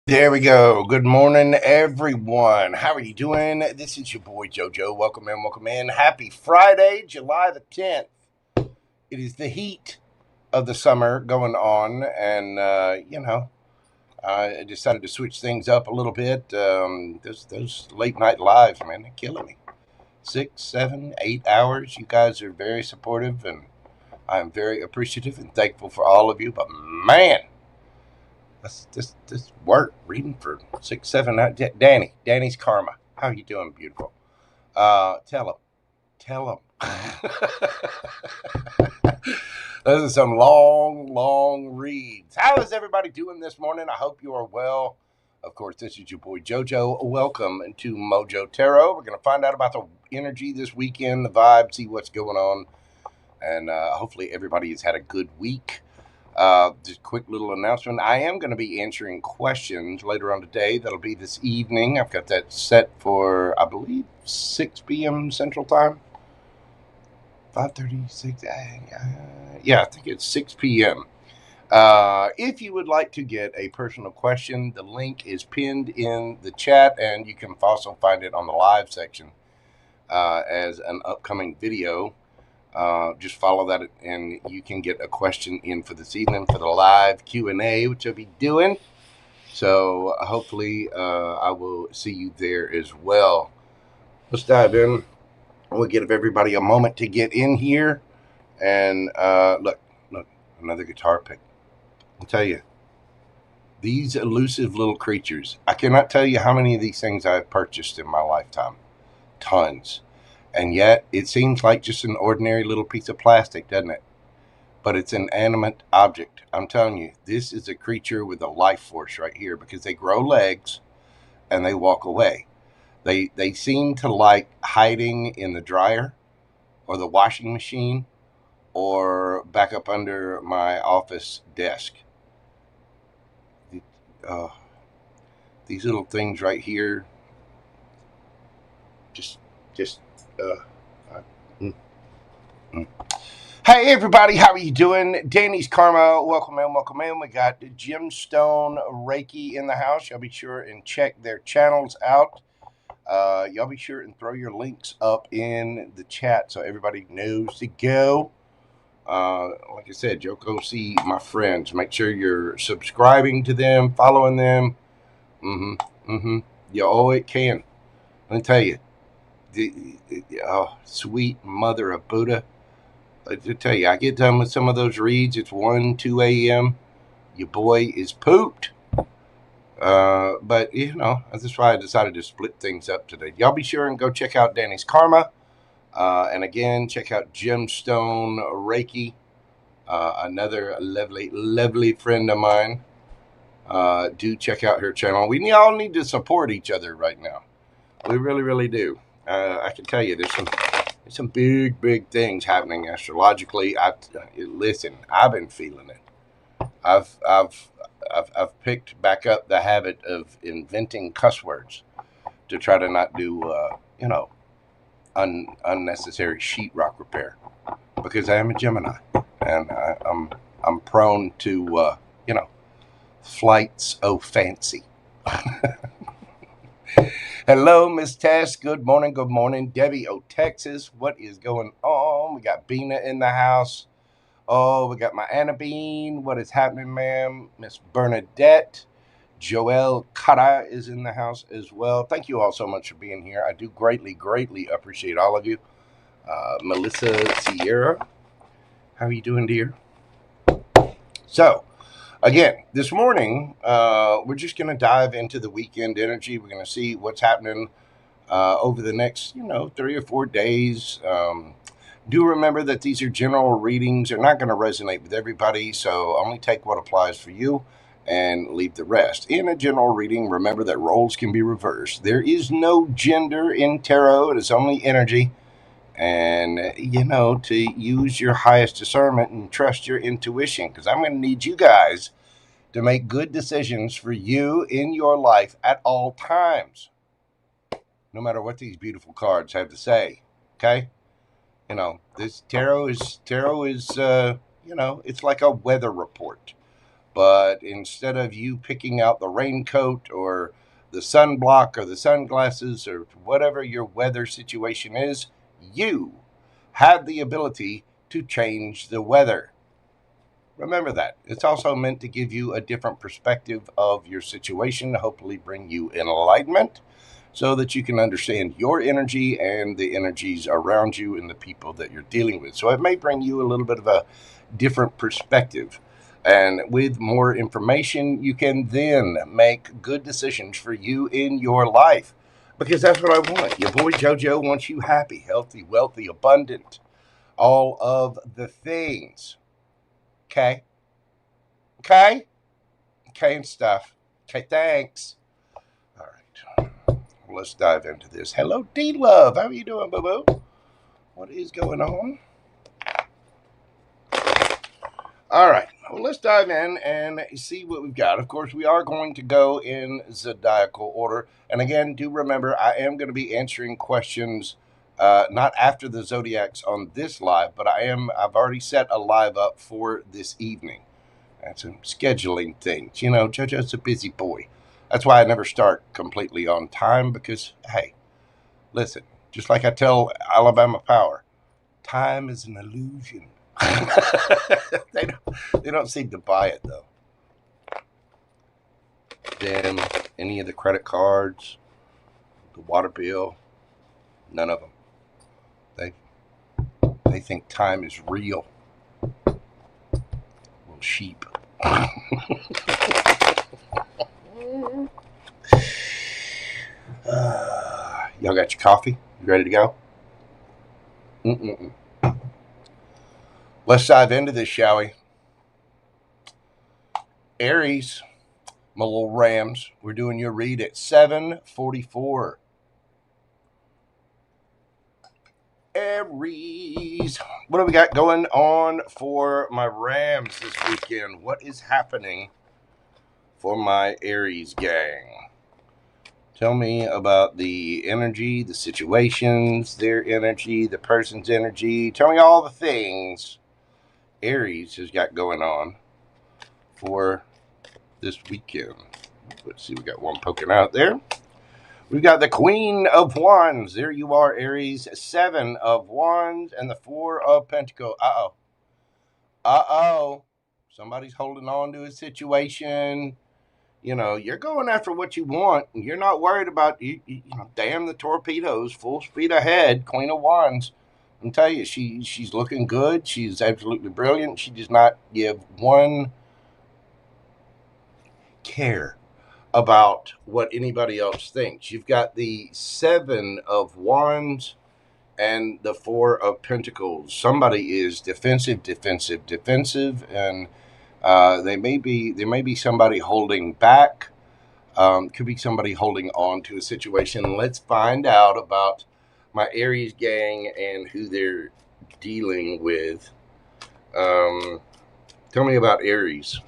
There we go. Good morning, everyone. How are you doing? This is your boy Jojo. Welcome in, welcome in. Happy Friday, July the 10th. It is the heat of the summer going on, and I decided to switch things up a little bit. Those late night lives, man, they're killing me. 6, 7, 8 hours. You guys are very supportive, and I'm very appreciative and thankful for all of you. But man, this work reading for 6, 7 hours. Danny's karma. How you doing, beautiful? Tell him. Those are some long reads. How is everybody doing this morning? I hope you are well. Of course, this is your boy Jojo. Welcome to Mojo Tarot. We're going to find out about the energy this weekend, the vibe, see what's going on, and hopefully everybody has had a good week. Just a quick little announcement. I am going to be answering questions later on today. That'll be this evening. I've got that set for, I believe, 6 p.m. Central Time. 5:36. Yeah, I think it's 6 p.m. If you would like to get a personal question, the link is pinned in the chat, and you can also find it on the live section as an upcoming video. Just follow that, and you can get a question in for this evening for the live Q&A, which I'll be doing. So hopefully I will see you there as well. Let's dive in. We'll give everybody a moment to get in here. And look, another guitar pick. I'll tell you, these elusive little creatures, I cannot tell you how many of these things I've purchased in my lifetime. Tons. And yet, it seems like just an ordinary little piece of plastic, doesn't it? But it's an animate object. I'm telling you, this is a creature with a life force right here, because they grow legs and they walk away. They seem to like hiding in the dryer or the washing machine or back up under my office desk. These little things right here, just Hey everybody, how are you doing? Danny's Karma, welcome in. We got Gemstone Reiki in the house. Y'all be sure and check their channels out. Y'all be sure and throw your links up in the chat so everybody knows to go. Like I said, y'all go see my friends. Make sure you're subscribing to them, following them. You always can. Let me tell you, sweet mother of Buddha. I tell you, I get done with some of those reads. It's 1, 2 a.m. Your boy is pooped. But, that's why I decided to split things up today. Y'all be sure and go check out Danny's Karma. And again, check out Gemstone Reiki. Another lovely friend of mine. Do check out her channel. We all need to support each other right now. We really do. I can tell you, there's some big things happening astrologically. Listen, I've been feeling it. I've picked back up the habit of inventing cuss words to try to not do unnecessary sheetrock repair, because I am a Gemini and I'm prone to flights of fancy. Hello, Miss Tess. Good morning. Debbie, Texas. What is going on? We got Bina in the house. Oh, we got my Anna Bean. What is happening, ma'am? Miss Bernadette. Joelle Kara is in the house as well. Thank you all so much for being here. I do greatly appreciate all of you. Melissa Sierra, how are you doing, dear? So, again, this morning, we're just going to dive into the weekend energy. We're going to see what's happening over the next, 3 or 4 days. Do remember that these are general readings. They're not going to resonate with everybody, so only take what applies for you and leave the rest. In a general reading, remember that roles can be reversed. There is no gender in tarot. It is only energy. And, to use your highest discernment and trust your intuition, because I'm going to need you guys to make good decisions for you in your life at all times, no matter what these beautiful cards have to say. Okay? This tarot is it's like a weather report. But instead of you picking out the raincoat or the sunblock or the sunglasses or whatever your weather situation is, you have the ability to change the weather. Remember that. It's also meant to give you a different perspective of your situation, hopefully bring you enlightenment so that you can understand your energy and the energies around you and the people that you're dealing with. So it may bring you a little bit of a different perspective. And with more information, you can then make good decisions for you in your life. Because that's what I want. Your boy JoJo wants you happy, healthy, wealthy, abundant. All of the things. Okay? Okay? Okay and stuff. Okay, thanks. All right. Well, let's dive into this. Hello, D-Love. How are you doing, boo-boo? What is going on? All right, well, let's dive in and see what we've got. Of course, we are going to go in zodiacal order. And again, do remember, I am going to be answering questions not after the zodiacs on this live, but I've already set a live up for this evening. That's some scheduling things. You know, JoJo's a busy boy. That's why I never start completely on time because, hey, listen, just like I tell Alabama Power, time is an illusion. They don't seem to buy it though. Them, any of the credit cards, the water bill, none of them. They think time is real. Little sheep. Y'all got your coffee? You ready to go? Let's dive into this, shall we? Aries, my little Rams, we're doing your read at 7:44. Aries, what do we got going on for my Rams this weekend? What is happening for my Aries gang? Tell me about the energy, the situations, their energy, the person's energy. Tell me all the things Aries has got going on for this weekend. Let's see, we got one poking out there. We've got the Queen of Wands. There you are, Aries. 7 of Wands and the 4 of Pentacles. Uh-oh. Somebody's holding on to a situation. You know, you're going after what you want. And you're not worried about, you know, damn the torpedoes, full speed ahead. Queen of Wands. I tell you, she's looking good. She's absolutely brilliant. She does not give one care about what anybody else thinks. You've got the 7 of Wands and the 4 of Pentacles. Somebody is defensive, and there may be somebody holding back. Could be somebody holding on to a situation. Let's find out about my Aries gang and who they're dealing with. Tell me about Aries.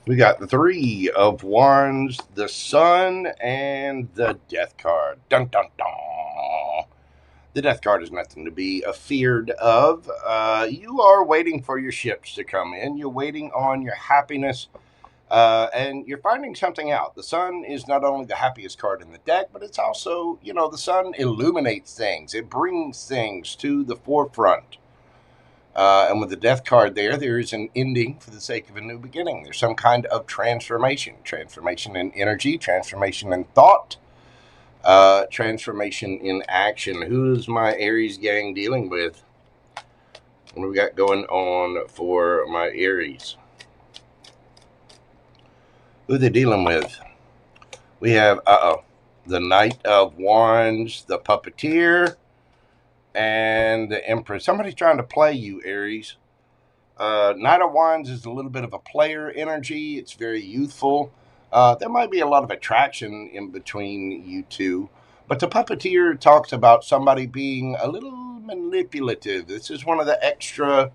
We got the 3 of Wands, the Sun, and the Death card. Dun, dun, dun. The Death card is nothing to be afeared of. You are waiting for your ships to come in. You're waiting on your happiness, and you're finding something out. The Sun is not only the happiest card in the deck, but it's also, you know, the Sun illuminates things. It brings things to the forefront. And with the Death card there is an ending for the sake of a new beginning. There's some kind of transformation. Transformation in energy, transformation in thought, transformation in action. Who's my Aries gang dealing with? What do we got going on for my Aries? Who are they dealing with? We have, the Knight of Wands, the Puppeteer, and the Empress. Somebody's trying to play you, Aries. Knight of Wands is a little bit of a player energy. It's very youthful. There might be a lot of attraction in between you two. But the Puppeteer talks about somebody being a little manipulative. This is one of the extra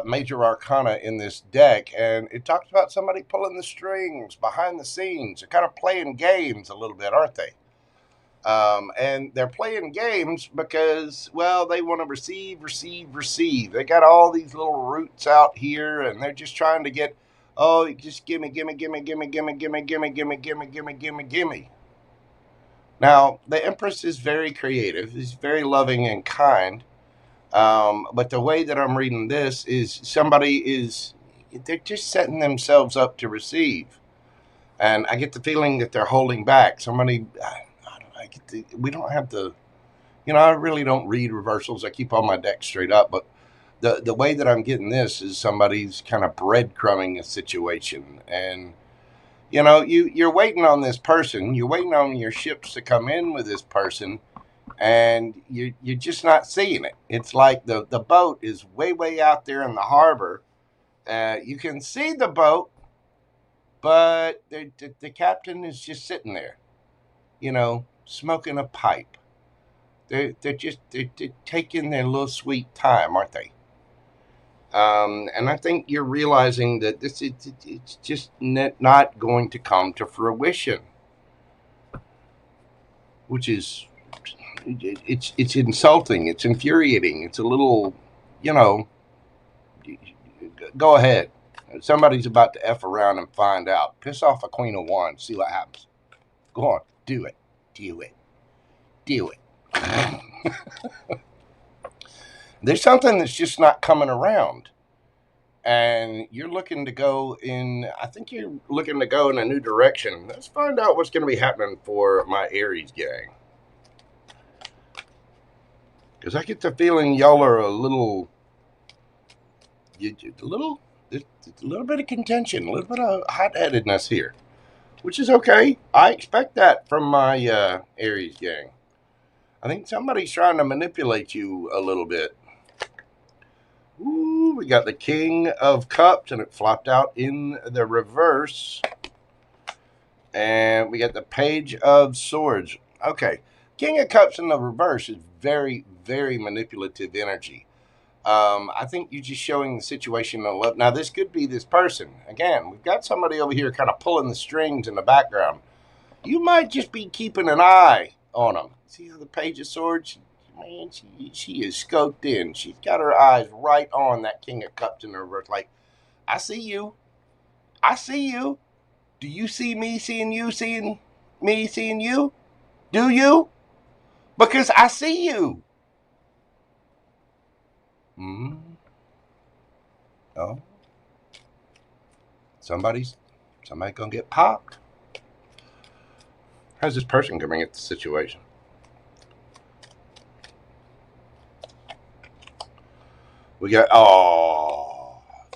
major arcana in this deck. And it talks about somebody pulling the strings behind the scenes. They're kind of playing games a little bit, aren't they? And they're playing games because, well, they want to receive. They got all these little roots out here, and they're just trying to get, oh, just gimme. Now, the Empress is very creative. Is very loving and kind. But the way that I'm reading this is they're just setting themselves up to receive. And I get the feeling that they're holding back. We don't have the, I really don't read reversals. I keep all my decks straight up. But the way that I'm getting this is somebody's kind of breadcrumbing a situation. And, you're waiting on this person. You're waiting on your ships to come in with this person. And you're just not seeing it. It's like the boat is way out there in the harbor. You can see the boat, but the captain is just sitting there, smoking a pipe. They're taking their little sweet time, aren't they? And I think you're realizing that it's just not going to come to fruition, which is, it's insulting. It's infuriating. It's a little, go ahead. Somebody's about to F around and find out. Piss off a Queen of Wands. See what happens. Go on. Do it. There's something that's just not coming around. And you're looking to go in, I think you're looking to go in a new direction. Let's find out what's going to be happening for my Aries gang. Because I get the feeling y'all are a little bit of contention, a little bit of hot-headedness here, which is okay. I expect that from my Aries gang. I think somebody's trying to manipulate you a little bit. Ooh, we got the King of Cups, and it flopped out in the reverse. And we got the Page of Swords. Okay, King of Cups in the reverse is very, very manipulative energy. I think you're just showing the situation of love. Now, this could be this person. Again, we've got somebody over here kind of pulling the strings in the background. You might just be keeping an eye on them. See how the Page of Swords, man, she is scoped in. She's got her eyes right on that King of Cups in the reverse. Like, I see you. Do you see me seeing you, seeing me seeing you? Do you? Because I see you. Oh, somebody's gonna get popped. How's this person coming at the situation? We got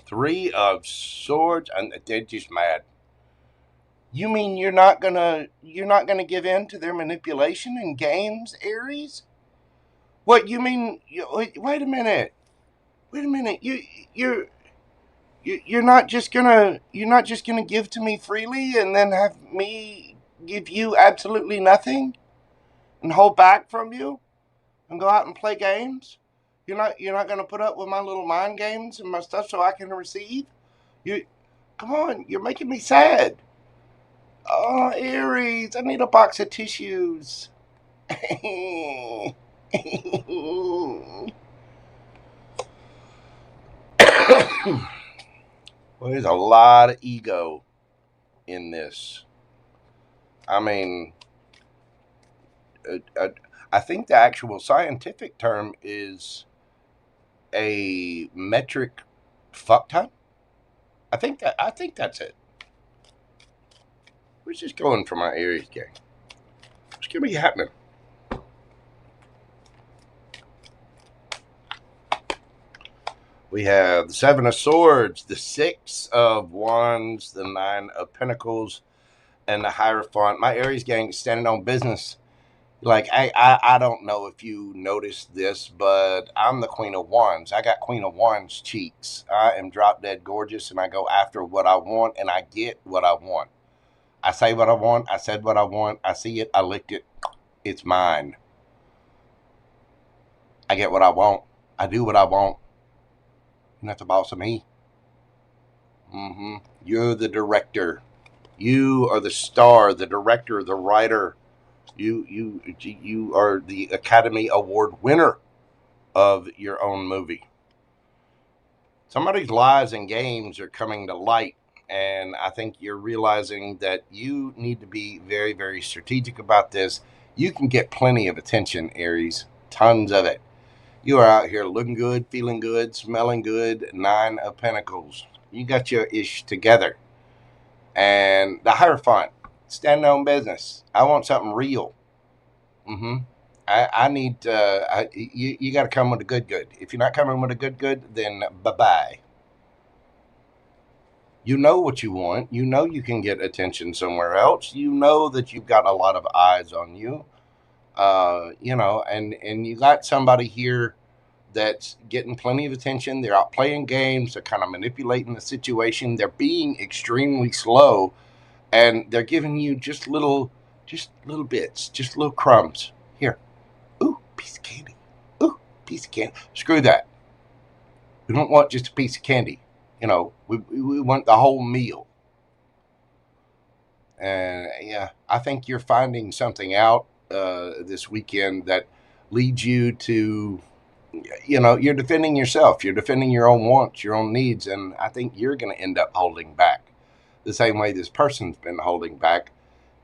Three of Swords, and they're just mad. You mean you're not gonna give in to their manipulation and games, Aries? What you mean? Wait a minute. You're not just gonna give to me freely and then have me give you absolutely nothing and hold back from you and go out and play games? You're not gonna put up with my little mind games and my stuff so I can receive? Come on, you're making me sad. Oh, Aries, I need a box of tissues. Well, there's a lot of ego in this. I mean, I think the actual scientific term is a metric fuck ton. I think that's it. Where's this going for my Aries gang? What's gonna be happening? We have the Seven of Swords, the Six of Wands, the Nine of Pentacles, and the Hierophant. My Aries gang is standing on business. Like, I don't know if you noticed this, but I'm the Queen of Wands. I got Queen of Wands cheeks. I am drop dead gorgeous, and I go after what I want, and I get what I want. I say what I want. I said what I want. I see it. I licked it. It's mine. I get what I want. I do what I want. You're not the boss of me. You're the director. You are the star, the director, the writer. You are the Academy Award winner of your own movie. Somebody's lies and games are coming to light, and I think you're realizing that you need to be very, very strategic about this. You can get plenty of attention, Aries, tons of it. You are out here looking good, feeling good, smelling good. 9 of Pentacles. You got your ish together. And the Hierophant, stand on business. I want something real. I need, you got to come with a good. If you're not coming with a good, then bye-bye. You know what you want. You know you can get attention somewhere else. You know that you've got a lot of eyes on you. And you got somebody here that's getting plenty of attention. They're out playing games. They're kind of manipulating the situation. They're being extremely slow, and they're giving you just little bits, just little crumbs. Here, ooh, piece of candy. Ooh, piece of candy. Screw that. We don't want just a piece of candy. We want the whole meal. And yeah, I think you're finding something out this weekend that leads you to, you're defending yourself. You're defending your own wants, your own needs. And I think you're going to end up holding back the same way this person's been holding back.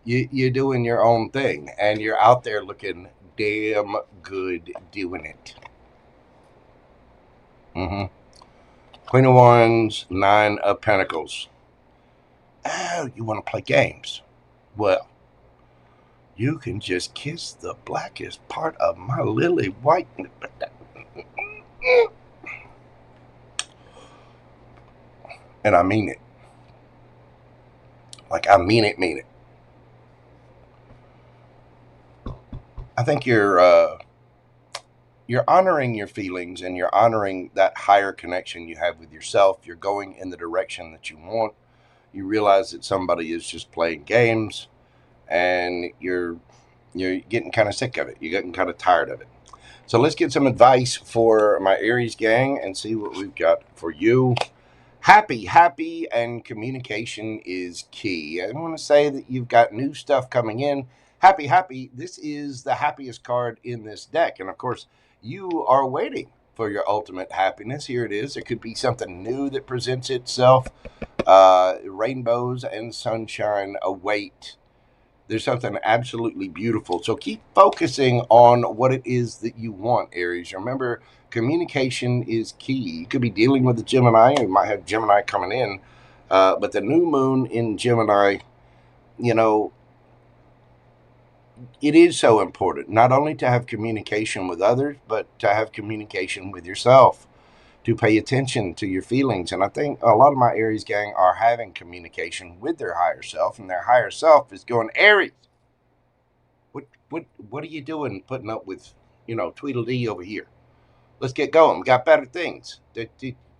You're doing your own thing, and you're out there looking damn good doing it. Queen of Wands, 9 of Pentacles. Oh, you want to play games? Well, you can just kiss the blackest part of my lily white. And I mean it. Like, I mean it. I think you're honoring your feelings, and you're honoring that higher connection you have with yourself. You're going in the direction that you want. You realize that somebody is just playing games, and you're getting kind of sick of it. You're getting kind of tired of it. So let's get some advice for my Aries gang and see what we've got for you. Happy, and communication is key. I want to say that you've got new stuff coming in. Happy. This is the happiest card in this deck. And of course, you are waiting for your ultimate happiness. Here it is. It could be something new that presents itself. Rainbows and sunshine await. There's something absolutely beautiful. So keep focusing on what it is that you want, Aries. Remember, communication is key. You could be dealing with a Gemini. You might have Gemini coming in. But the new moon in Gemini, it is so important not only to have communication with others, but to have communication with yourself, to pay attention to your feelings. And I think a lot of my Aries gang are having communication with their higher self, and their higher self is going, Aries, what are you doing putting up with, Tweedledee over here? Let's get going. We got better things.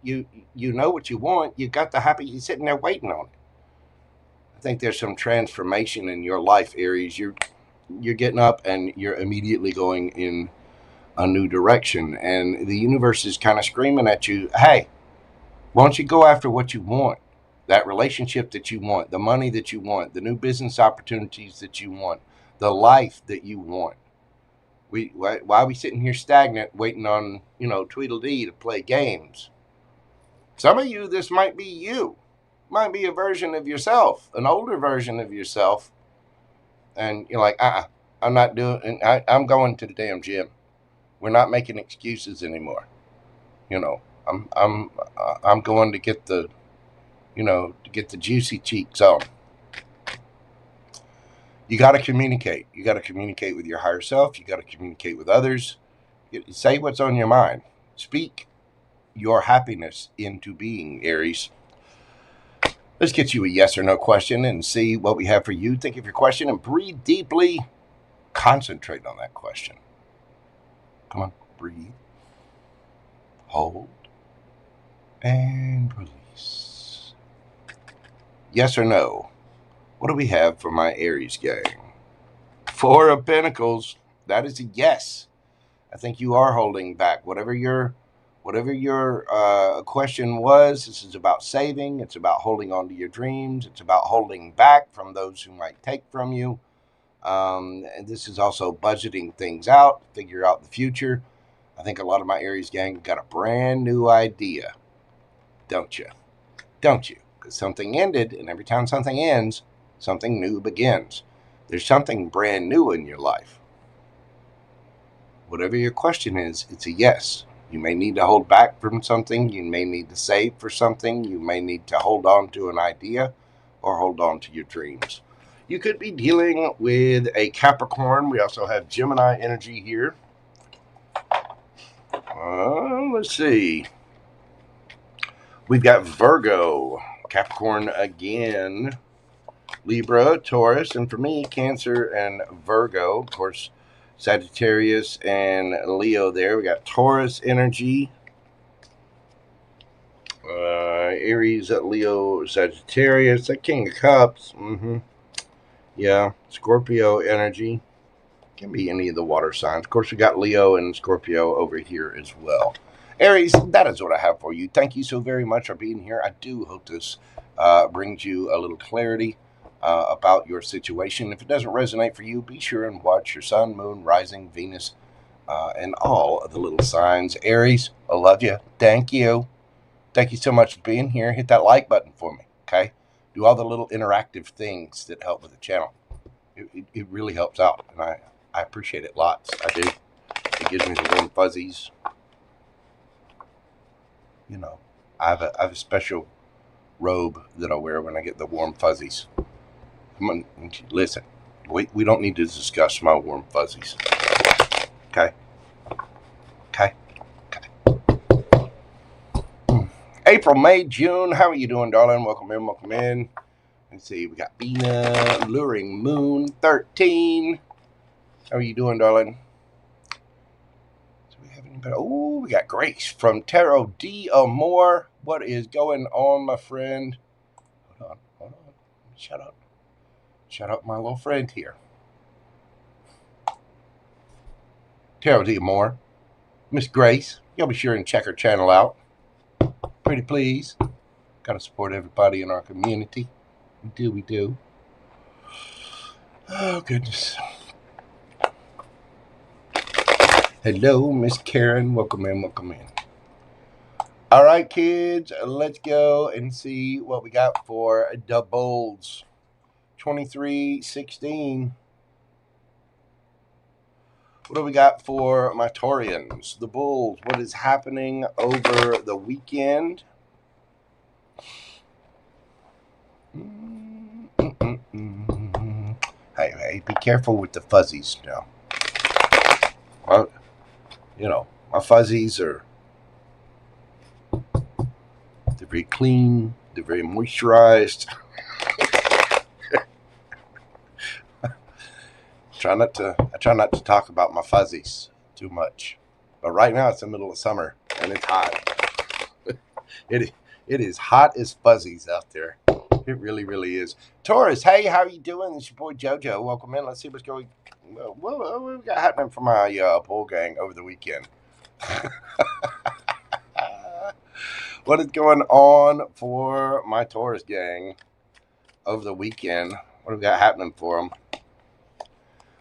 You know what you want. You got the happy. You're sitting there waiting on it. I think there's some transformation in your life, Aries. You're getting up and you're immediately going in a new direction, and the universe is kind of screaming at you, hey, why don't you go after what you want? That relationship that you want, the money that you want, the new business opportunities that you want, the life that you want. Why are we sitting here stagnant waiting on, Tweedledee to play games? Some of you, this might be you. Might be a version of yourself, an older version of yourself. And you're like, I'm not doing, I'm going to the damn gym. We're not making excuses anymore. I'm going to get the, to get the juicy cheeks on. You got to communicate. You got to communicate with your higher self. You got to communicate with others. Say what's on your mind. Speak your happiness into being, Aries. Let's get you a yes or no question and see what we have for you. Think of your question and breathe deeply. Concentrate on that question. Come on, breathe. Hold. And release. Yes or no? What do we have for my Aries gang? 4 of Pentacles. That is a yes. I think you are holding back. Whatever your question was, this is about saving. It's about holding on to your dreams. It's about holding back from those who might take from you. And this is also budgeting things out, figure out the future. I think a lot of my Aries gang got a brand new idea, don't you? Don't you? Because something ended, and every time something ends, something new begins. There's something brand new in your life. Whatever your question is, it's a yes. You may need to hold back from something. You may need to save for something. You may need to hold on to an idea or hold on to your dreams. You could be dealing with a Capricorn. We also have Gemini energy here. Let's see. We've got Virgo, Capricorn again, Libra, Taurus, and for me, Cancer and Virgo. Of course, Sagittarius and Leo there. We got Taurus energy, Aries, Leo, Sagittarius, that King of Cups. Yeah, Scorpio energy. Can be any of the water signs. Of course, we got Leo and Scorpio over here as well. Aries, that is what I have for you. Thank you so very much for being here. I do hope this brings you a little clarity about your situation. If it doesn't resonate for you, be sure and watch your sun, moon, rising, Venus, and all of the little signs. Aries, I love you. Thank you. Thank you so much for being here. Hit that like button for me, okay? Do all the little interactive things that help with the channel. It really helps out, and I appreciate it lots. I do. It gives me the warm fuzzies. You know, I have a special robe that I wear when I get the warm fuzzies. Come on, listen. We don't need to discuss my warm fuzzies. Okay? Okay? Okay. April, May, June. How are you doing, darling? Welcome in, welcome in. Let's see. We got Bina, Luring Moon, 13. How are you doing, darling? Oh, we got Grace from Tarot D. Amore. What is going on, my friend? Hold on. Shut up, my little friend here. Tarot D. Amore. Miss Grace, you'll be sure and check her channel out. Pretty please. Gotta support everybody in our community. We do. Oh, goodness. Hello, Miss Karen. Welcome in, welcome in. All right, kids, let's go and see what we got for the Bulls. 2316. What do we got for my Taurians? The Bulls, what is happening over the weekend? Hey, be careful with the fuzzies now. Well, you know, my fuzzies are, they're very clean, they're very moisturized. I try not to talk about my fuzzies too much. But right now it's the middle of summer and it's hot. It is hot as fuzzies out there. It really, really is. Taurus, hey, how are you doing? It's your boy Jojo. Welcome in. Let's see what's going. What we got happening for my bull gang over the weekend? What is going on for my Taurus gang over the weekend? What have we got happening for them?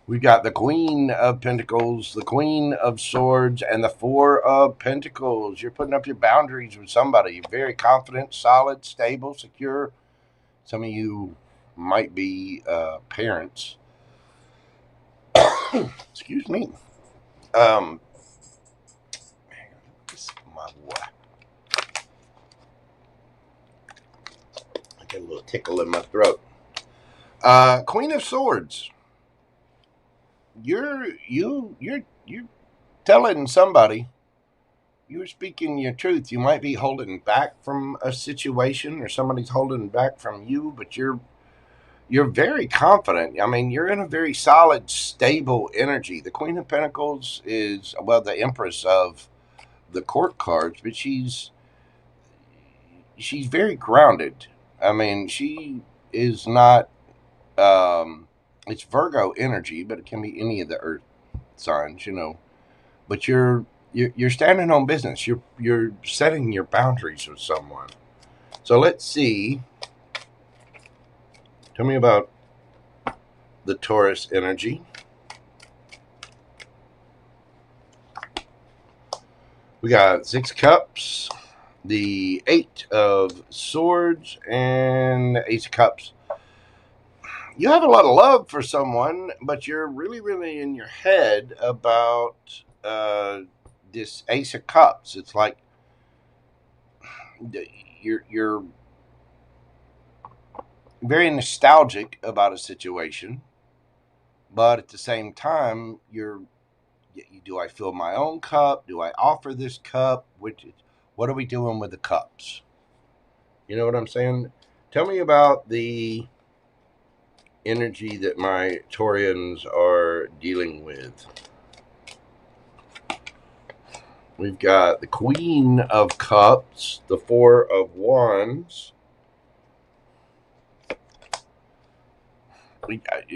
We've got the Queen of Pentacles, the Queen of Swords, and the Four of Pentacles. You're putting up your boundaries with somebody. You're very confident, solid, stable, secure. Some of you might be parents. Excuse me. This is my water. I get a little tickle in my throat. Queen of Swords. You're telling somebody, you're speaking your truth. You might be holding back from a situation, or somebody's holding back from you, but you're very confident. I mean, you're in a very solid, stable energy. The Queen of Pentacles is, well, the Empress of the court cards, but she's very grounded. I mean, she is not, it's Virgo energy, but it can be any of the earth signs, you know. But you're standing on business. You're setting your boundaries with someone. So let's see. Tell me about the Taurus energy. We got 6 cups, the 8 of swords, and the Ace of Cups. You have a lot of love for someone, but you're really in your head about this Ace of Cups. It's like you're very nostalgic about a situation, but at the same time, do I fill my own cup? Do I offer this cup? What are we doing with the cups? You know what I'm saying? Tell me about the energy that my Taurians are dealing with. We've got the Queen of Cups, the 4 of Wands.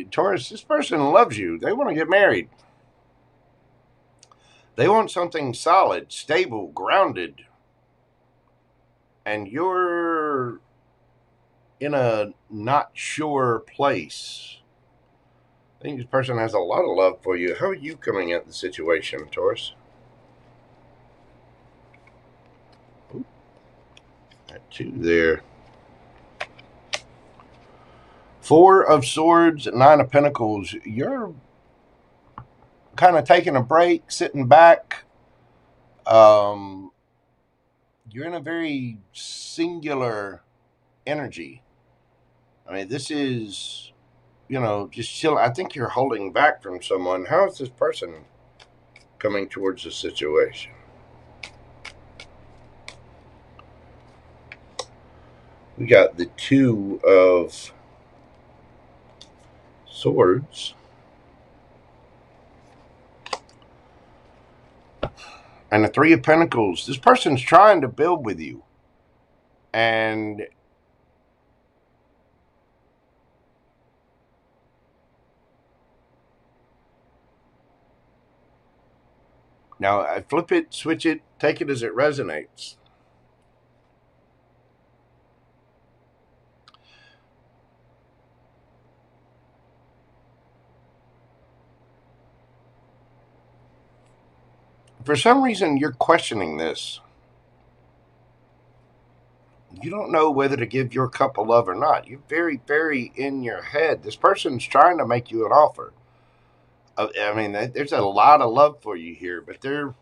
Taurus, this person loves you. They want to get married. They want something solid, stable, grounded. And you're in a not sure place. I think this person has a lot of love for you. How are you coming at the situation, Taurus? Ooh, got 2 there. 4 of Swords, 9 of Pentacles. You're kind of taking a break, sitting back. You're in a very singular energy. I mean, this is, just chill. I think you're holding back from someone. How is this person coming towards the situation? We got the 2 of Swords. And the 3 of Pentacles. This person's trying to build with you. And now I flip it, switch it, take it as it resonates. For some reason, you're questioning this. You don't know whether to give your cup of love or not. You're very in your head. This person's trying to make you an offer. I mean, there's a lot of love for you here, but they're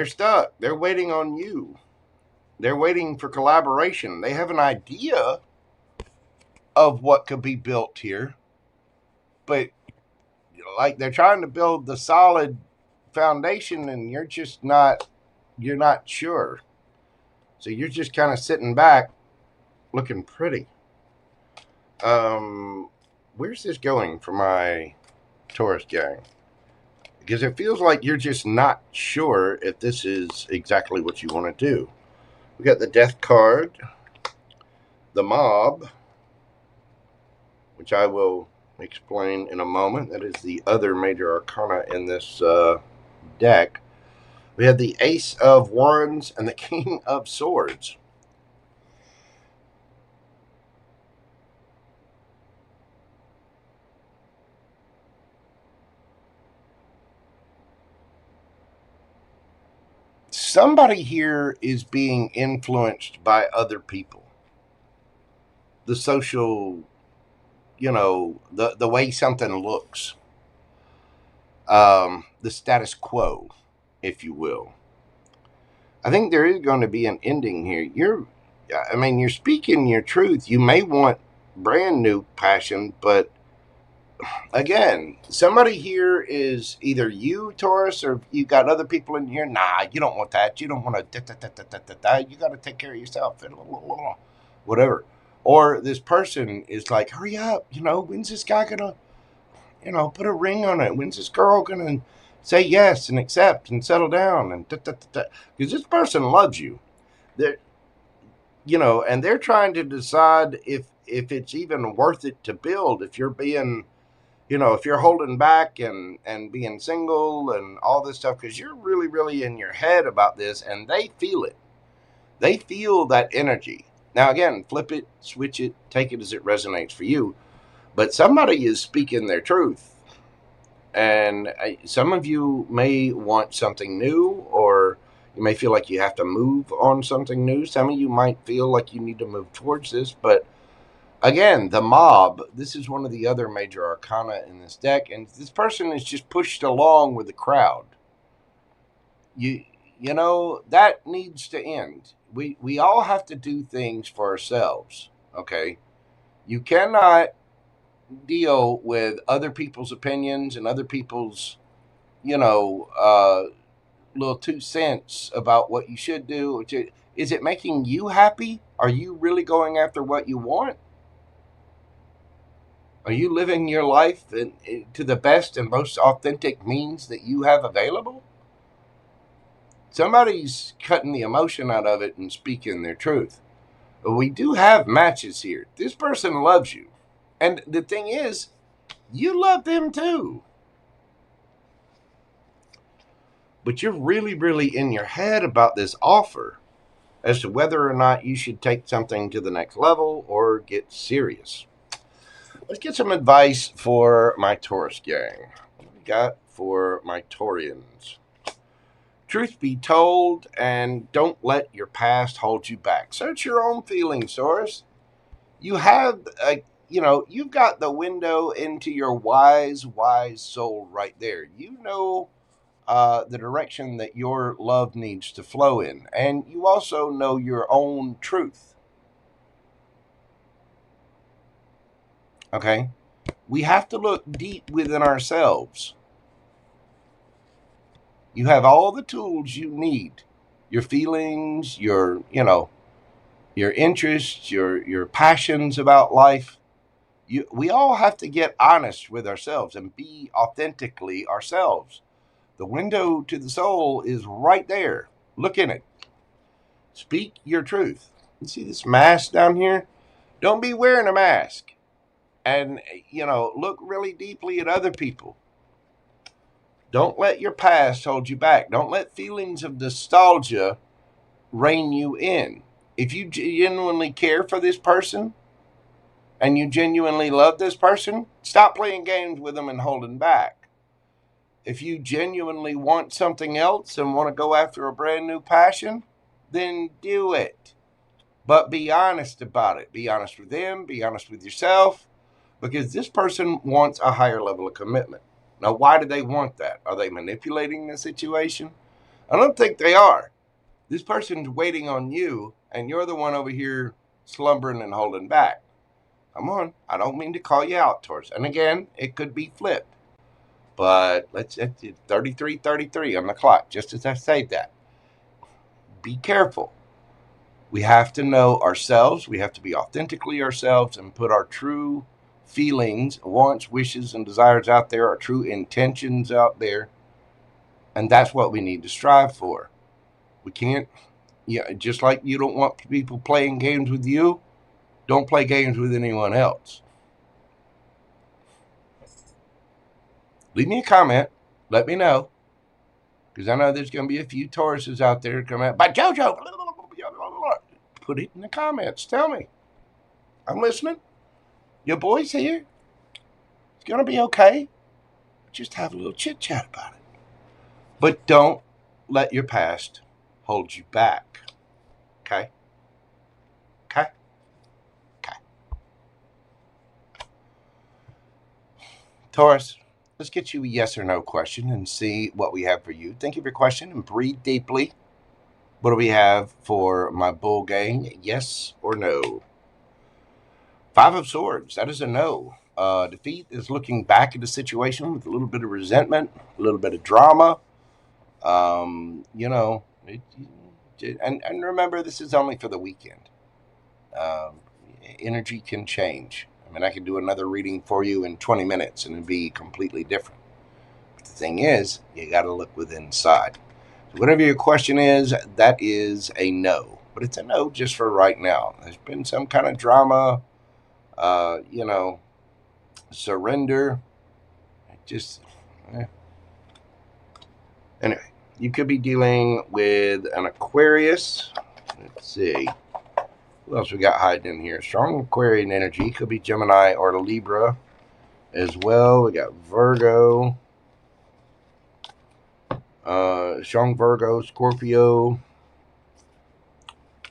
stuck. They're waiting on you. They're waiting for collaboration. They have an idea of what could be built here, but like they're trying to build the solid foundation, and you're not sure. So you're just kind of sitting back, looking pretty. Where's this going for my Taurus gang? Because it feels like you're just not sure if this is exactly what you want to do. We got the Death card, the Mob, which I will explain in a moment. That is the other major arcana in this deck. We have the Ace of Wands and the King of Swords. Somebody here is being influenced by other people. The social, the way something looks. The status quo, if you will. I think there is going to be an ending here. You're speaking your truth. You may want brand new passion, but again, somebody here is either you, Taurus, or you got other people in here. Nah, you don't want that. You don't want to. You got to take care of yourself. Whatever. Or this person is like, hurry up. When's this guy gonna, put a ring on it? When's this girl gonna say yes and accept and settle down and because this person loves you. And they're trying to decide if it's even worth it to build. If you're being if you're holding back and being single and all this stuff, because you're really in your head about this, and they feel it. They feel that energy. Now, again, flip it, switch it, take it as it resonates for you. But somebody is speaking their truth. And some of you may want something new, or you may feel like you have to move on something new. Some of you might feel like you need to move towards this. But again, the mob, this is one of the other major arcana in this deck. And this person is just pushed along with the crowd. You know, that needs to end. We all have to do things for ourselves, okay? You cannot deal with other people's opinions and other people's, little 2 cents about what you should do. Is it making you happy? Are you really going after what you want? Are you living your life to the best and most authentic means that you have available? Somebody's cutting the emotion out of it and speaking their truth. But we do have matches here. This person loves you. And the thing is, you love them too. But you're really, really in your head about this offer as to whether or not you should take something to the next level or get serious. Let's get some advice for my Taurus gang. What do we got for my Taurians? Truth be told, and don't let your past hold you back. Search your own feelings, Taurus. You have you've got the window into your wise soul right there. You know the direction that your love needs to flow in. And you also know your own truth. Okay? We have to look deep within ourselves. You have all the tools you need. Your feelings, your interests, your passions about life. We all have to get honest with ourselves and be authentically ourselves. The window to the soul is right there. Look in it. Speak your truth. You see this mask down here? Don't be wearing a mask. And, look really deeply at other people. Don't let your past hold you back. Don't let feelings of nostalgia rein you in. If you genuinely care for this person and you genuinely love this person, stop playing games with them and holding back. If you genuinely want something else and want to go after a brand new passion, then do it. But be honest about it. Be honest with them. Be honest with yourself. Because this person wants a higher level of commitment. Now, why do they want that? Are they manipulating the situation? I don't think they are. This person's waiting on you, and you're the one over here slumbering and holding back. Come on. I don't mean to call you out, Taurus. And again, it could be flipped. But let's 33:33 on the clock, just as I say that. Be careful. We have to know ourselves. We have to be authentically ourselves and put our true feelings, wants, wishes, and desires out there, our true intentions out there. And that's what we need to strive for. We can't, just like you don't want people playing games with you, don't play games with anyone else. Leave me a comment. Let me know. Because I know there's going to be a few Tauruses out there come out. But Jojo, put it in the comments. Tell me. I'm listening. Your boy's here. It's going to be okay. Just have a little chit-chat about it. But don't let your past hold you back. Okay? Okay? Okay. Taurus, let's get you a yes or no question and see what we have for you. Think of your question and breathe deeply. What do we have for my bull gang? Yes or no? 5 of Swords. That is a no. Defeat is looking back at the situation with a little bit of resentment, a little bit of drama. And remember, this is only for the weekend. Energy can change. I mean, I could do another reading for you in 20 minutes and it'd be completely different. But the thing is, you got to look within inside. So whatever your question is, that is a no. But it's a no just for right now. There's been some kind of drama, surrender. Anyway, you could be dealing with an Aquarius. Let's see. Who else we got hiding in here? Strong Aquarian energy. Could be Gemini or Libra. as well. We got Virgo, strong Virgo, Scorpio,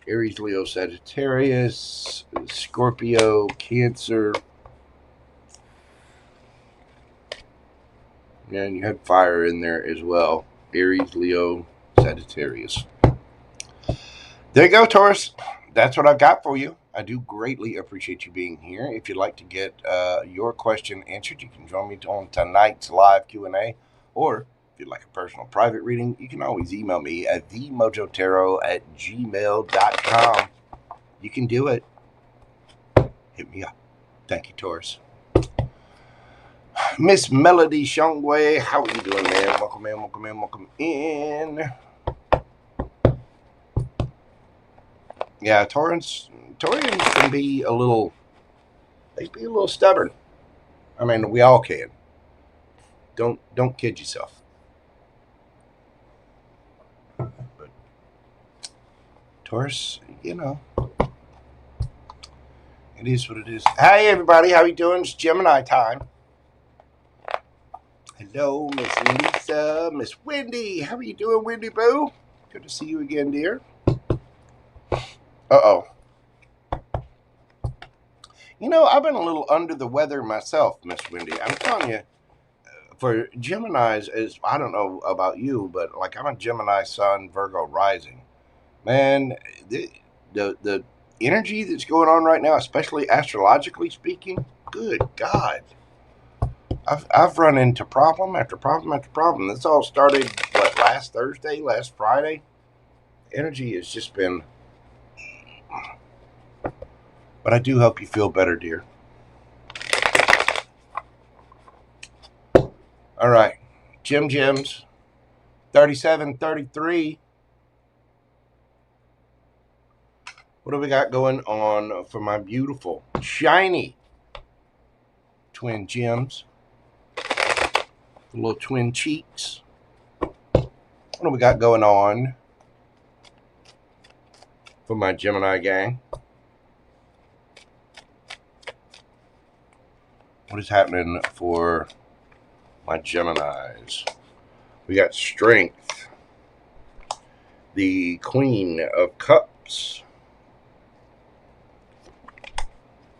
Aries, Leo, Sagittarius, Scorpio, Cancer. And you had fire in there as well. Aries, Leo, Sagittarius. There you go, Taurus. That's what I've got for you. I do greatly appreciate you being here. If you'd like to get your question answered, you can join me on tonight's live Q&A. Or if you'd like a personal private reading, you can always email me at themojotaro@gmail.com. You can do it. Hit me up. Thank you, Taurus. Miss Melody Shongway, how are you doing, man? Welcome in, welcome in, welcome in. Yeah, Taurians can be a little, stubborn. I mean, we all can. Don't kid yourself. But Taurus, you know, it is what it is. Hey, everybody, how you doing? It's Gemini time. Hello, Miss Lisa, Miss Wendy. How are you doing, Wendy Boo? Good to see you again, dear. Uh-oh. You know, I've been a little under the weather myself, Miss Wendy. I'm telling you, for Geminis, I don't know about you, but like I'm a Gemini Sun, Virgo rising. Man, the energy that's going on right now, especially astrologically speaking, good God. I've run into problem after problem after problem. This all started, last Thursday, last Friday? Energy has just been... But I do hope you feel better, dear. All right. Gems. 3733. What do we got going on for my beautiful, shiny twin gems? The little twin cheeks. What do we got going on for my Gemini gang? What is happening for my Geminis? We got Strength, the Queen of Cups,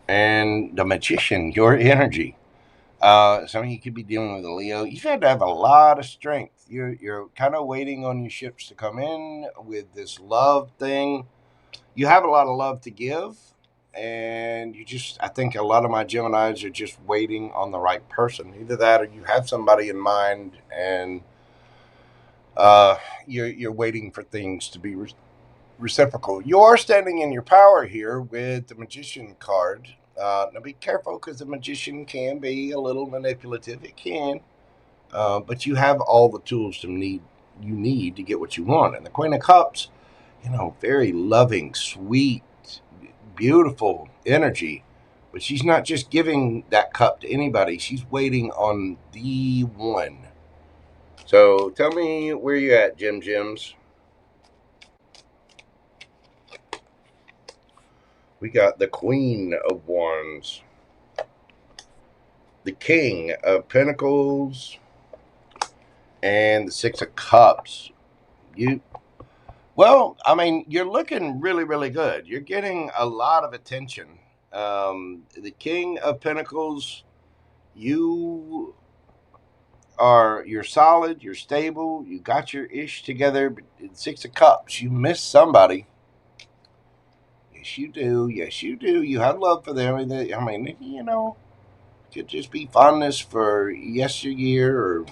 and the Magician, your energy. Some of you could be dealing with a Leo. You've had to have a lot of strength. You're kind of waiting on your ships to come in with this love thing. You have a lot of love to give, and I think a lot of my Geminis are just waiting on the right person. Either that or you have somebody in mind, and you're waiting for things to be reciprocal. You are standing in your power here with the Magician card. Now be careful, because the Magician can be a little manipulative. It can. But you have all the tools you need to get what you want. And the Queen of Cups, very loving, sweet, beautiful energy. But she's not just giving that cup to anybody. She's waiting on the one. So tell me where you at, Gems. We got the Queen of Wands, the King of Pentacles, and the Six of Cups. Well, I mean, you're looking really, really good. You're getting a lot of attention. The King of Pentacles, you're solid, you're stable, you got your ish together. But Six of Cups, you miss somebody. Yes, you do. Yes, you do. You have love for them. I mean, could just be fondness for yesteryear, or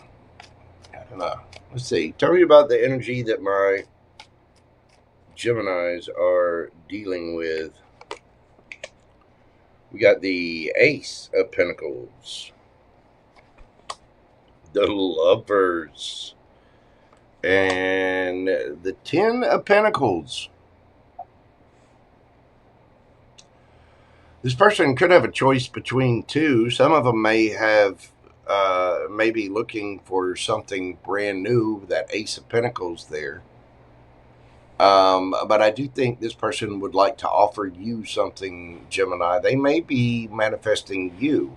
I don't know. Let's see. Tell me about the energy that my Geminis are dealing with. We got the Ace of Pentacles, the Lovers, and the Ten of Pentacles. This person could have a choice between two. Some of them may be looking for something brand new, that Ace of Pentacles there. But I do think this person would like to offer you something, Gemini. They may be manifesting you.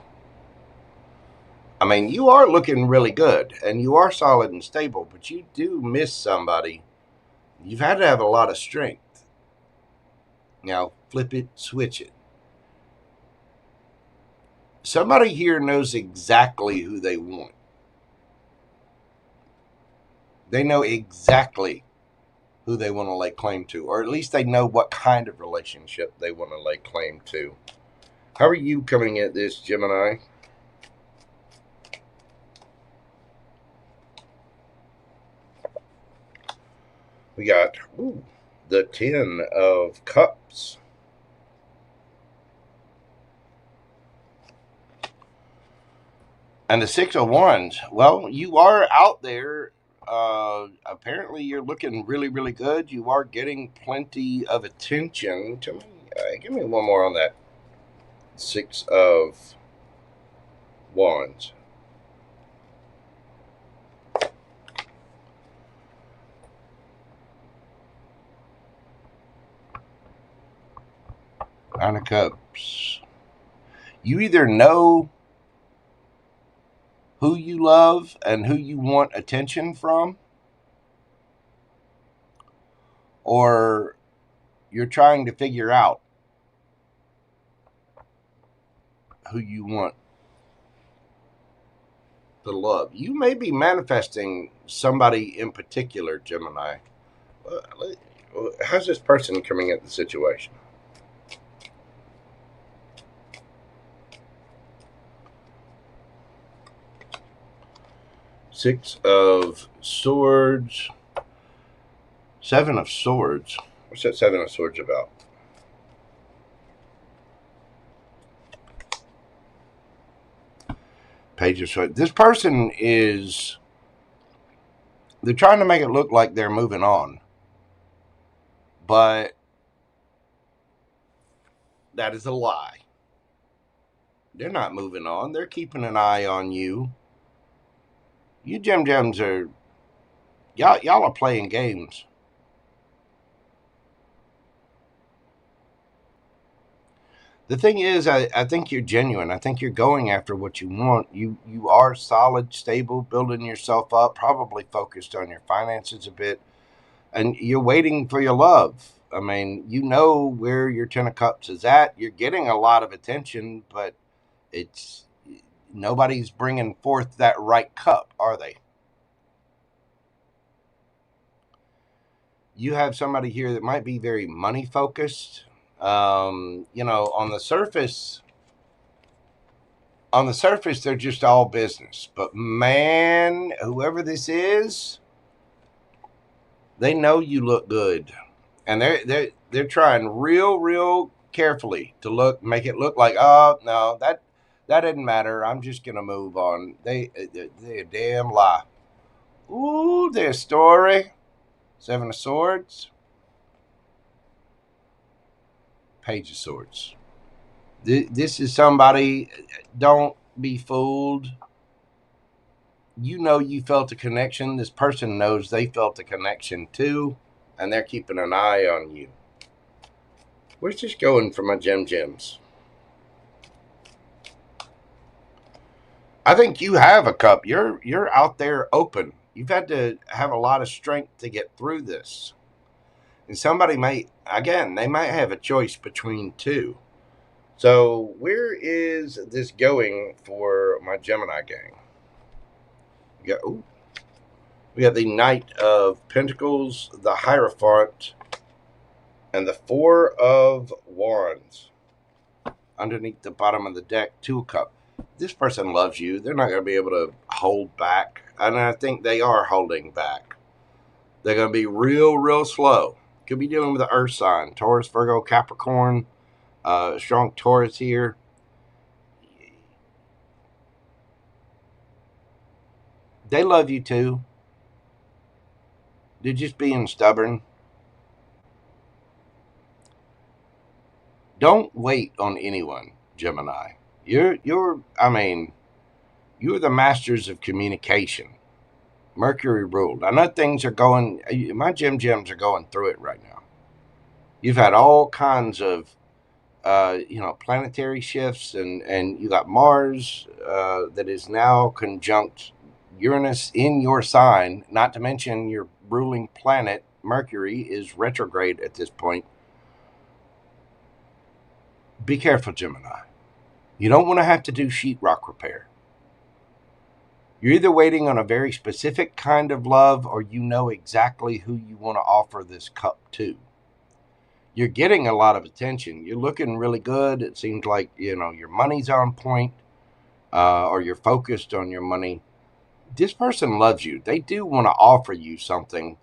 I mean, you are looking really good and you are solid and stable, but you do miss somebody. You've had to have a lot of strength. Now, flip it, switch it. Somebody here knows exactly who they want. They know exactly who they want to lay claim to, or at least they know what kind of relationship they want to lay claim to. How are you coming at this, Gemini? We got the 10 of Cups. And the 6 of Wands. Well, you are out there. Apparently, you're looking really, really good. You are getting plenty of attention. Tell me, give me one more on that 6 of Wands. Nine of Cups. You either know who you love and who you want attention from, or you're trying to figure out who you want to love. You may be manifesting somebody in particular, Gemini. How's this person coming at the situation? Six of Swords. Seven of Swords. What's that Seven of Swords about? Page of Swords. This person is... they're trying to make it look like they're moving on. But that is a lie. They're not moving on. They're keeping an eye on you. You Gems are... y'all are playing games. The thing is, I think you're genuine. I think you're going after what you want. You are solid, stable, building yourself up, probably focused on your finances a bit. And you're waiting for your love. I mean, you know where your 10 of Cups is at. You're getting a lot of attention, but it's... nobody's bringing forth that right cup, are they? You have somebody here that might be very money focused. On the surface, they're just all business. But man, whoever this is, they know you look good, and they're trying real carefully to make it look like, oh no, that didn't matter. I'm just gonna move on. They a damn lie. Ooh, their story. Seven of Swords. Page of Swords. This is somebody, don't be fooled. You know you felt a connection. This person knows they felt a connection too, and they're keeping an eye on you. Where's this going for my Gems? I think you have a cup. You're out there open. You've had to have a lot of strength to get through this. And somebody might have a choice between two. So where is this going for my Gemini gang? We got the Knight of Pentacles, the Hierophant, and the Four of Wands. Underneath the bottom of the deck, Two of Cups. This person loves you. They're not going to be able to hold back. And I think they are holding back. They're going to be real slow. Could be dealing with the earth sign. Taurus, Virgo, Capricorn. Strong Taurus here. They love you too. They're just being stubborn. Don't wait on anyone, Gemini. You're the masters of communication. Mercury ruled. I know things are going... my Gems are going through it right now. You've had all kinds of you know, planetary shifts, and you got Mars that is now conjunct Uranus in your sign, not to mention your ruling planet, Mercury, is retrograde at this point. Be careful, Gemini. You don't want to have to do sheetrock repair. You're either waiting on a very specific kind of love, or you know exactly who you want to offer this cup to. You're getting a lot of attention. You're looking really good. It seems like, you know, your money's on point, or you're focused on your money. This person loves you. They do want to offer you something.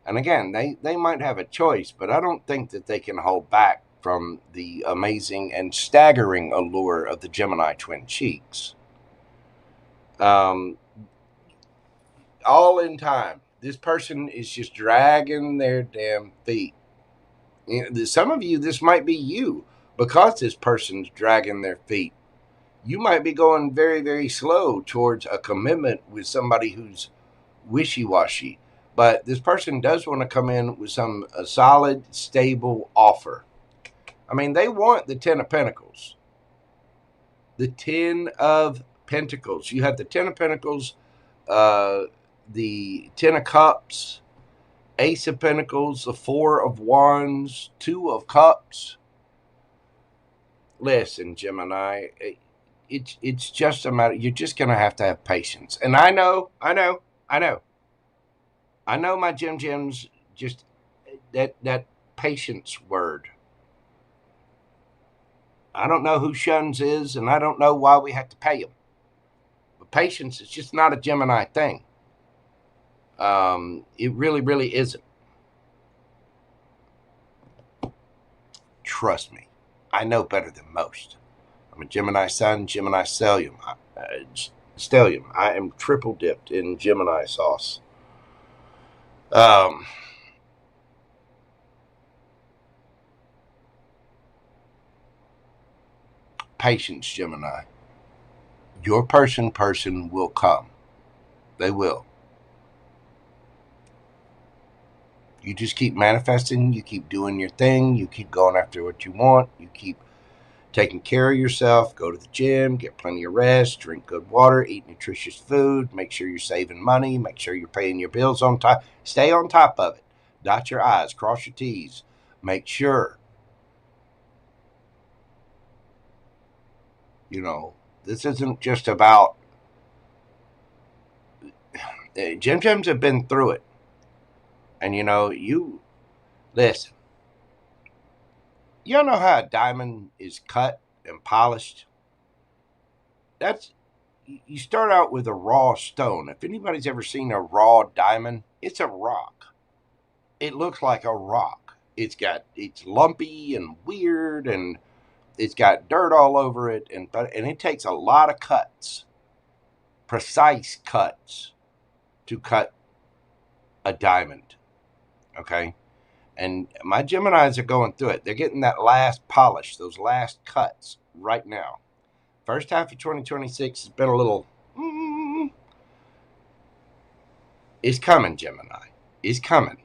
And again, they might have a choice, but I don't think that they can hold back from the amazing and staggering allure of the Gemini twin cheeks. All in time. This person is just dragging their damn feet. You know, some of you, this might be you, because this person's dragging their feet. You might be going very, very slow towards a commitment with somebody who's wishy-washy. But this person does want to come in with a solid, stable offer. I mean, they want the 10 of Pentacles. The 10 of Pentacles. You have the 10 of Pentacles, the 10 of Cups, Ace of Pentacles, the 4 of Wands, 2 of Cups. Listen, Gemini, it's just a matter. You're just going to have patience. And I know my Gems, just that patience word. I don't know who Shuns is, and I don't know why we have to pay them. But patience is just not a Gemini thing. It really, really isn't. Trust me, I know better than most. I'm a Gemini Sun, Gemini Stellium. I am triple dipped in Gemini sauce. Patience, Gemini. Your person will come. They will. You just keep manifesting. You keep doing your thing. You keep going after what you want. You keep taking care of yourself. Go to the gym. Get plenty of rest. Drink good water. Eat nutritious food. Make sure you're saving money. Make sure you're paying your bills on time. Stay on top of it. Dot your I's. Cross your T's. Make sure. You know, this isn't just about... Gems have been through it. And, you know, you... Listen. You know how a diamond is cut and polished? You start out with a raw stone. If anybody's ever seen a raw diamond, it's a rock. It looks like a rock. It's lumpy and weird, and it's got dirt all over it, and it takes a lot of cuts, precise cuts, to cut a diamond. Okay? And my Geminis are going through it. They're getting that last polish, those last cuts right now. First half of 2026 has been a little... It's coming, Gemini. It's coming.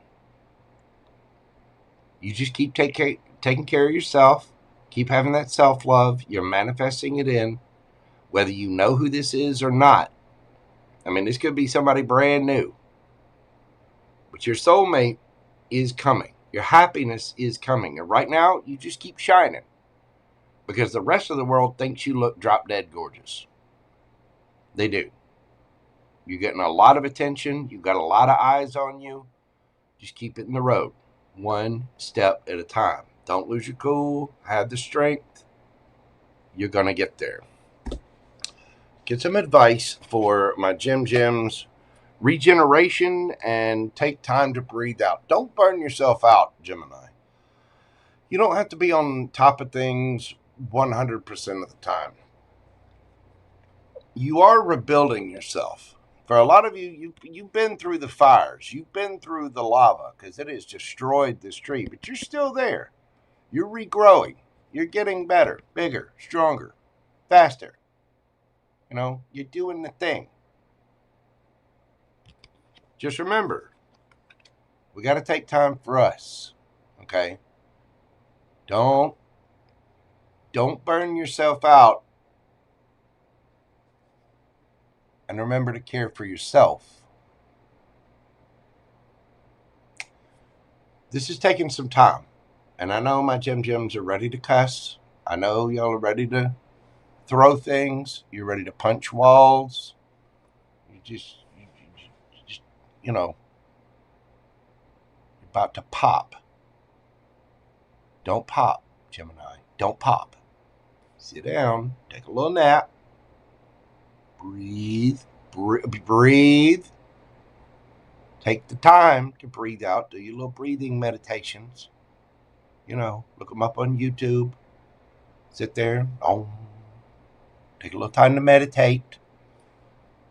You just keep taking care of yourself. Keep having that self-love. You're manifesting it in, whether you know who this is or not. I mean, this could be somebody brand new. But your soulmate is coming. Your happiness is coming. And right now, you just keep shining. Because the rest of the world thinks you look drop dead gorgeous. They do. You're getting a lot of attention. You've got a lot of eyes on you. Just keep it in the road. One step at a time. Don't lose your cool. Have the strength. You're going to get there. Get some advice for my Gems. Regeneration and take time to breathe out. Don't burn yourself out, Gemini. You don't have to be on top of things 100% of the time. You are rebuilding yourself. For a lot of you, you've been through the fires. You've been through the lava because it has destroyed this tree. But you're still there. You're regrowing. You're getting better, bigger, stronger, faster. You know, you're doing the thing. Just remember, we got to take time for us, okay? Don't Don't burn yourself out. And remember to care for yourself. This is taking some time. And I know my Gems are ready to cuss. I know y'all are ready to throw things. You're ready to punch walls. You just you know, you're about to pop. Don't pop, Gemini. Don't pop. Sit down. Take a little nap. Breathe. Breathe. Take the time to breathe out. Do your little breathing meditations. You know, look them up on YouTube. Sit there. Take a little time to meditate.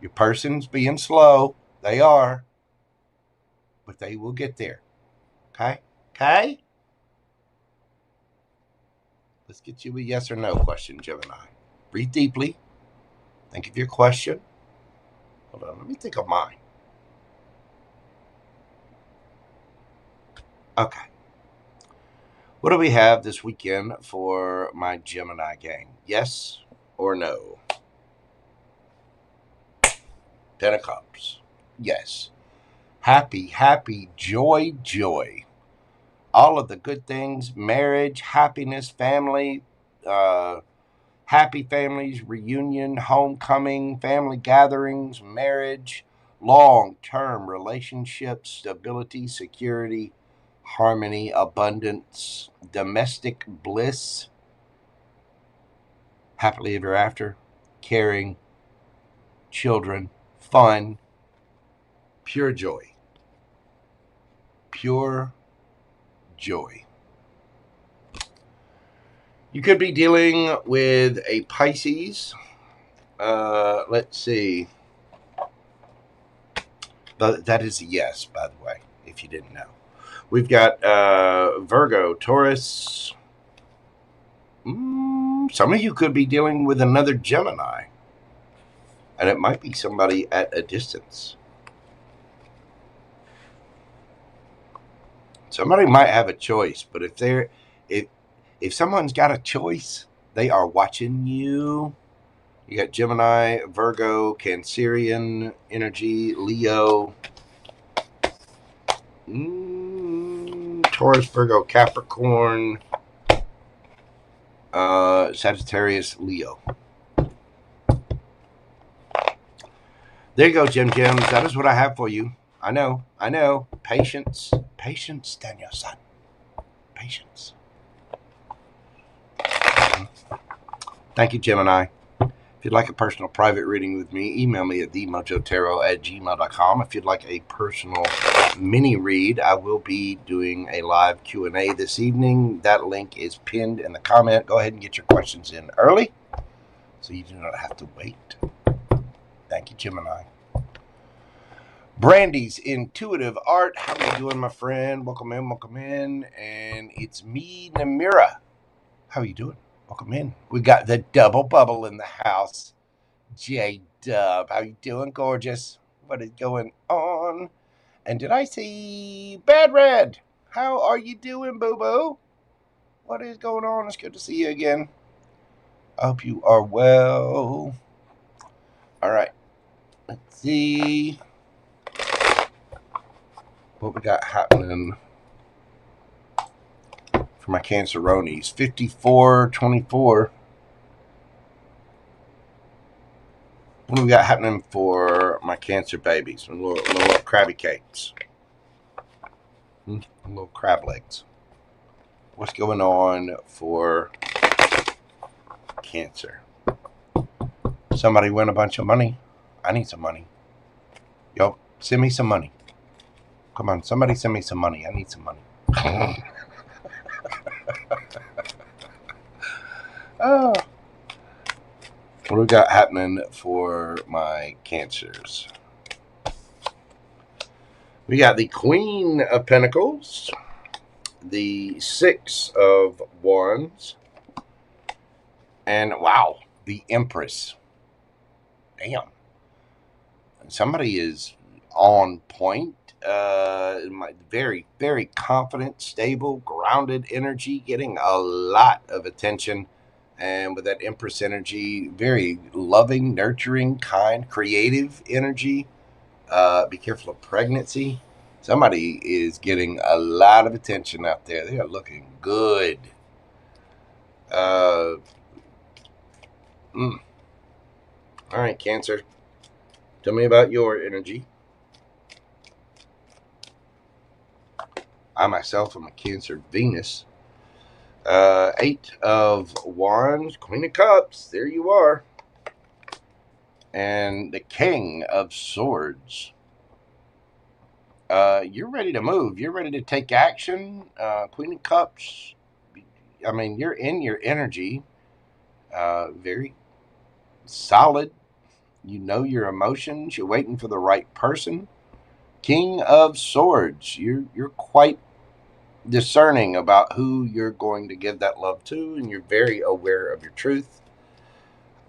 Your person's being slow. They are. But they will get there. Okay? Okay? Let's get you a yes or no question, Gemini. Breathe deeply. Think of your question. Hold on. Let me think of mine. Okay. What do we have this weekend for my Gemini gang? Yes or no? Ten of Cups. Yes. Happy, happy, joy, joy. All of the good things, marriage, happiness, family, happy families, reunion, homecoming, family gatherings, marriage, long-term relationships, stability, security, harmony, abundance, domestic bliss, happily ever after, caring, children, fun, pure joy. Pure joy. You could be dealing with a Pisces. Let's see. That is a yes, by the way, if you didn't know. We've got Virgo, Taurus. Some of you could be dealing with another Gemini. And it might be somebody at a distance. Somebody might have a choice, but if someone's got a choice, they are watching you. You got Gemini, Virgo, Cancerian energy, Leo, Taurus, Virgo, Capricorn, Sagittarius, Leo. There you go, Gems. That is what I have for you. I know. Patience, Daniel, son. Patience. Thank you, Gemini. If you'd like a personal private reading with me, email me at themojotaro@gmail.com. If you'd like a personal mini read, I will be doing a live Q&A this evening. That link is pinned in the comment. Go ahead and get your questions in early so you do not have to wait. Thank you, Gemini. Brandy's Intuitive Art. How are you doing, my friend? Welcome in. And it's me, Namira. How are you doing? Welcome in. We got the double bubble in the house. J-Dub. How you doing, gorgeous? What is going on? And did I see Bad Red? How are you doing, boo-boo? What is going on? It's good to see you again. I hope you are well. All right. Let's see what we got happening for my Canceronis. 5424. What do we got happening for my Cancer babies? Little crabby cakes. Little crab legs. What's going on for Cancer? Somebody win a bunch of money. I need some money. Yo, send me some money. Come on, somebody send me some money. I need some money. Oh. What do we got happening for my Cancers? We got the Queen of Pentacles, the Six of Wands, and wow, the Empress. Damn. Somebody is on point. Very, very confident, stable, grounded energy, getting a lot of attention. And with that Empress energy, very loving, nurturing, kind, creative energy. Be careful of pregnancy. Somebody is getting a lot of attention out there. They are looking good. All right, Cancer. Tell me about your energy. I myself am a Cancer Venus. 8 of Wands, Queen of Cups. There you are. And the King of Swords. You're ready to move. You're ready to take action. Queen of Cups. I mean, you're in your energy. Very solid. You know your emotions. You're waiting for the right person. King of Swords. You're quite discerning about who you're going to give that love to, and you're very aware of your truth.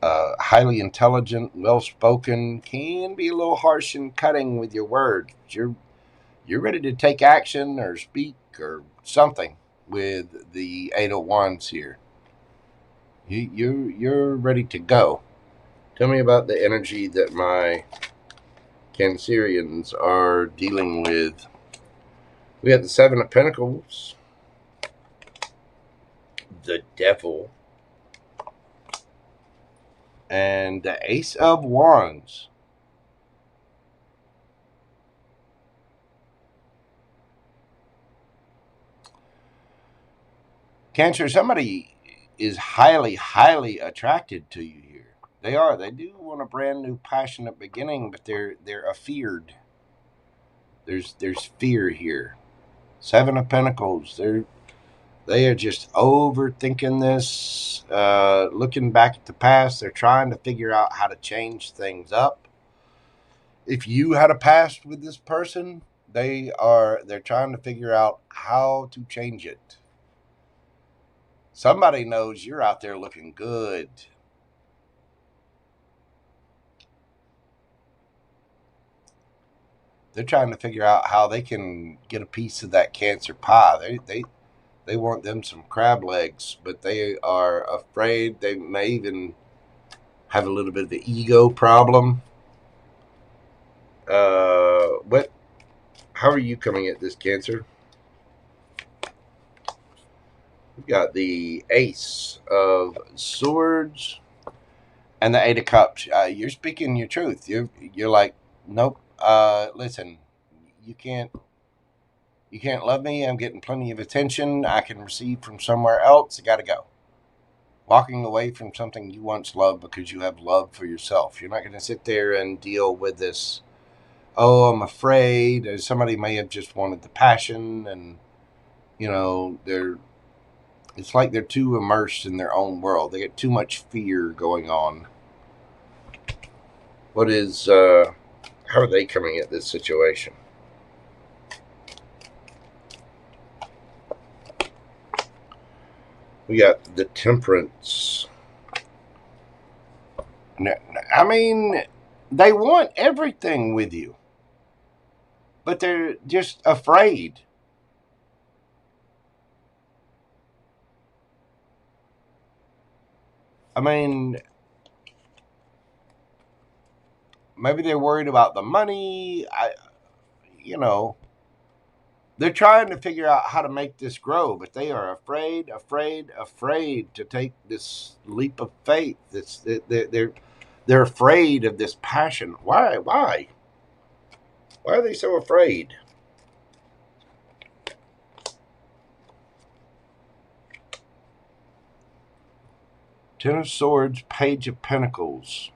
Highly intelligent, well-spoken, can be a little harsh and cutting with your words. You're ready to take action or speak or something with the 8 of Wands here. You're ready to go. Tell me about the energy that my Cancerians are dealing with. We have the 7 of Pentacles, the Devil, and the Ace of Wands. Cancer, somebody is highly, highly attracted to you here. They are. They do want a brand new, passionate beginning, but they're afeared. There's fear here. 7 of Pentacles. They are just overthinking this, looking back at the past. They're trying to figure out how to change things up. If you had a past with this person, they're trying to figure out how to change it. Somebody knows you're out there looking good. They're trying to figure out how they can get a piece of that Cancer pie. They want them some crab legs, but they are afraid. They may even have a little bit of an ego problem. How are you coming at this, Cancer? We've got the Ace of Swords and the 8 of Cups. You're speaking your truth. You're like, nope. Listen, you can't love me. I'm getting plenty of attention I can receive from somewhere else. I got to go. Walking away from something you once loved because you have love for yourself. You're not going to sit there and deal with this. Oh, I'm afraid. Somebody may have just wanted the passion, and it's like they're too immersed in their own world. They get too much fear going on. How are they coming at this situation? We got the Temperance. I mean, they want everything with you, but they're just afraid. I mean, maybe they're worried about the money. They're trying to figure out how to make this grow, but they are afraid to take this leap of faith. They're afraid of this passion. Why? Why are they so afraid? Ten of Swords, Page of Pentacles.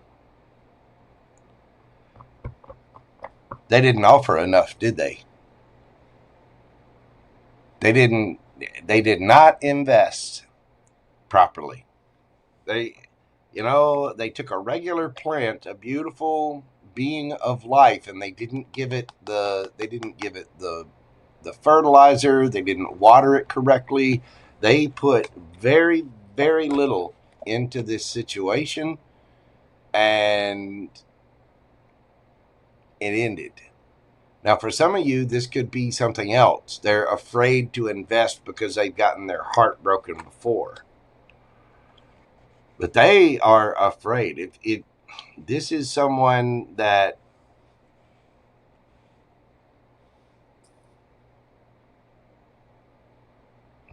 They didn't offer enough, did they? They did not invest properly. They took a regular plant, a beautiful being of life, and they didn't give it the fertilizer. They didn't water it correctly. They put very, very little into this situation, and it ended. Now, for some of you, this could be something else. They're afraid to invest because they've gotten their heart broken before. But they are afraid. If this is someone that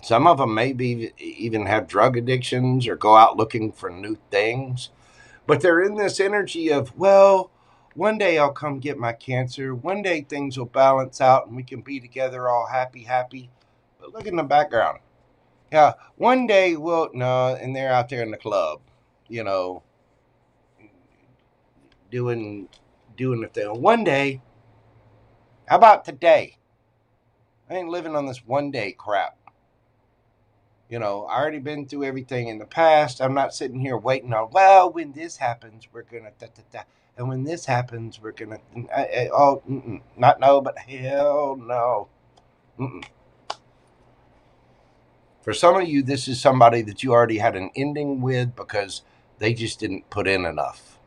some of them maybe even have drug addictions or go out looking for new things, but they're in this energy of, well, one day I'll come get my cancer. One day things will balance out and we can be together all happy, happy. But look in the background. Yeah, one day we'll, no, and they're out there in the club, you know, doing the thing. One day, how about today? I ain't living on this one day crap. You know, I already been through everything in the past. I'm not sitting here waiting on, well, when this happens, we're going to da. And when this happens, we're going to, not no, but hell no. Mm-mm. For some of you, this is somebody that you already had an ending with because they just didn't put in enough.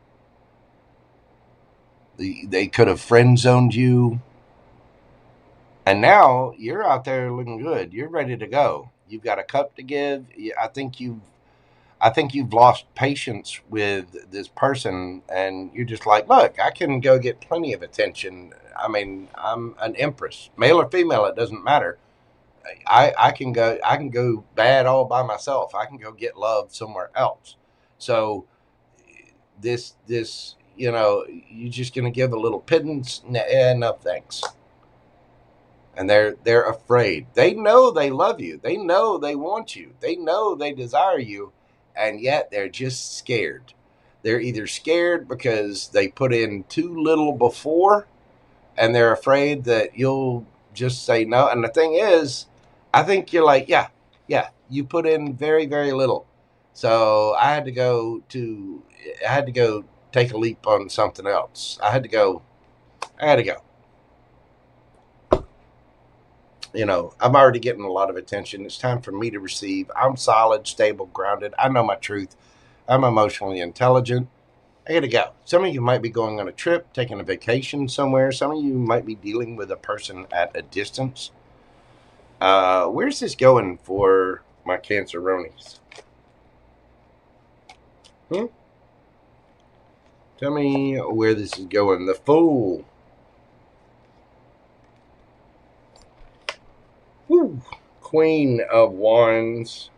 They could have friend zoned you. And now you're out there looking good. You're ready to go. You've got a cup to give. I think you've lost patience with this person, and you're just like, look, I can go get plenty of attention. I mean, I'm an empress, male or female, it doesn't matter. I can go bad all by myself. I can go get love somewhere else. So this you're just gonna give a little pittance. No thanks. And they're afraid. They know they love you. They know they want you. They know they desire you, and yet they're just scared. They're either scared because they put in too little before, and they're afraid that you'll just say no. And the thing is, I think you're like, yeah, you put in very, very little. So I had to go take a leap on something else. I had to go. You know, I'm already getting a lot of attention. It's time for me to receive. I'm solid, stable, grounded. I know my truth. I'm emotionally intelligent. I gotta go. Some of you might be going on a trip, taking a vacation somewhere. Some of you might be dealing with a person at a distance. Where's this going for my Canceronies? Tell me where this is going. The Fool. Woo. Queen of Wands.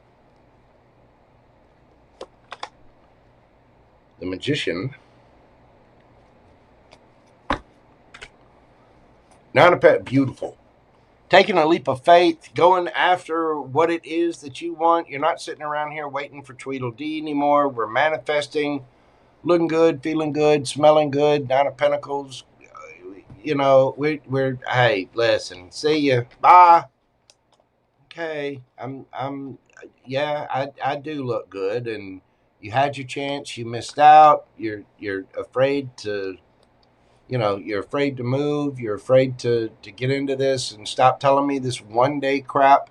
The Magician. Nine of Pentacles. Beautiful. Taking a leap of faith, going after what it is that you want. You're not sitting around here waiting for Tweedledee anymore. We're manifesting, looking good, feeling good, smelling good. Nine of Pentacles. You know, we're hey, listen, see ya, bye. Okay, I do look good, and you had your chance, you missed out. You're afraid to, you're afraid to move. You're afraid to get into this, and stop telling me this one day crap.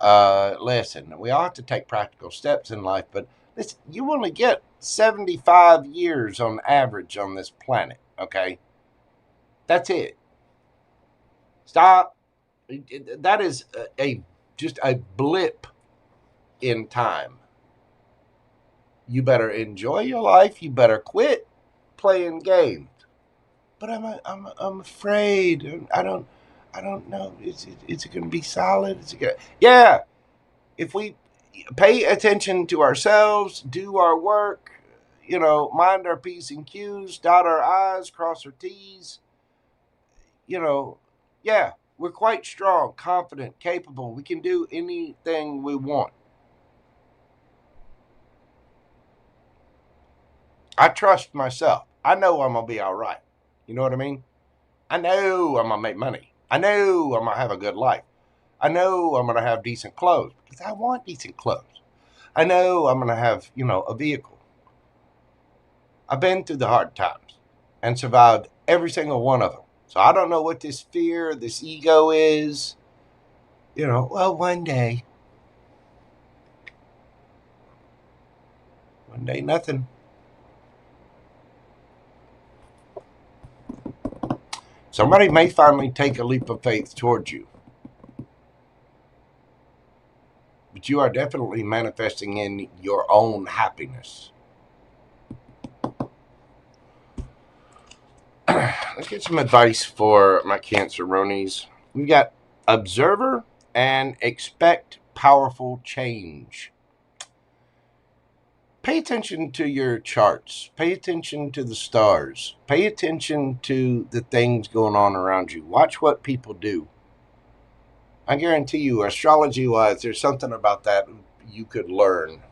Listen, we all have to take practical steps in life, but listen, you only get 75 years on average on this planet. Okay, that's it. Stop. That is just a blip in time. You better enjoy your life. You better quit playing games. But I'm afraid. I don't know. Is it going to be solid? Is it good? Yeah. If we pay attention to ourselves, do our work, mind our P's and Q's, dot our I's, cross our T's, yeah, we're quite strong, confident, capable. We can do anything we want. I trust myself. I know I'm going to be all right. You know what I mean? I know I'm going to make money. I know I'm going to have a good life. I know I'm going to have decent clothes because I want decent clothes. I know I'm going to have, a vehicle. I've been through the hard times and survived every single one of them. So I don't know what this fear, this ego is. Well, one day. One day, nothing. Somebody may finally take a leap of faith towards you. but you are definitely manifesting in your own happiness. Let's get some advice for my Canceronies. We got observer and expect powerful change. Pay attention to your charts. Pay attention to the stars. Pay attention to the things going on around you. Watch what people do. I guarantee you, astrology-wise, there's something about that you could learn.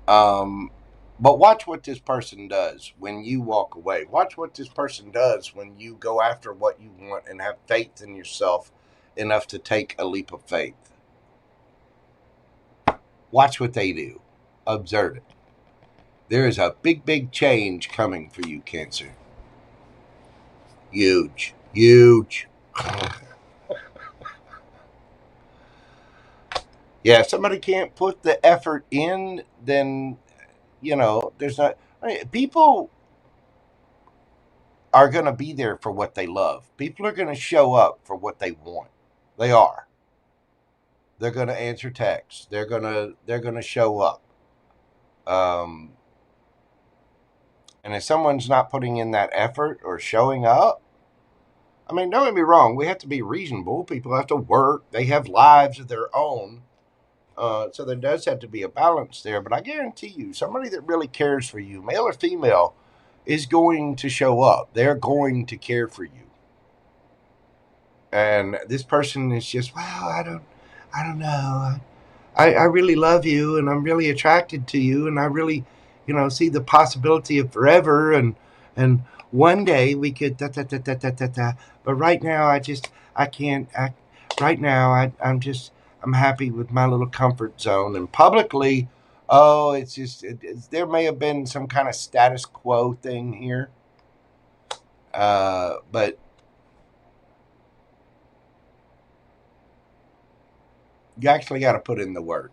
But watch what this person does when you walk away. Watch what this person does when you go after what you want and have faith in yourself enough to take a leap of faith. Watch what they do. Observe it. There is a big, big change coming for you, Cancer. Huge. Huge. Yeah, if somebody can't put the effort in, then, you know, there's not... people are going to be there for what they love. People are going to show up for what they want. They are. They're going to answer texts. They're going to show up. And if someone's not putting in that effort or showing up, I mean, don't get me wrong. We have to be reasonable. People have to work. They have lives of their own. So there does have to be a balance there. But I guarantee you, somebody that really cares for you, male or female, is going to show up. They're going to care for you. And this person is just, well, I don't know. I really love you, and I'm really attracted to you, and I really, you know, see the possibility of forever, and one day we could da da da da da da da. But right now, I can't. Right now, I'm happy with my little comfort zone. And publicly, oh, it's just there may have been some kind of status quo thing here, but you actually got to put in the work.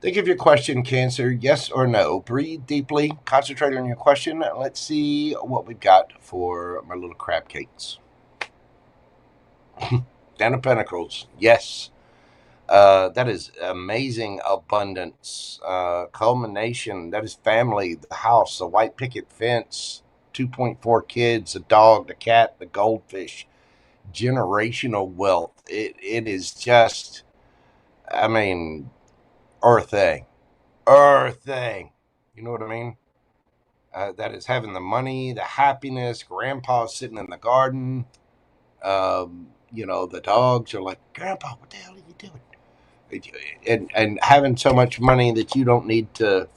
Think of your question, Cancer, yes or no. Breathe deeply, concentrate on your question. Let's see what we've got for my little crab cakes. Ten of Pentacles, yes. That is amazing abundance. Culmination, that is family, the house, the white picket fence, 2.4 kids, a dog, the cat, the goldfish, generational wealth. It is just, I mean, earthing. You know what I mean? That is having the money, the happiness, grandpa sitting in the garden. You know, the dogs are like, Grandpa, what the hell are you doing? And having so much money that you don't need to,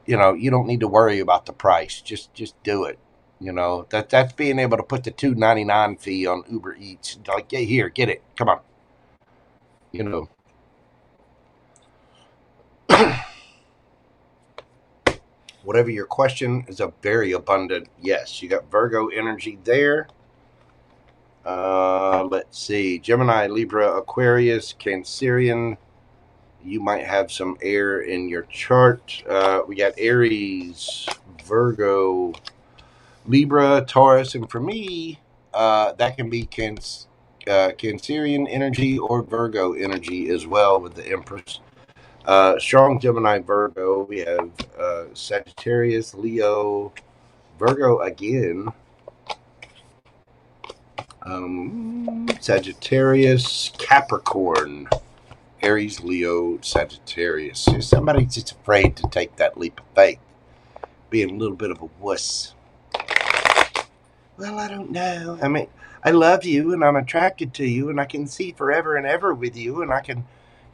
you know, you don't need to worry about the price. Just do it. You know, that's being able to put the $2.99 fee on Uber Eats. Like, yeah, here, get it. Come on. You know. Whatever your question is, a very abundant yes. You got Virgo energy there. Let's see. Gemini, Libra, Aquarius, Cancerian. You might have some air in your chart. We got Aries, Virgo, Libra, Taurus. And for me, that can be Cancerian energy or Virgo energy as well with the Empress. Strong Gemini, Virgo. We have Sagittarius, Leo, Virgo again. Sagittarius, Capricorn, Aries, Leo, Sagittarius. Somebody's just afraid to take that leap of faith, being a little bit of a wuss. Well, I don't know. I mean, I love you, and I'm attracted to you, and I can see forever and ever with you, and I can,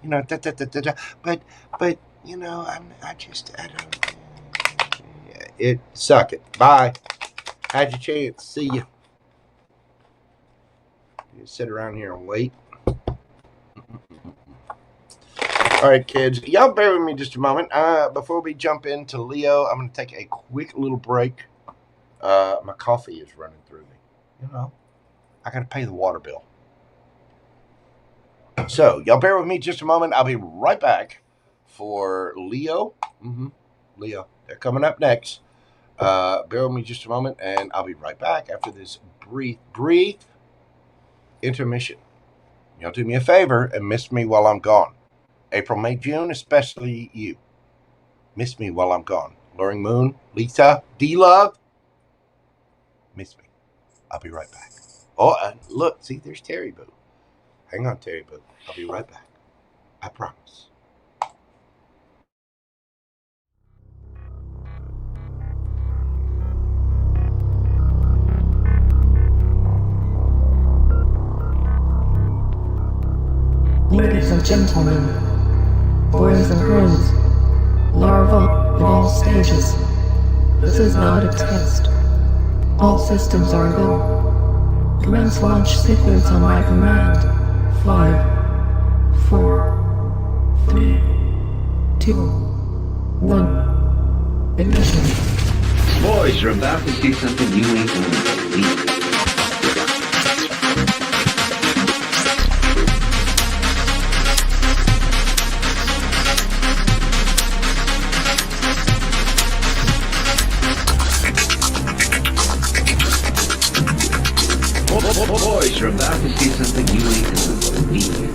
you know, but you know, I don't. Suck it. Bye. Had your chance. See you. You sit around here and wait. All right, kids. Y'all bear with me just a moment. Before we jump into Leo, I'm going to take a quick little break. My coffee is running through me. You know, I got to pay the water bill. So, y'all bear with me just a moment. I'll be right back for Leo. Leo, they're coming up next. Bear with me just a moment, and I'll be right back after this brief intermission. Y'all do me a favor and miss me while I'm gone. April, May, June, especially you. Miss me while I'm gone. Luring Moon, Lisa, D-Love. Miss me. I'll be right back. Oh, look, see, there's Terry Boo. Hang on, Terry Boo. I'll be right back. I promise. Ladies and gentlemen, boys and girls, larvae in all stages. This is not a test. All systems are go. Commence launch sequence on my command. 5, 4, 3, 2, 1. Ignition. Boys, you're about to see something you ain't gonna believe. Boys, you're about to see something you ain't gonna believe.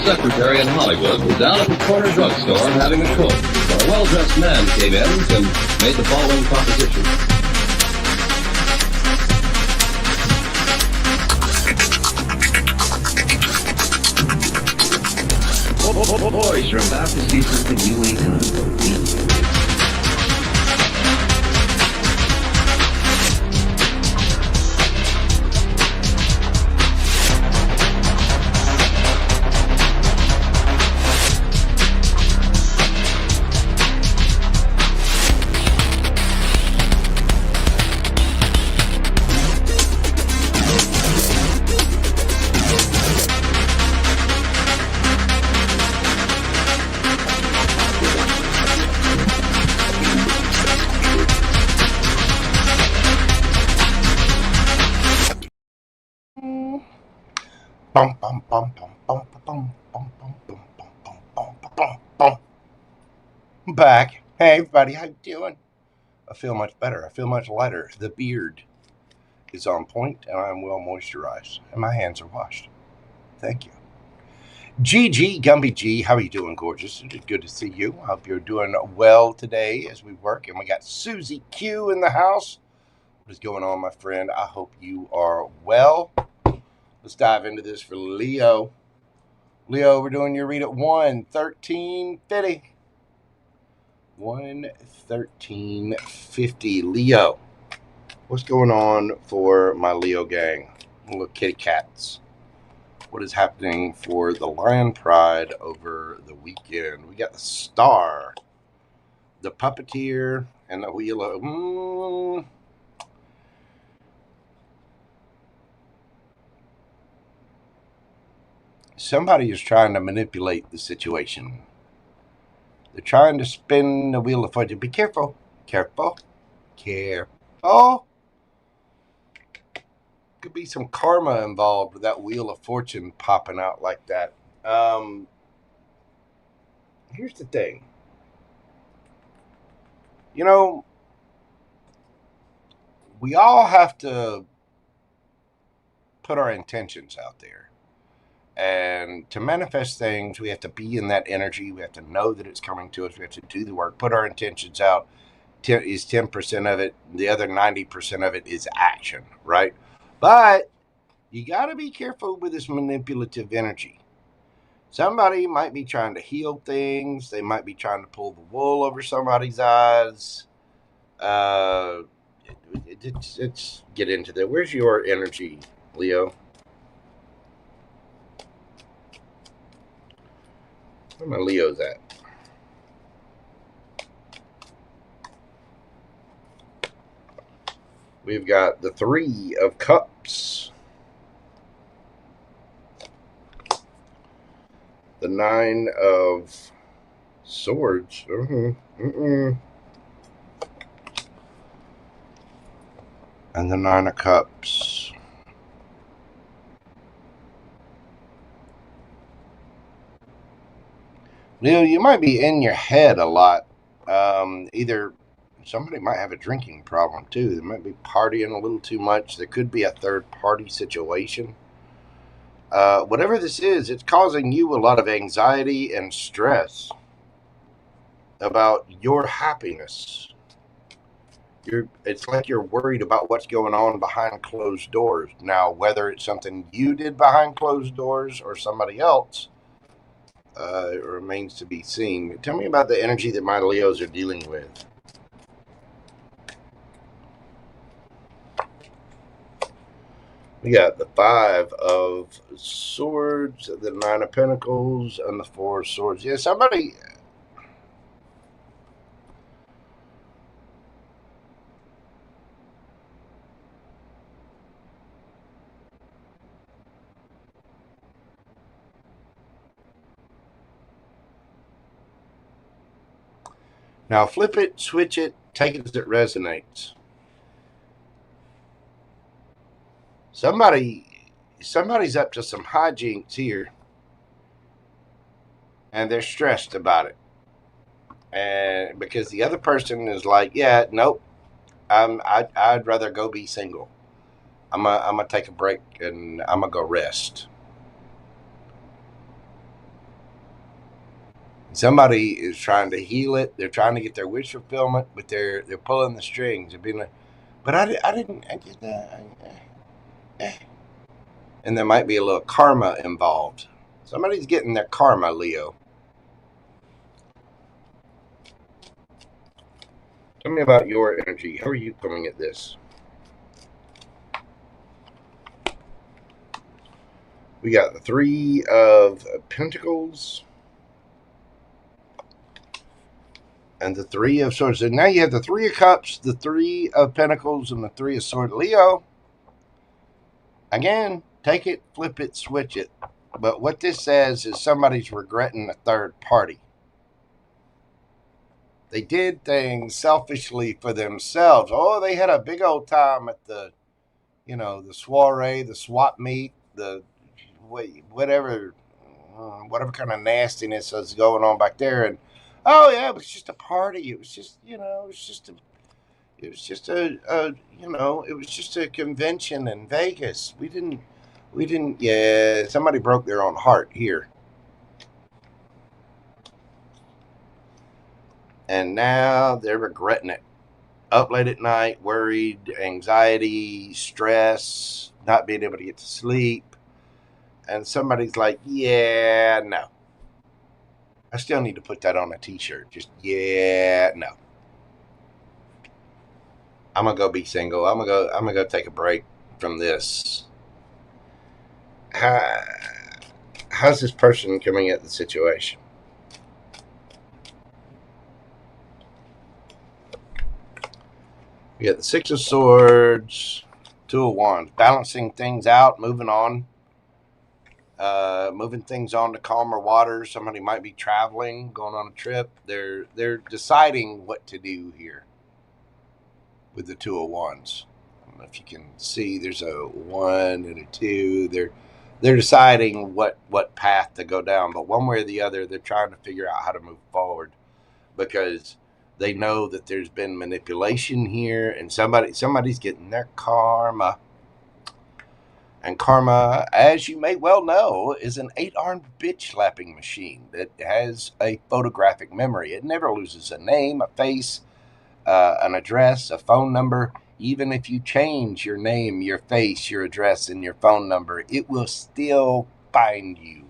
Secretary in Hollywood was down at the corner drugstore having a coke when a well-dressed man came in and made the following proposition. Boys, you're about to see something you ain't gonna believe. Bum, bum, bum, bum, bum, bum, bum, bum, bum, bum, bum, bum, bum, bum. I'm back. Hey, everybody, how you doing? I feel much better. I feel much lighter. The beard is on point, and I'm well moisturized, and my hands are washed. Thank you. GG, Gumby G, how are you doing, gorgeous? It's good to see you. I hope you're doing well today as we work, and we got Susie Q in the house. What is going on, my friend? I hope you are well. Let's dive into this for Leo. Leo, we're doing your read at 1:13:50. 1:13:50. Leo, what's going on for my Leo gang? Little kitty cats. What is happening for the Lion Pride over the weekend? We got the Star, the Puppeteer, and the Wheel of... Somebody is trying to manipulate the situation. They're trying to spin the Wheel of Fortune. Be careful. Careful. Careful. Could be some karma involved with that Wheel of Fortune popping out like that. Here's the thing. You know, we all have to put our intentions out there. And to manifest things, we have to be in that energy. We have to know that it's coming to us. We have to do the work, put our intentions out. Is 10% of it. The other 90% of it is action, right? But you got to be careful with this manipulative energy. Somebody might be trying to heal things. They might be trying to pull the wool over somebody's eyes. Let's get into that. Where's your energy, Leo? Where my Leo's at? We've got the 3 of Cups, the 9 of Swords, and the 9 of Cups. Leo, you might be in your head a lot. Either somebody might have a drinking problem too. They might be partying a little too much. There could be a third-party situation. Whatever this is, it's causing you a lot of anxiety and stress about your happiness. It's like you're worried about what's going on behind closed doors. Now, whether it's something you did behind closed doors or somebody else, it remains to be seen. Tell me about the energy that my Leos are dealing with. We got the 5 of Swords, the 9 of Pentacles, and the 4 of Swords. Yeah, somebody... Now flip it, switch it, take it as it resonates. Somebody's up to some hijinks here, and they're stressed about it. And because the other person is like, yeah, nope, I'd rather go be single. I'm gonna take a break and I'm gonna go rest. Somebody is trying to heal it. They're trying to get their wish fulfillment, but they're pulling the strings. They're being like, but I did that. And there might be a little karma involved. Somebody's getting their karma, Leo. Tell me about your energy. How are you coming at this? We got the 3 of Pentacles and the 3 of Swords. So now you have the 3 of Cups, the 3 of Pentacles, and the 3 of Swords. Leo, again, take it, flip it, switch it. But what this says is somebody's regretting a third party. They did things selfishly for themselves. Oh, they had a big old time at the, the soiree, the swap meet, the whatever kind of nastiness was going on back there. And oh yeah, it was just a party. It was just, it was just a convention in Vegas. We didn't. Yeah, somebody broke their own heart here. And now they're regretting it. Up late at night, worried, anxiety, stress, not being able to get to sleep. And somebody's like, yeah, no. I still need to put that on a t-shirt. Just, yeah, no. I'm going to go be single. I'm going to go take a break from this. How's this person coming at the situation? We got the 6 of Swords, 2 of Wands, balancing things out, moving on, moving things on to calmer waters. Somebody might be traveling, going on a trip. They're deciding what to do here with the 2 of Wands. I don't know if you can see. There's a 1 and a 2. They're deciding what path to go down, but one way or the other, they're trying to figure out how to move forward because they know that there's been manipulation here, and somebody's getting their karma. And karma, as you may well know, is an 8-armed bitch slapping machine that has a photographic memory. It never loses a name, a face, an address, a phone number. Even if you change your name, your face, your address, and your phone number, it will still find you.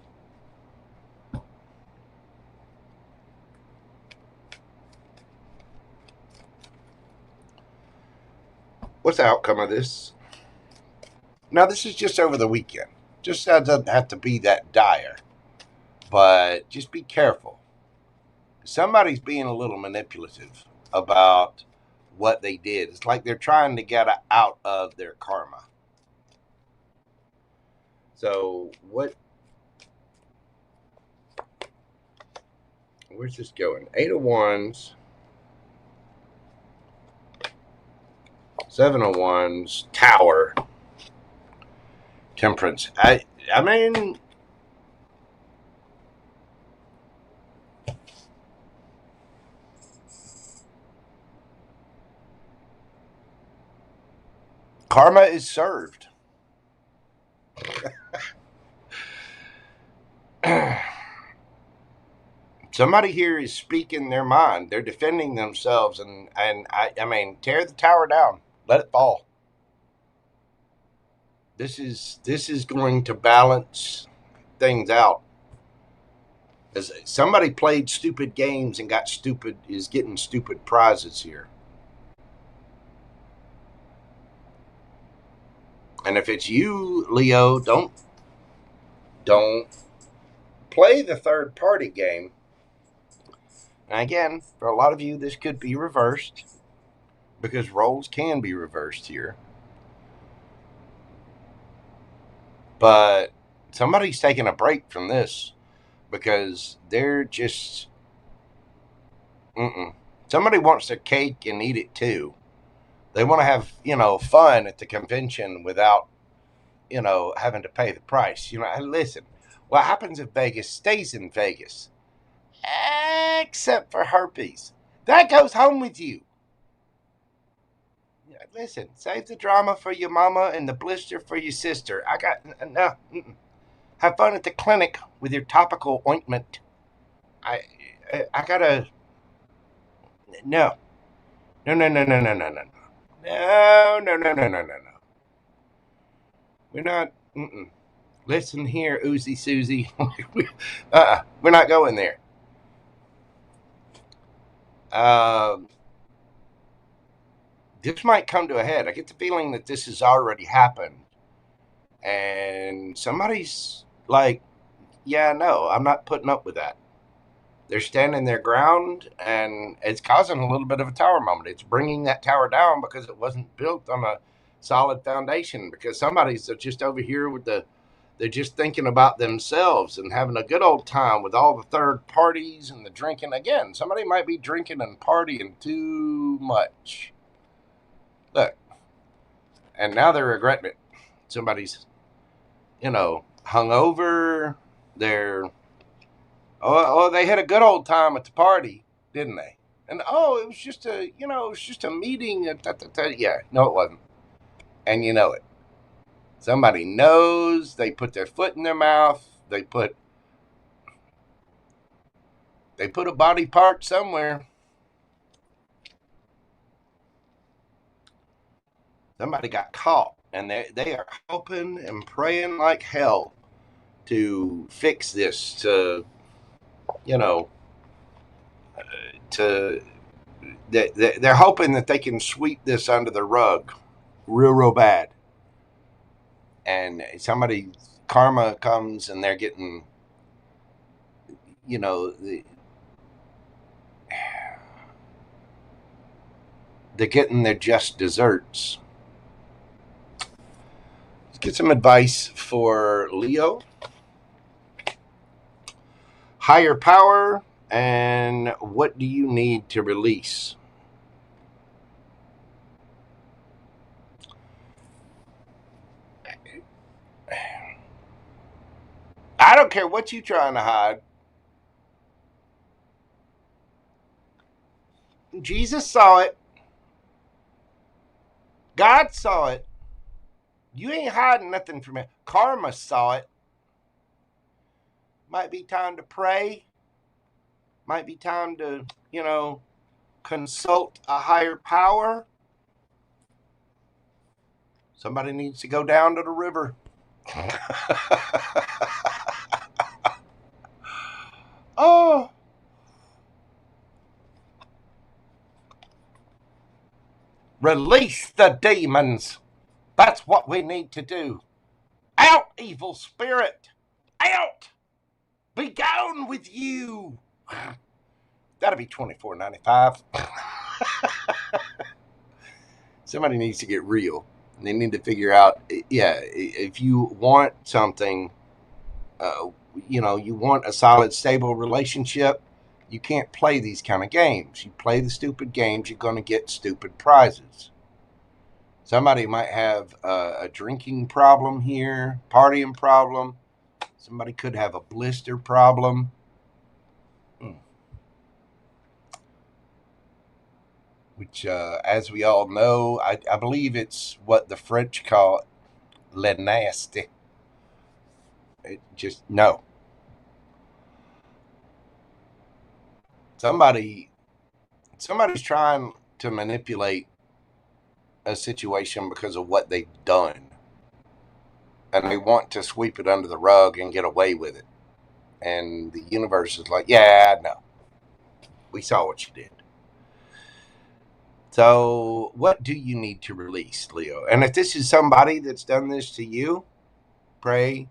What's the outcome of this? Now, this is just over the weekend. Just doesn't have to be that dire. But just be careful. Somebody's being a little manipulative about what they did. It's like they're trying to get out of their karma. So where's this going? 8 of Wands, 7 of Wands, Tower, Temperance. I mean, karma is served. Somebody here is speaking their mind. They're defending themselves, and I mean, tear the tower down. Let it fall. This is going to balance things out. As somebody played stupid games and is getting stupid prizes here. And if it's you, Leo, don't play the third party game. And again, for a lot of you, this could be reversed, because roles can be reversed here. But somebody's taking a break from this, because they're just somebody wants their cake and eat it too. They want to have, fun at the convention without, having to pay the price. Listen, what happens in Vegas stays in Vegas, except for herpes. That goes home with you. Listen, save the drama for your mama and the blister for your sister. Have fun at the clinic with your topical ointment. I gotta. No. We're not. Listen here, Uzi Susie. We're not going there. This might come to a head. I get the feeling that this has already happened. And somebody's like, yeah, no, I'm not putting up with that. They're standing their ground, and it's causing a little bit of a tower moment. It's bringing that tower down because it wasn't built on a solid foundation, because somebody's just over here they're just thinking about themselves and having a good old time with all the third parties and the drinking. Again, somebody might be drinking and partying too much. Look, and now they're regretting it. Somebody's, hungover. They had a good old time at the party, didn't they? And it was just a meeting. Yeah, no, it wasn't. And you know it. Somebody knows. They put their foot in their mouth. They put a body part somewhere. Somebody got caught, and they are hoping and praying like hell to fix this, they're hoping that they can sweep this under the rug real bad. And somebody, karma comes, and they're getting, they're getting their just desserts. Let's get some advice for Leo. Higher power, and what do you need to release? I don't care what you're trying to hide. Jesus saw it. God saw it. You ain't hiding nothing from it. Karma saw it. Might be time to pray. Might be time to, consult a higher power. Somebody needs to go down to the river. Oh. Release the demons. That's what we need to do. Out, evil spirit. Out. Be gone with you. That'll be $24.95. Somebody needs to get real. They need to figure out, yeah, if you want something, you know, you want a solid, stable relationship, you can't play these kind of games. You play the stupid games, you're going to get stupid prizes. Somebody might have a drinking problem here, partying problem. Somebody could have a blister problem. Which, as we all know, I believe it's what the French call le nasty. It just, no. Somebody's trying to manipulate a situation because of what they've done. And they want to sweep it under the rug and get away with it. And the universe is like, yeah, no. We saw what you did. So what do you need to release, Leo? And if this is somebody that's done this to you, pray.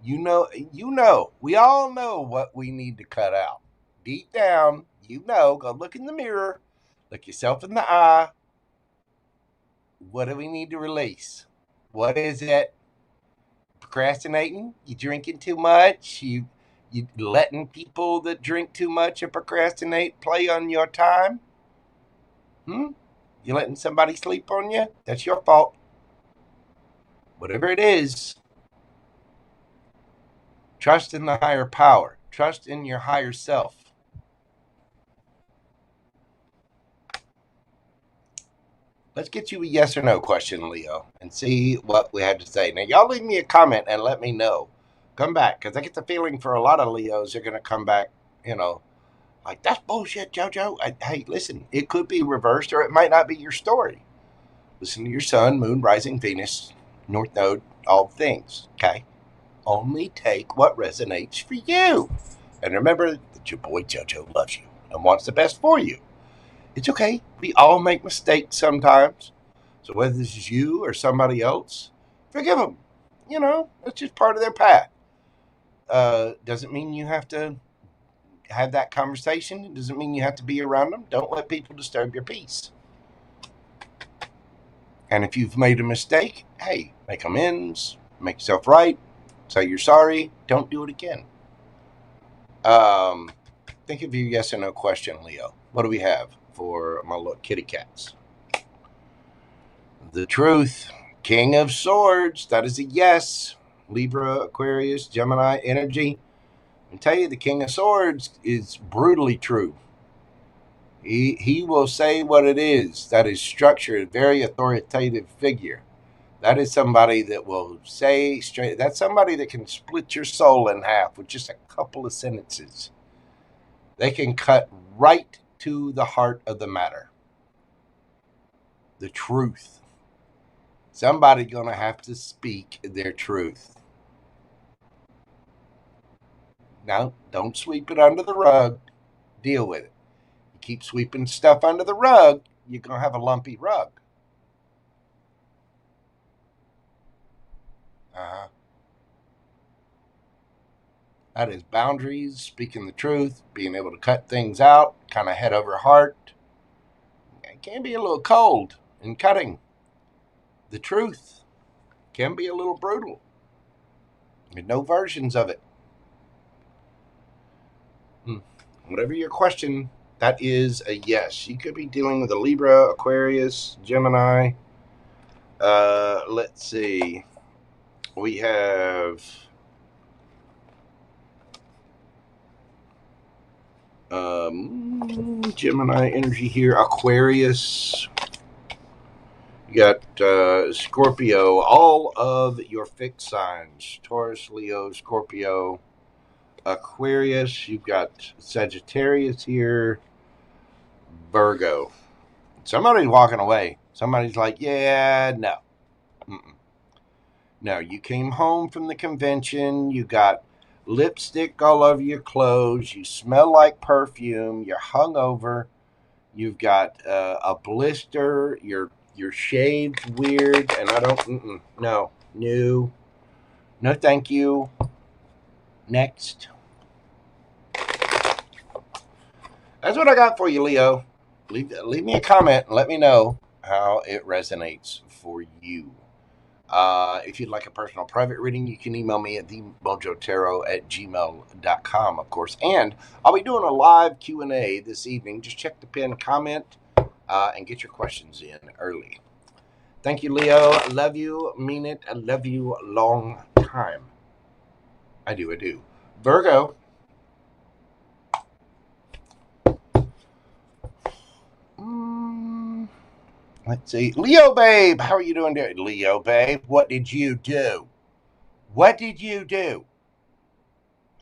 You know, we all know what we need to cut out. Deep down, you know, go look in the mirror, look yourself in the eye. What do we need to release? What is it? Procrastinating? You drinking too much? You letting people that drink too much and procrastinate play on your time? You letting somebody sleep on you? That's your fault. Whatever it is, trust in the higher power. Trust in your higher self. Let's get you a yes or no question, Leo, and see what we had to say. Now, y'all leave me a comment and let me know. Come back, because I get the feeling for a lot of Leos, they're going to come back, you know, like, that's bullshit, JoJo. Hey, listen, it could be reversed or it might not be your story. Listen to your sun, moon, rising, Venus, North Node, all things, okay? Only take what resonates for you. And remember that your boy JoJo loves you and wants the best for you. It's okay. We all make mistakes sometimes. So whether this is you or somebody else, forgive them. You know, it's just part of their path. Doesn't mean you have to have that conversation. It doesn't mean you have to be around them. Don't let people disturb your peace. And if you've made a mistake, hey, make amends, make yourself right, say you're sorry, don't do it again. Think of your yes or no question, Leo. What do we have for my little kitty cats? The truth, King of Swords, that is a yes. Libra, Aquarius, Gemini energy. I tell you, the King of Swords is brutally true. He will say what it is. That is structured, very authoritative figure. That is somebody that will say straight. That's somebody that can split your soul in half with just a couple of sentences. They can cut right to the heart of the matter. The truth. Somebody gonna have to speak their truth. Now, don't sweep it under the rug. Deal with it. You keep sweeping stuff under the rug, you're going to have a lumpy rug. That is boundaries, speaking the truth, being able to cut things out, kind of head over heart. It can be a little cold in cutting. The truth can be a little brutal. There's no versions of it. Whatever your question, that is a yes. You could be dealing with a Libra, Aquarius, Gemini. Let's see. We have Gemini energy here, Aquarius. You got Scorpio, all of your fixed signs, Taurus, Leo, Scorpio, Aquarius. You've got Sagittarius here, Virgo. Somebody's walking away. Somebody's like, yeah, no. No, you came home from the convention. You got lipstick all over your clothes. You smell like perfume. You're hungover. You've got a blister. You're shaved weird. And I don't, no, thank you. Next. That's what I got for you, Leo. Leave me a comment and let me know how it resonates for you. If you'd like a personal private reading, you can email me at themojotarot@gmail.com, of course. And I'll be doing a live Q&A this evening. Just check the pinned comment and get your questions in early. Thank you, Leo. I love you. Mean it. I love you a long time. I do. Virgo. Let's see. Leo, babe. How are you doing there? Leo, babe. What did you do? What did you do?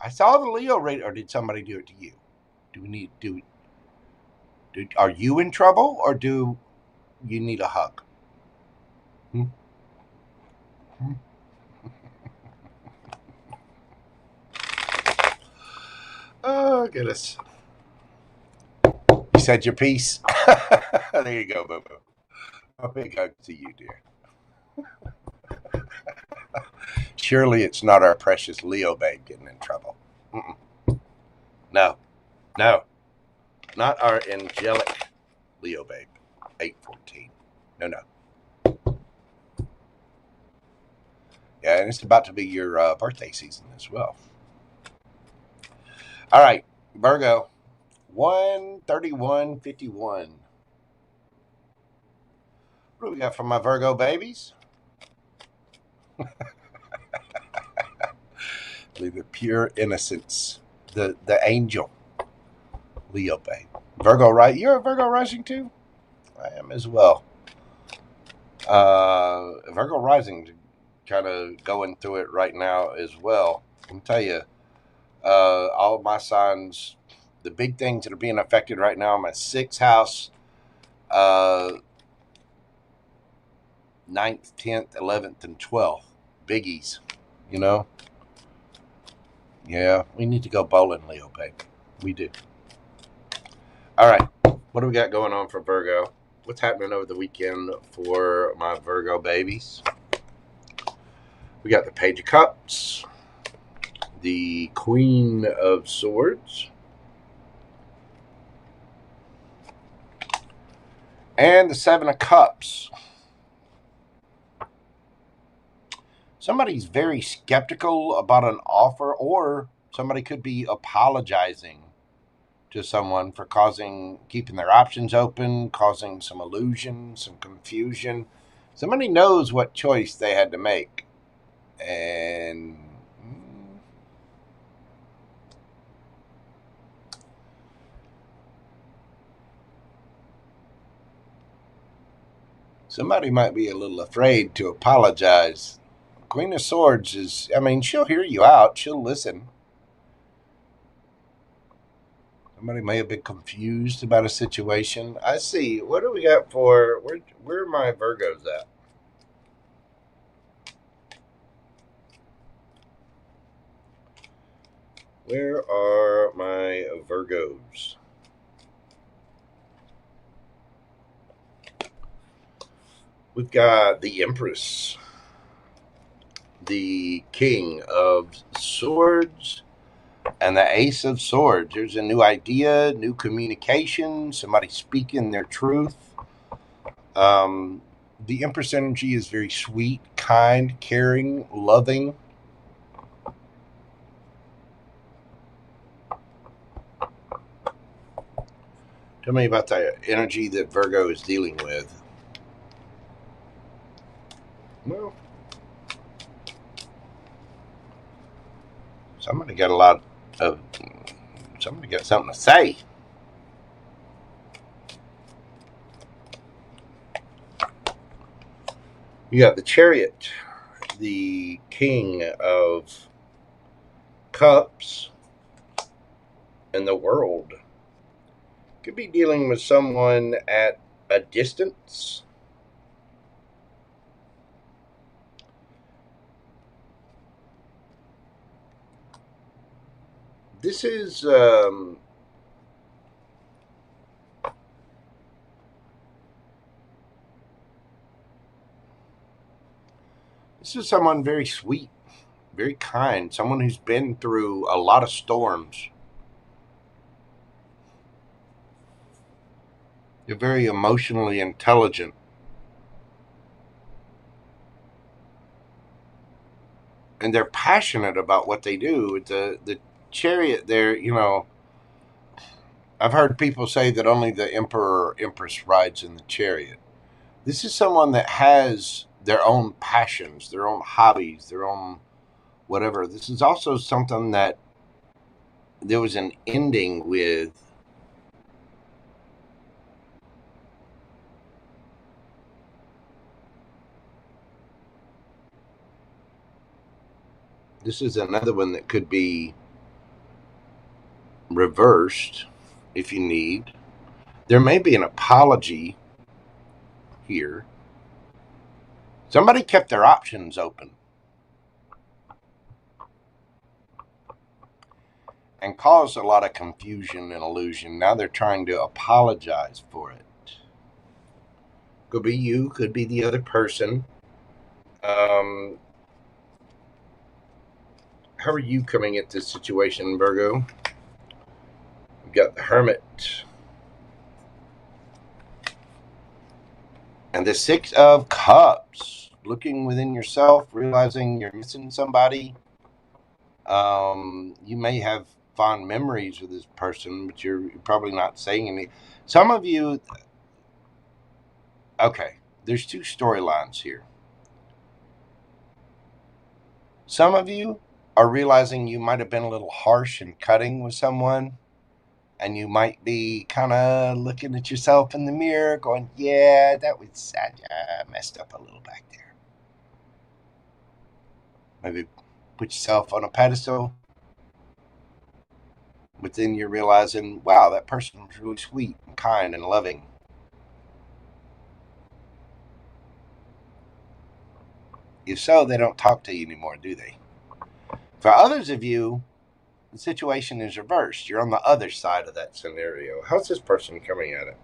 I saw the Leo rate, or did somebody do it to you? Are you in trouble, or do you need a hug? Oh, goodness. You said your piece? There you go, boo-boo. A big hug to you, dear. Surely it's not our precious Leo babe getting in trouble. No. Not our angelic Leo babe. 814. No. Yeah, and it's about to be your birthday season as well. All right, Virgo. 131.51. What do we got for my Virgo babies? The pure innocence, the angel, Leo babe. Virgo, right? You're a Virgo rising too? I am as well. Virgo rising, kind of going through it right now as well. Let me tell you, all of my signs, the big things that are being affected right now, my 6th house, 9th, 10th, 11th, and 12th. Biggies, you know? Yeah, we need to go bowling, Leo, babe. We do. All right, what do we got going on for Virgo? What's happening over the weekend for my Virgo babies? We got the Page of Cups, the Queen of Swords, and the 7 of Cups. Somebody's very skeptical about an offer, or somebody could be apologizing to someone for keeping their options open, causing some illusion, some confusion. Somebody knows what choice they had to make. And somebody might be a little afraid to apologize. Queen of Swords is, she'll hear you out. She'll listen. Somebody may have been confused about a situation. I see. What do we got for, where are my Virgos at? Where are my Virgos? We've got the Empress, the King of Swords, and the Ace of Swords. There's a new idea, new communication, somebody speaking their truth. The Empress energy is very sweet, kind, caring, loving. Tell me about the energy that Virgo is dealing with. Well, somebody got something to say. You got the Chariot, the King of Cups, and the World. Could be dealing with someone at a distance. This is someone very sweet, very kind, someone who's been through a lot of storms. They're very emotionally intelligent. and they're passionate about what they do. The Chariot there, you know, I've heard people say that only the emperor or empress rides in the Chariot. This is someone that has their own passions, their own hobbies, their own whatever. This is also something that there was an ending with. This is another one that could be reversed if you need. There may be an apology here. Somebody kept their options open and caused a lot of confusion and illusion. Now they're trying to apologize for it. Could be you, could be the other person. How are you coming at this situation, Virgo? We've got the Hermit. And the Six of Cups. Looking within yourself, realizing you're missing somebody. You may have fond memories with this person, but you're probably not saying any. Some of you... Okay, there's two storylines here. Some of you are realizing you might have been a little harsh and cutting with someone, and you might be kind of looking at yourself in the mirror going, yeah, that was, I messed up a little back there. Maybe put yourself on a pedestal, but then you're realizing, wow, that person was really sweet and kind and loving. If so, they don't talk to you anymore, do they? For others of you, the situation is reversed. You're on the other side of that scenario. How's this person coming at it?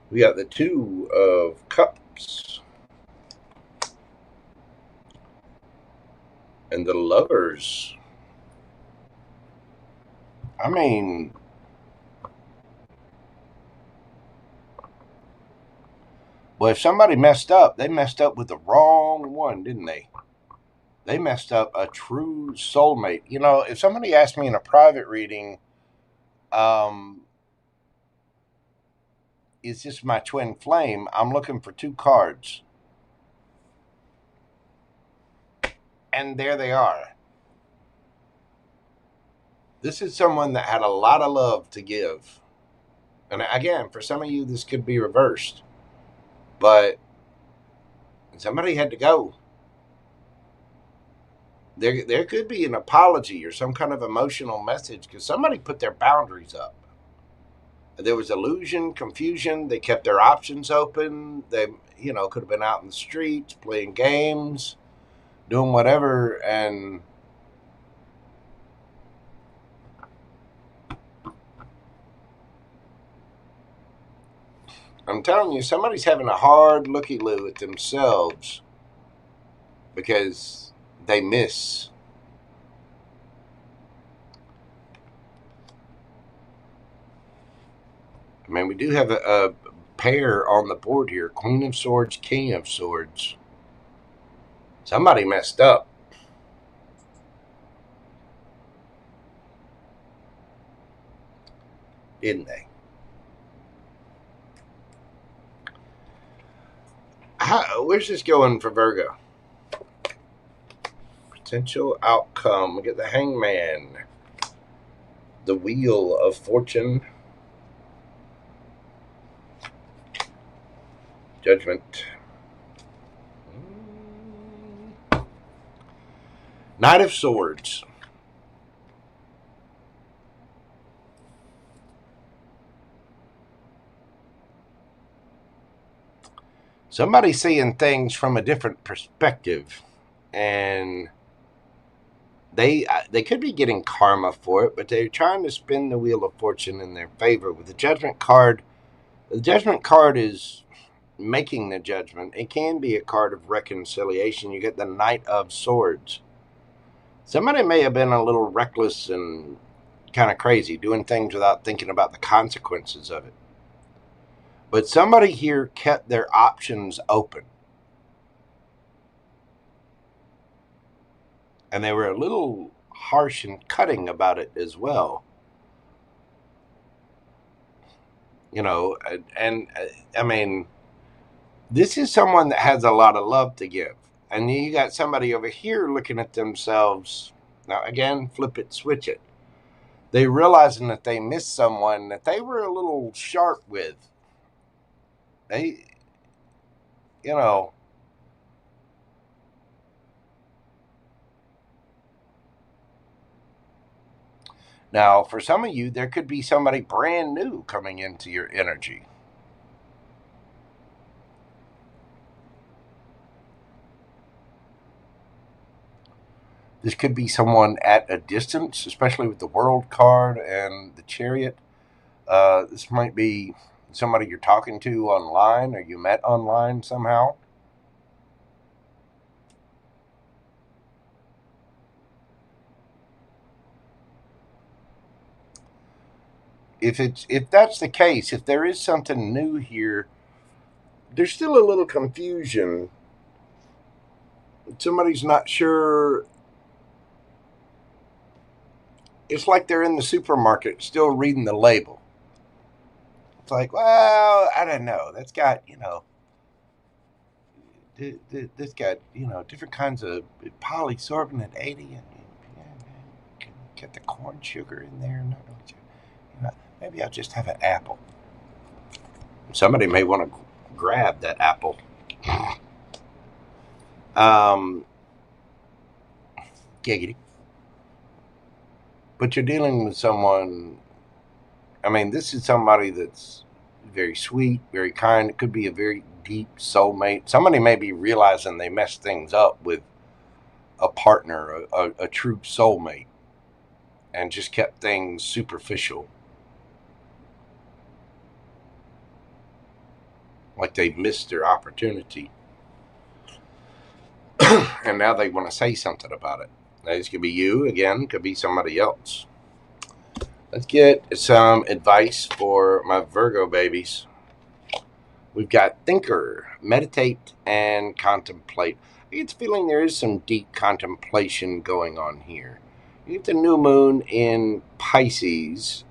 We got the Two of Cups. And the Lovers. I mean... Well, if somebody messed up, they messed up with the wrong one, didn't they? They messed up a true soulmate. You know, if somebody asked me in a private reading, is this my twin flame? I'm looking for two cards. And there they are. This is someone that had a lot of love to give. And again, for some of you, this could be reversed. But somebody had to go. There could be an apology or some kind of emotional message because somebody put their boundaries up. There was illusion, confusion. They kept their options open. They, you know, could have been out in the streets, playing games, doing whatever. And I'm telling you, somebody's having a hard looky-loo at themselves because they miss. I mean, we do have a pair on the board here. Queen of Swords, King of Swords. Somebody messed up. Didn't they? Where's this going for Virgo? Potential outcome. We get the Hangman. The Wheel of Fortune. Judgment. Knight of Swords. Somebody's seeing things from a different perspective, and they could be getting karma for it, but they're trying to spin the Wheel of Fortune in their favor. With the Judgment card, the Judgment card is making the judgment. It can be a card of reconciliation. You get the Knight of Swords. Somebody may have been a little reckless and kind of crazy, doing things without thinking about the consequences of it. But somebody here kept their options open. And they were a little harsh and cutting about it as well. You know, and I mean, this is someone that has a lot of love to give. And you got somebody over here looking at themselves. Now, again, flip it, switch it. They realizing that they missed someone that they were a little sharp with. They, you know, now for some of you, there could be somebody brand new coming into your energy. This could be someone at a distance, especially with the World card and the Chariot. This might be somebody you're talking to online or you met online somehow. If that's the case, if there is something new here, there's still a little confusion. Somebody's not sure. It's like they're in the supermarket still reading the label. It's like, well, I don't know. That's got, you know, this got, you know, different kinds of polysorbonate 80 and get the corn sugar in there. You know, maybe I'll just have an apple. Somebody may want to grab that apple. Giggity. But you're dealing with someone, I mean, this is somebody that's very sweet, very kind. It could be a very deep soulmate. Somebody may be realizing they messed things up with a partner, a true soulmate, and just kept things superficial. Like they've missed their opportunity. And now they want to say something about it. This could be you, again, could be somebody else. Let's get some advice for my Virgo babies. We've got thinker, meditate, and contemplate. I get the feeling there is some deep contemplation going on here. You get the new moon in Pisces.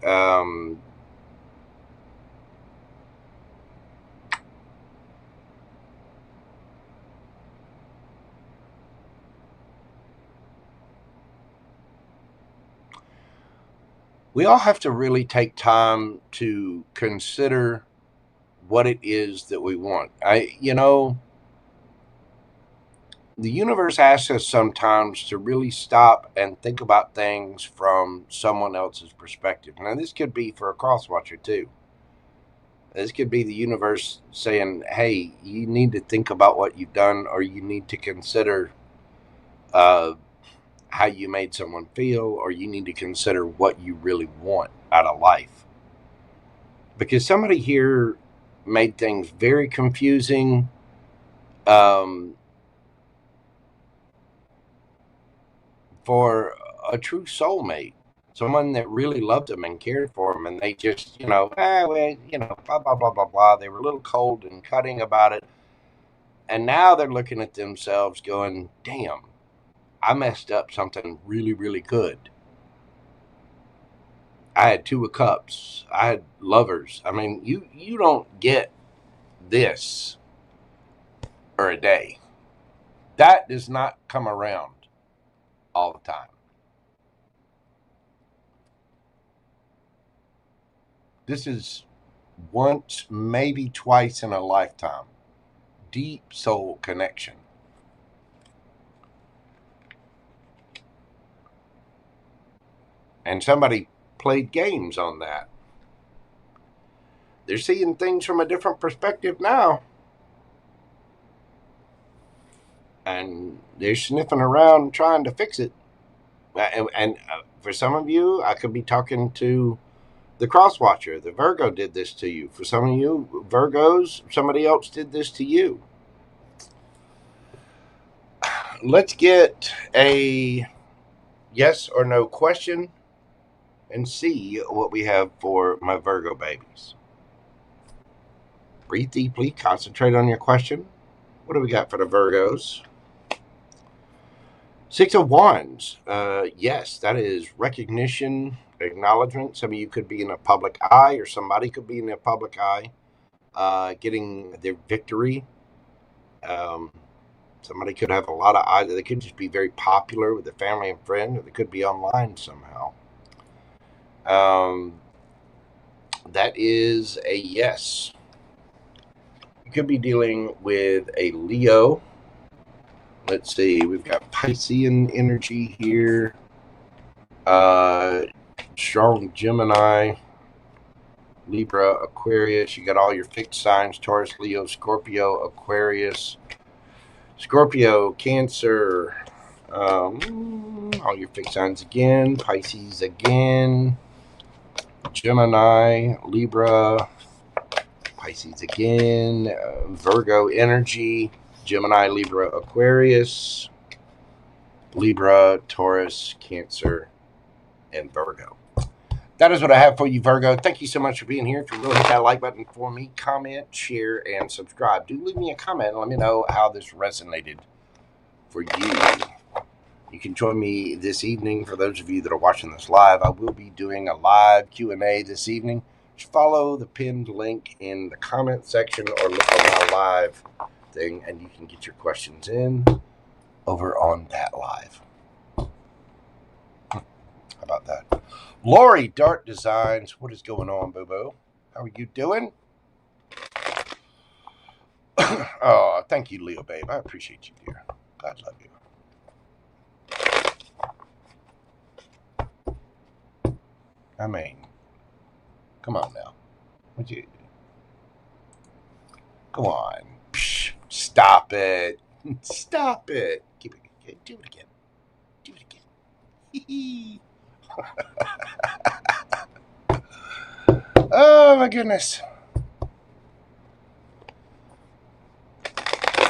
We all have to really take time to consider what it is that we want. You know, the universe asks us sometimes to really stop and think about things from someone else's perspective. Now, this could be for a cross-watcher too. This could be the universe saying, hey, you need to think about what you've done, or you need to consider how you made someone feel, or you need to consider what you really want out of life. Because somebody here made things very confusing. For a true soulmate, someone that really loved them and cared for them, and they just, you know, well, you know, blah, blah, blah, blah, blah. They were a little cold and cutting about it. And now they're looking at themselves going, damn, I messed up something really, really good. I had 2 of Cups. I had Lovers. I mean, you don't get this for a day. That does not come around all the time. This is once, maybe twice in a lifetime. Deep soul connection. And somebody played games on that. They're seeing things from a different perspective now. And they're sniffing around trying to fix it. And for some of you, I could be talking to the cross-watcher. The Virgo did this to you. For some of you Virgos, somebody else did this to you. Let's get a yes or no question and see what we have for my Virgo babies. Breathe deeply. Concentrate on your question. What do we got for the Virgos? Six of Wands. Yes, that is recognition, acknowledgement. Some of you could be in a public eye, or somebody could be in a public eye, getting their victory. Somebody could have a lot of eyes. They could just be very popular with their family and friends, or they could be online somehow. That is a yes. You could be dealing with a Leo. Let's see, we've got Piscean energy here. Strong Gemini, Libra, Aquarius. You got all your fixed signs: Taurus, Leo, Scorpio, Aquarius, Scorpio, Cancer. All your fixed signs again. Pisces again. Gemini, Libra, Pisces again. Virgo energy. Gemini, Libra, Aquarius, Libra, Taurus, Cancer, and Virgo. That is what I have for you, Virgo. Thank you so much for being here. If you really hit that like button for me, comment, share, and subscribe. Do leave me a comment and let me know how this resonated for you. You can join me this evening. For those of you that are watching this live, I will be doing a live Q&A this evening. Just follow the pinned link in the comment section or look on my live thing, and you can get your questions in over on that live. How about that? Lori Dart Designs, what is going on, boo-boo? How are you doing? Oh, thank you, Leo, babe. I appreciate you, dear. God love you. I mean, come on now. Would you? Go on. Psh, stop it. Stop it. Keep it. Do it again. Do it again. Oh, my goodness.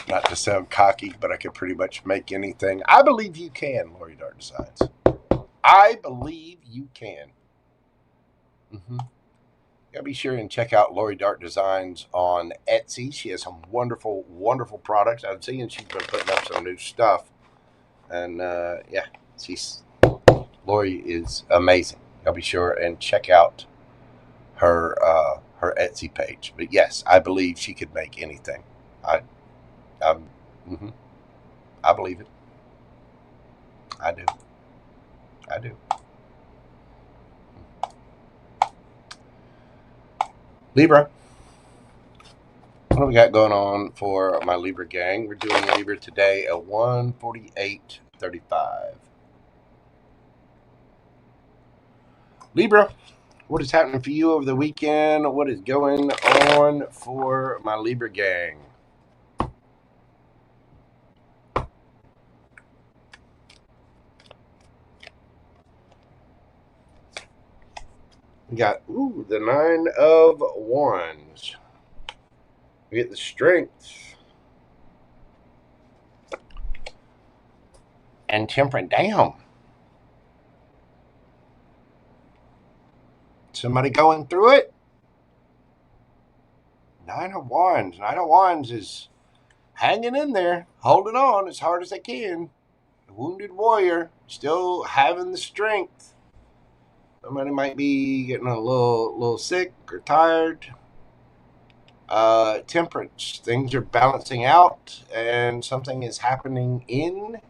Not to sound cocky, but I could pretty much make anything. I believe you can, Lori Dart Designs. I believe you can. Gotta be sure and check out Lori Dart Designs on Etsy. She has some wonderful, wonderful products. I've seen she's been putting up some new stuff. And yeah, Lori is amazing. I'll be sure and check out her Etsy page. But yes, I believe she could make anything. I believe it. I do. Libra. What do we got going on for my Libra gang? We're doing Libra today at 1:48:35. Libra, what is happening for you over the weekend? What is going on for my Libra gang? We got, the 9 of Wands. We get the Strength. And Temperance. Damn. Somebody going through it? 9 of Wands. 9 of Wands is hanging in there, holding on as hard as they can. The wounded warrior, still having the strength. Somebody might be getting a little sick or tired. Temperance. Things are balancing out, and something is happening in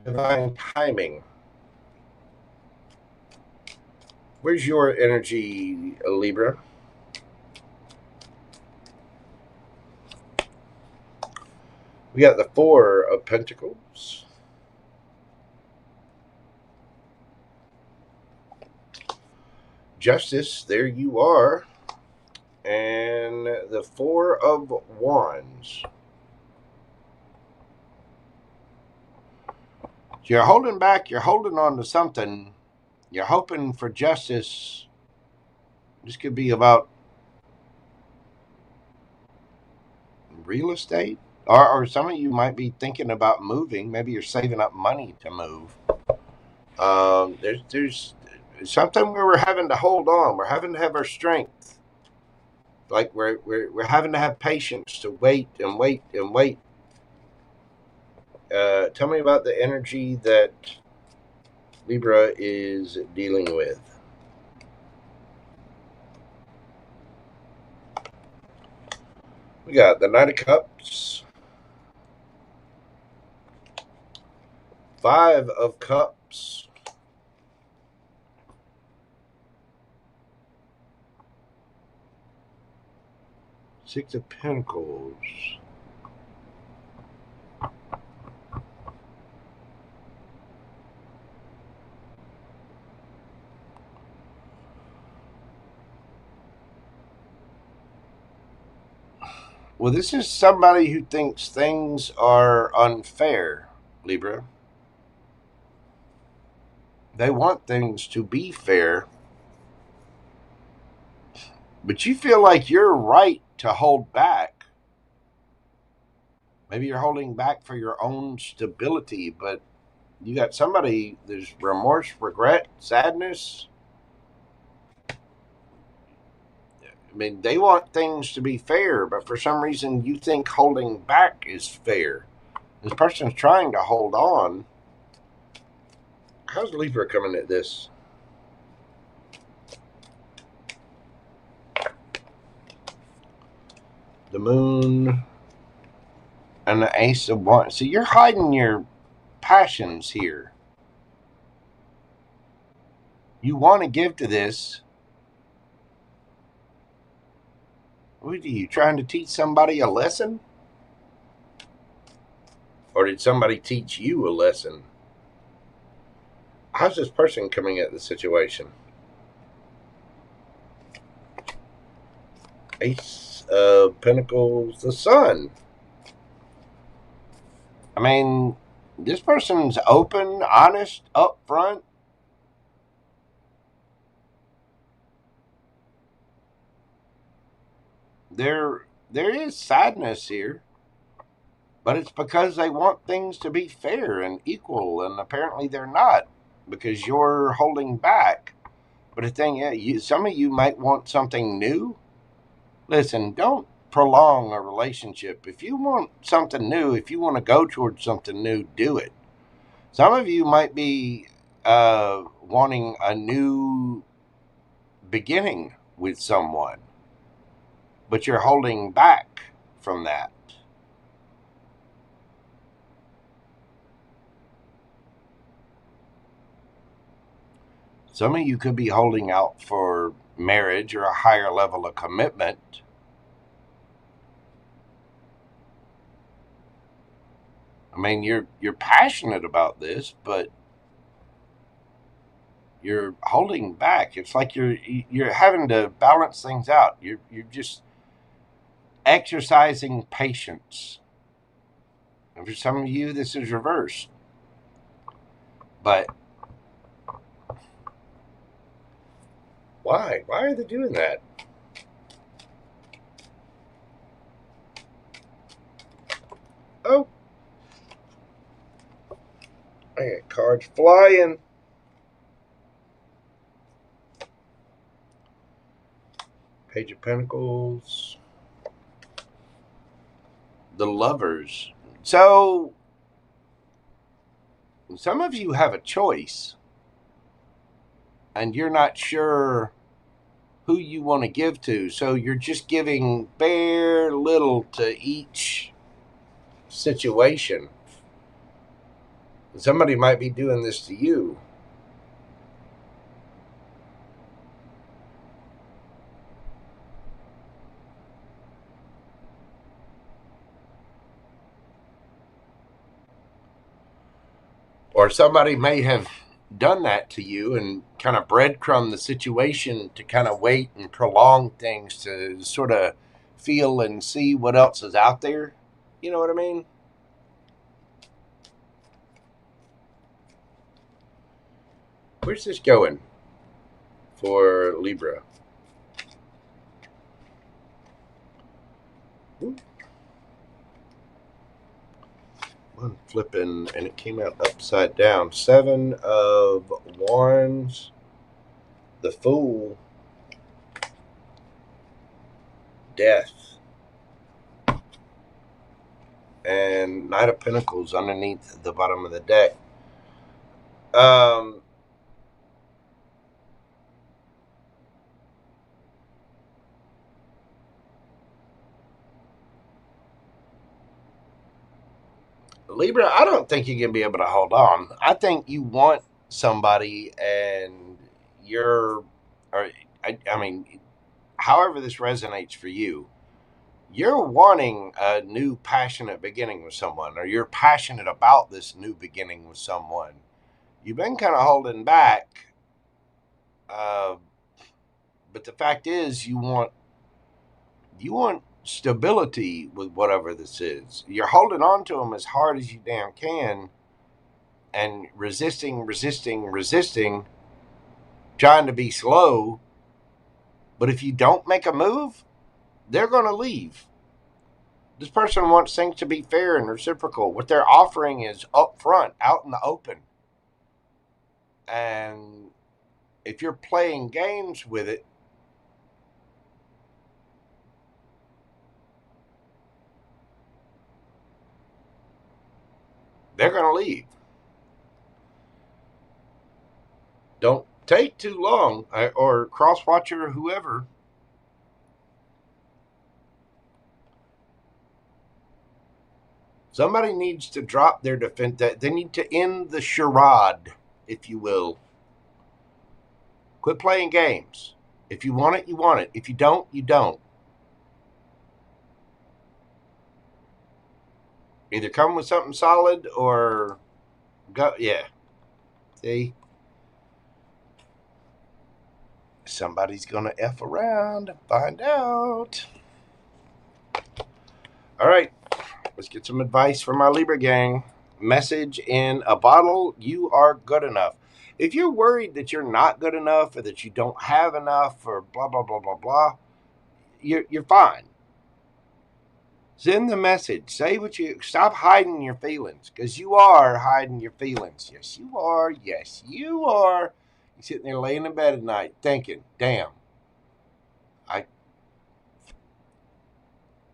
divine timing. Where's your energy, Libra? We got the 4 of Pentacles. Justice, there you are. And the 4 of Wands. So you're holding back, you're holding on to something. You're hoping for justice. This could be about real estate. Or some of you might be thinking about moving. Maybe you're saving up money to move. There's something where we're having to hold on. We're having to have our strength. like we're having to have patience to wait and wait and wait. Tell me about the energy that Libra is dealing with. We got the Knight of Cups, 5 of Cups, Six of Pentacles, well, this is somebody who thinks things are unfair, Libra. They want things to be fair, but you feel like you're right to hold back. Maybe you're holding back for your own stability, but you got somebody, there's remorse, regret, sadness. I mean, they want things to be fair, but for some reason you think holding back is fair. This person's trying to hold on. How's Libra coming at this? The Moon and the Ace of Wands. So you're hiding your passions here. You want to give to this. What are you trying to teach somebody a lesson? Or did somebody teach you a lesson? How's this person coming at the situation? Ace of Pentacles, the Sun. I mean, this person's open, honest, upfront. There is sadness here, but it's because they want things to be fair and equal, and apparently they're not, because you're holding back. But the thing is, some of you might want something new. Listen, don't prolong a relationship. If you want something new, if you want to go towards something new, do it. Some of you might be wanting a new beginning with someone, but you're holding back from that. Some of you could be holding out for marriage or a higher level of commitment. I mean, you're passionate about this, but you're holding back. It's like you're having to balance things out. You're just exercising patience. And for some of you, this is reversed. But why? Why are they doing that? Oh. I got cards flying. Page of Pentacles. The Lovers. So, some of you have a choice, and you're not sure who you want to give to. So you're just giving bare little to each situation. Somebody might be doing this to you. Or somebody may have done that to you and kind of breadcrumb the situation to kind of wait and prolong things to sort of feel and see what else is out there. You know what I mean? Where's this going for Libra? Ooh. One flipping, and it came out upside down. 7 of Wands, the Fool. Death. And Knight of Pentacles underneath the bottom of the deck. Libra, I don't think you're going to be able to hold on. I think you want somebody and you're, or I mean, however this resonates for you, you're wanting a new passionate beginning with someone, or you're passionate about this new beginning with someone. You've been kind of holding back, but the fact is you want stability with whatever this is. You're holding on to them as hard as you damn can and resisting, trying to be slow. But if you don't make a move, they're going to leave. This person wants things to be fair and reciprocal. What they're offering is upfront, out in the open. And if you're playing games with it, they're going to leave. Don't take too long, or cross-watcher or whoever. Somebody needs to drop their defense. They need to end the charade, if you will. Quit playing games. If you want it, you want it. If you don't, you don't. Either come with something solid or go. Yeah. See? Somebody's going to F around and find out. All right. Let's get some advice from my Libra gang. Message in a bottle: you are good enough. If you're worried that you're not good enough, or that you don't have enough, or blah, blah, blah, blah, blah, you're fine. Send the message. Say what you... Stop hiding your feelings, because you are hiding your feelings. Yes, you are. Yes, you are. You're sitting there laying in bed at night thinking, damn,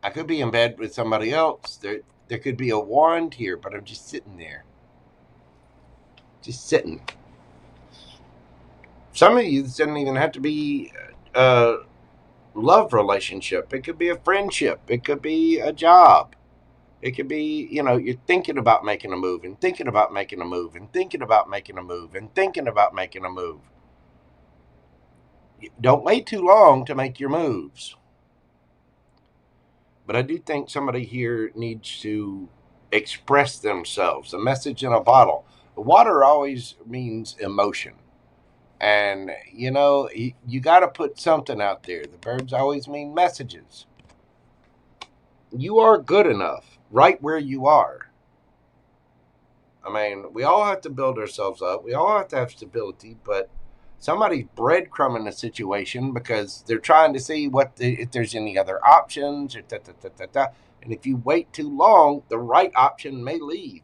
I could be in bed with somebody else. There could be a wand here, but I'm just sitting there. Just sitting. Some of you, this doesn't even have to be a love relationship. It could be a friendship. It could be a job. It could be, you're thinking about making a move, and thinking about making a move, and thinking about making a move, and thinking about making a move. Don't wait too long to make your moves. But I do think somebody here needs to express themselves. A message in a bottle. Water always means emotion. And, you got to put something out there. The verbs always mean messages. You are good enough right where you are. I mean, we all have to build ourselves up. We all have to have stability, but somebody's breadcrumbing the situation because they're trying to see if there's any other options, or and if you wait too long, the right option may leave.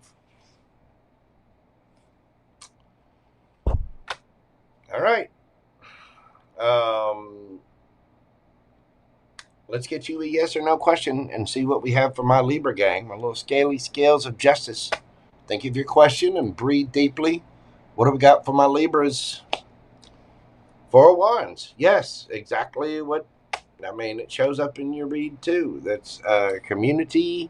All right. Let's get you a yes or no question and see what we have for my Libra gang. My little scaly scales of justice. Think of your question and breathe deeply. What do we got for my Libras? 4 of Wands. Yes, exactly what, it shows up in your read too. That's community,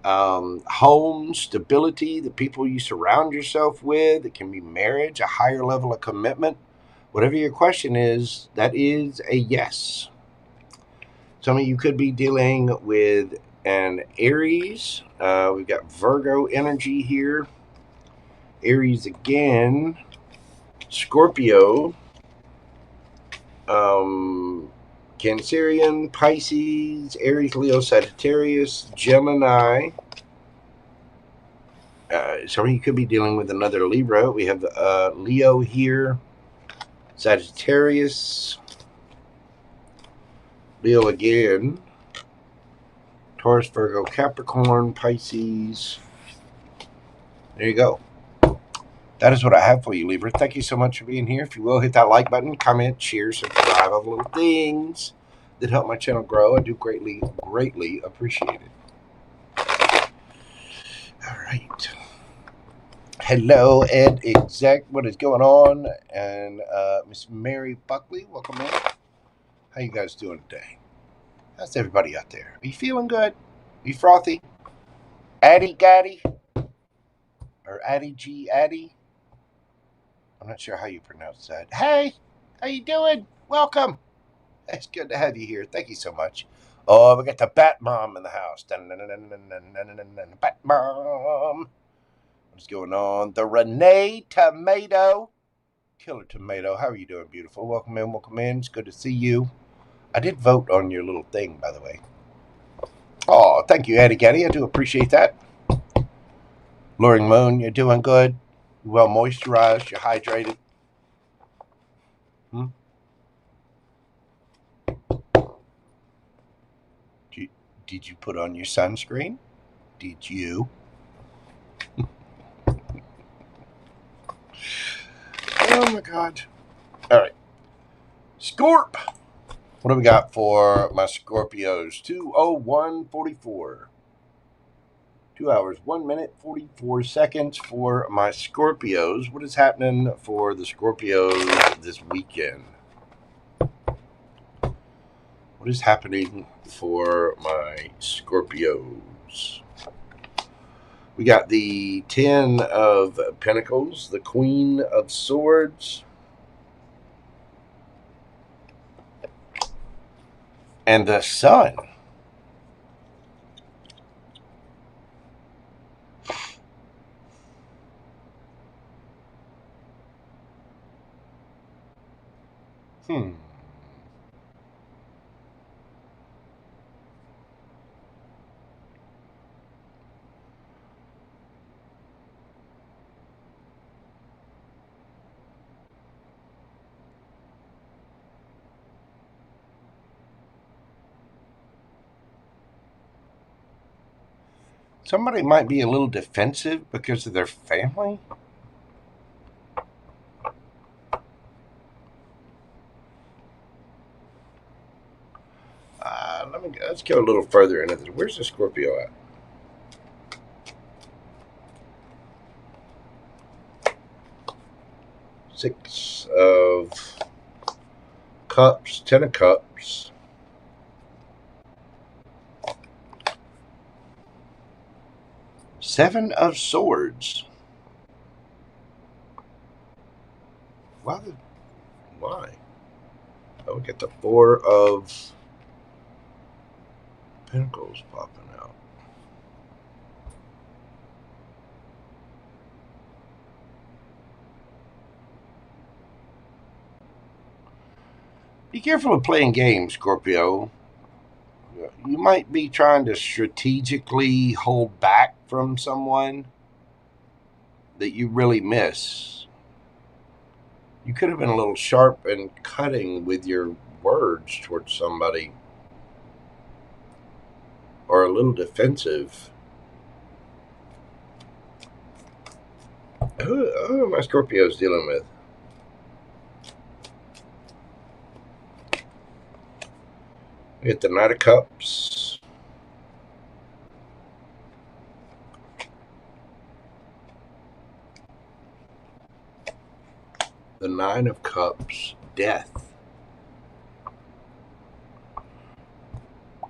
home, stability, the people you surround yourself with. It can be marriage, a higher level of commitment. Whatever your question is, that is a yes. Some of you could be dealing with an Aries. We've got Virgo energy here. Aries again. Scorpio. Cancerian, Pisces, Aries, Leo, Sagittarius, Gemini. Some of you could be dealing with another Libra. We have Leo here. Sagittarius. Leo again. Taurus, Virgo, Capricorn, Pisces. There you go. That is what I have for you, Libra. Thank you so much for being here. If you will, hit that like button, comment, share, subscribe, all the little things. that help my channel grow. I do greatly appreciate it. All right. Hello, Ed Exec. What is going on? And Miss Mary Buckley, welcome in. How you guys doing today? How's everybody out there? Are you feeling good? Are you frothy? Addy Gaddy? Or Addy G Addy? I'm not sure how you pronounce that. Hey, how you doing? Welcome. It's good to have you here. Thank you so much. Oh, we got the Bat Mom in the house. Bat Mom. What's going on? The Renee Tomato. Killer Tomato. How are you doing, beautiful? Welcome in, welcome in. It's good to see you. I did vote on your little thing, by the way. Oh, thank you, Addy Gaddy. I do appreciate that. Luring Moon, you're doing good. You're well moisturized. You're hydrated. Did you put on your sunscreen? Did you? Oh my God. All right. Scorp. What do we got for my Scorpios? 2:01:44. 2 hours, 1 minute, 44 seconds for my Scorpios. What is happening for the Scorpios this weekend? What is happening for my Scorpios? We got the 10 of Pentacles, the Queen of Swords, and the Sun. Somebody might be a little defensive because of their family. Let's go a little further into this. Where's the Scorpio at? Six of Cups, 10 of Cups. Seven of Swords. Why? Oh, we get the 4 of Pentacles popping out. Be careful of playing games, Scorpio. You might be trying to strategically hold back from someone that you really miss. You could have been a little sharp and cutting with your words towards somebody, or a little defensive. Who are my Scorpios dealing with? We get the Knight of Cups. The 9 of Cups. Death.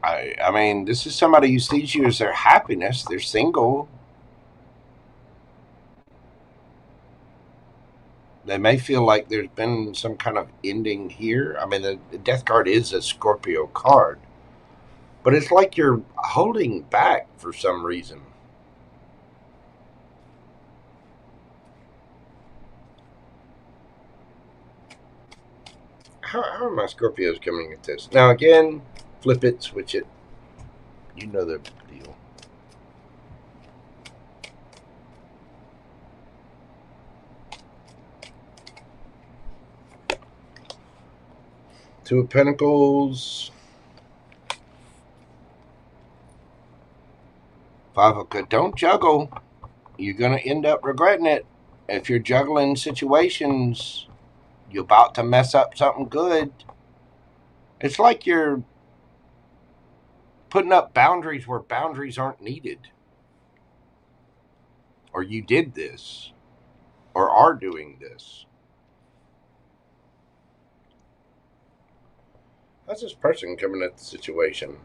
I mean, this is somebody who sees you as their happiness. They're single. They may feel like there's been some kind of ending here. I mean, the Death card is a Scorpio card. But it's like you're holding back for some reason. How are my Scorpios coming at this? Now, again, flip it, switch it. You know the deal. Two of Pentacles. 5 of Cups. Don't juggle. You're going to end up regretting it. If you're juggling situations, you're about to mess up something good. It's like you're putting up boundaries where boundaries aren't needed. Or you did this, or are doing this. How's this person coming at the situation?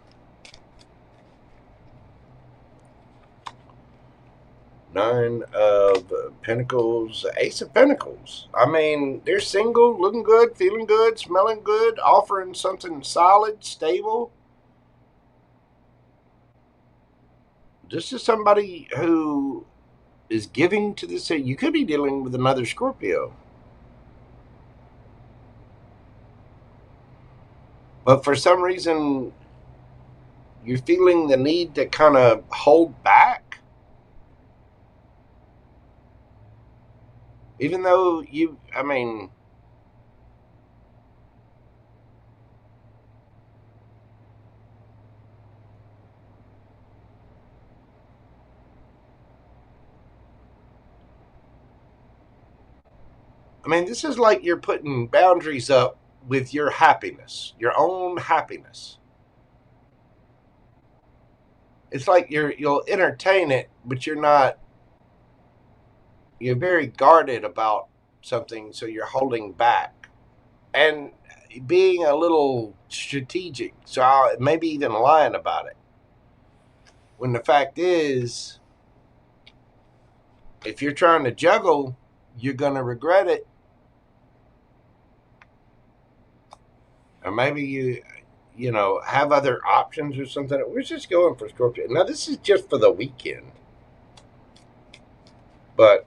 Nine of Pentacles, Ace of Pentacles. I mean, they're single, looking good, feeling good, smelling good, offering something solid, stable. This is somebody who is giving to this. You could be dealing with another Scorpio. But for some reason, you're feeling the need to kind of hold back. Even though I mean, this is like you're putting boundaries up with your happiness, your own happiness. It's like you'll entertain it, but you're very guarded about something, so you're holding back and being a little strategic, so maybe even lying about it, when the fact is, if you're trying to juggle, you're going to regret it. Or maybe you have other options or something. We're just going for Scorpio. Now, this is just for the weekend. But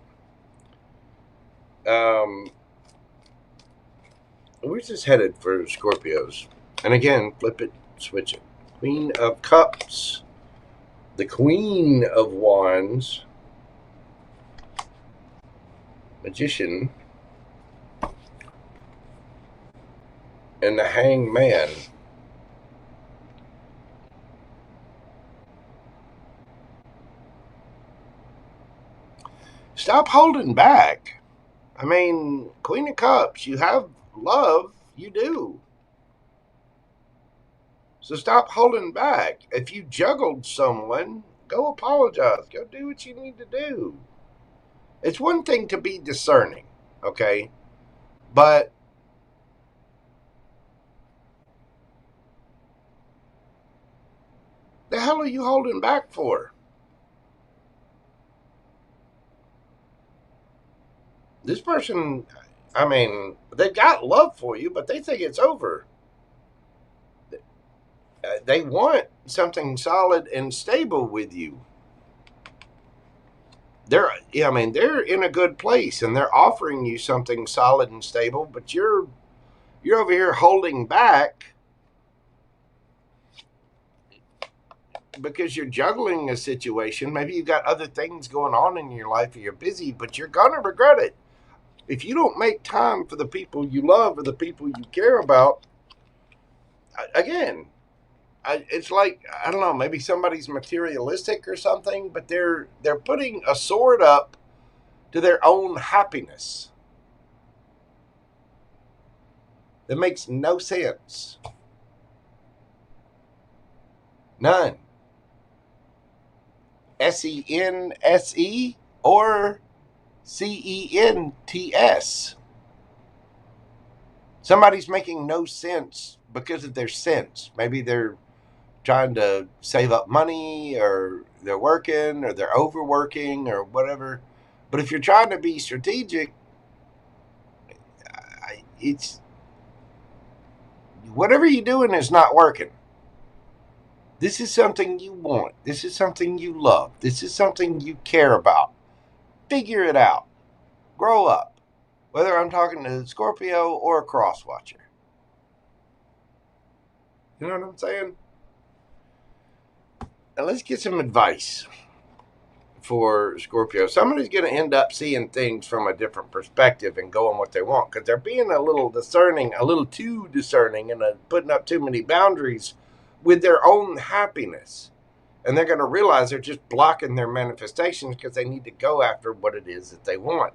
we're just headed for Scorpios. And again, flip it, switch it. Queen of Cups, the Queen of Wands, Magician, and the Hanged Man. Stop holding back. I mean, Queen of Cups, you have love, you do. So stop holding back. If you juggled someone, go apologize. Go do what you need to do. It's one thing to be discerning, okay? But the hell are you holding back for? This person, I mean, they got love for you, but they think it's over. They want something solid and stable with you. They're in a good place, and they're offering you something solid and stable, but you're over here holding back because you're juggling a situation. Maybe you've got other things going on in your life, or you're busy, but you're gonna regret it. If you don't make time for the people you love or the people you care about, again, it's like, I don't know, maybe somebody's materialistic or something, but they're putting a sword up to their own happiness. That makes no sense. None. SENSE or CENTS. Somebody's making no sense because of their sense. Maybe they're trying to save up money, or they're working, or they're overworking, or whatever. But if you're trying to be strategic, it's whatever you're doing is not working. This is something you want. This is something you love. This is something you care about. Figure it out. Grow up. Whether I'm talking to Scorpio or a cross watcher. You know what I'm saying? Now let's get some advice for Scorpio. Somebody's going to end up seeing things from a different perspective and going what they want, because they're being a little discerning, a little too discerning, and putting up too many boundaries with their own happiness. And they're going to realize they're just blocking their manifestations because they need to go after what it is that they want.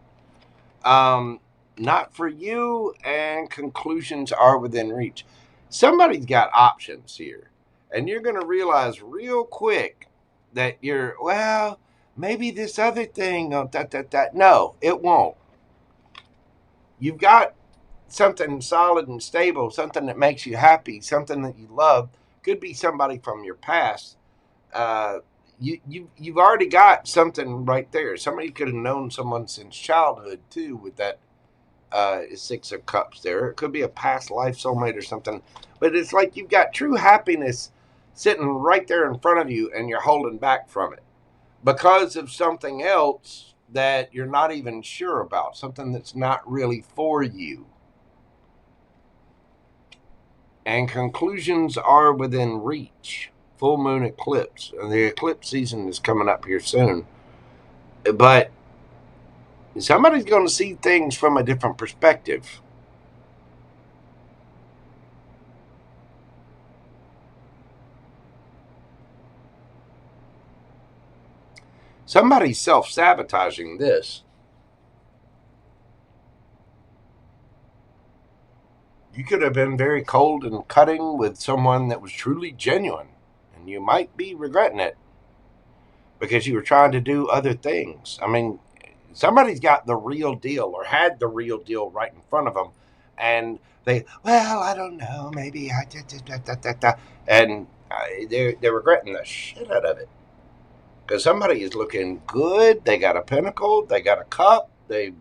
Not for you, and conclusions are within reach. Somebody's got options here. And you're going to realize real quick that well, maybe this other thing, no, it won't. You've got something solid and stable, something that makes you happy, something that you love. Could be somebody from your past. You've already got something right there. Somebody could have known someone since childhood too, with that Six of Cups there. It could be a past life soulmate or something. But it's like you've got true happiness sitting right there in front of you, and you're holding back from it because of something else that you're not even sure about, something that's not really for you. And conclusions are within reach. Full moon eclipse. And the eclipse season is coming up here soon. But somebody's going to see things from a different perspective. Somebody's self-sabotaging this. You could have been very cold and cutting with someone that was truly genuine, and you might be regretting it because you were trying to do other things. I mean, somebody's got the real deal or had the real deal right in front of them, and well, I don't know, maybe I did, and they're regretting the shit out of it. Because somebody is looking good, they got a pentacle, they got a cup, they're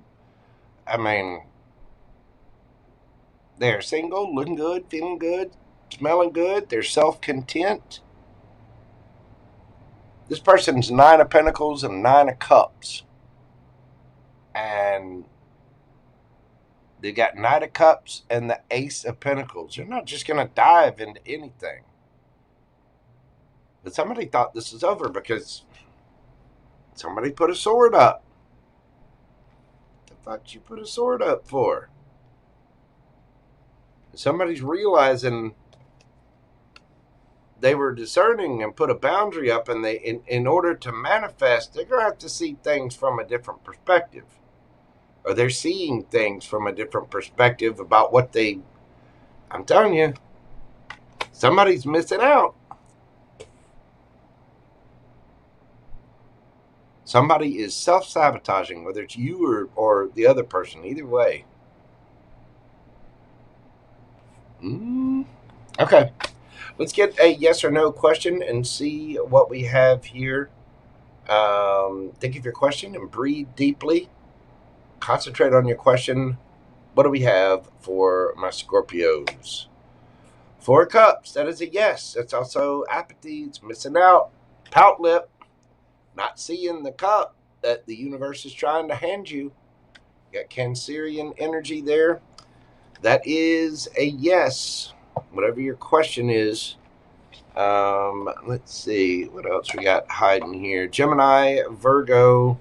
single, looking good, feeling good, smelling good, they're self-content. This person's 9 of Pentacles and 9 of Cups. And they got Knight of Cups and the Ace of Pentacles. You're not just going to dive into anything. But somebody thought this is over because somebody put a sword up. What the fuck you put a sword up for? Somebody's realizing they were discerning and put a boundary up, and in order to manifest, they're going to have to see things from a different perspective. Or they're seeing things from a different perspective about what I'm telling you, somebody's missing out. Somebody is self-sabotaging, whether it's you or the other person, either way. Okay. Let's get a yes or no question and see what we have here. Think of your question and breathe deeply. Concentrate on your question. What do we have for my Scorpios? 4 of Cups. That is a yes. That's also apathy. It's missing out. Pout lip. Not seeing the cup that the universe is trying to hand you. You got Cancerian energy there. That is a yes. Whatever your question is. Let's see. What else we got hiding here? Gemini, Virgo,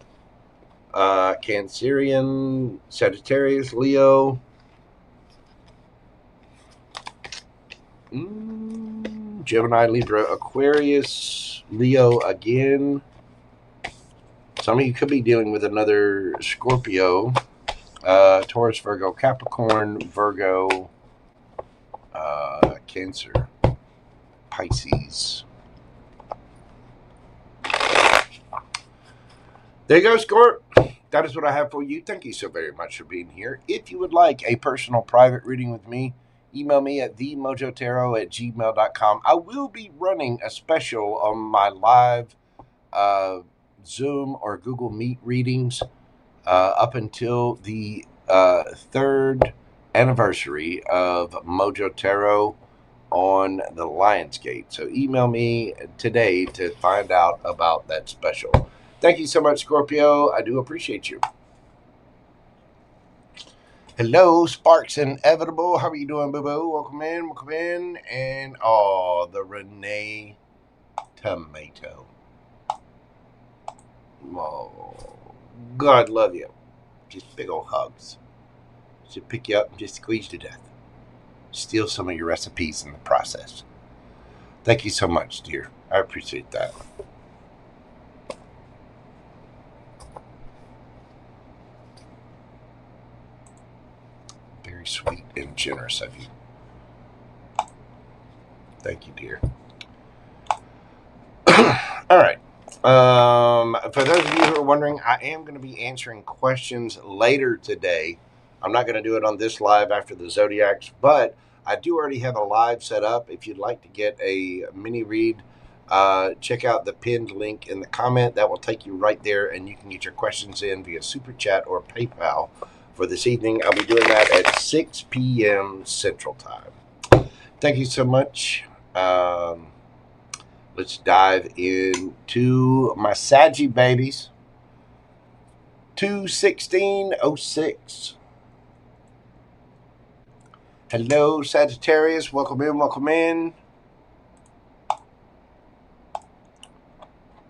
Cancerian, Sagittarius, Leo. Gemini, Libra, Aquarius, Leo again. Some of you could be dealing with another Scorpio. Taurus, Virgo, Capricorn, Virgo, Cancer, Pisces. There you go, Scorp. That is what I have for you. Thank you so very much for being here. If you would like a personal private reading with me, email me at themojotarot@gmail.com. I will be running a special on my live Zoom or Google Meet readings up until the 3rd anniversary of Mojo Tarot on the Lionsgate. So email me today to find out about that special. Thank you so much, Scorpio. I do appreciate you. Hello, Sparks Inevitable. How are you doing, boo-boo? Welcome in. And, the Renee Tomato. Oh, God love you. Just big old hugs. Should pick you up and just squeeze you to death. Steal some of your recipes in the process. Thank you so much, dear. I appreciate that. Sweet and generous of you. Thank you, dear. All right. For those of you who are wondering, I am going to be answering questions later today. I'm not going to do it on this live after the Zodiacs, but I do already have a live set up. If you'd like to get a mini read, check out the pinned link in the comment. That will take you right there, and you can get your questions in via Super Chat or PayPal for this evening. I'll be doing that at 6 p.m. Central Time. Thank you so much. Let's dive into my Saggy babies. 21606. Hello, Sagittarius. Welcome in, welcome in.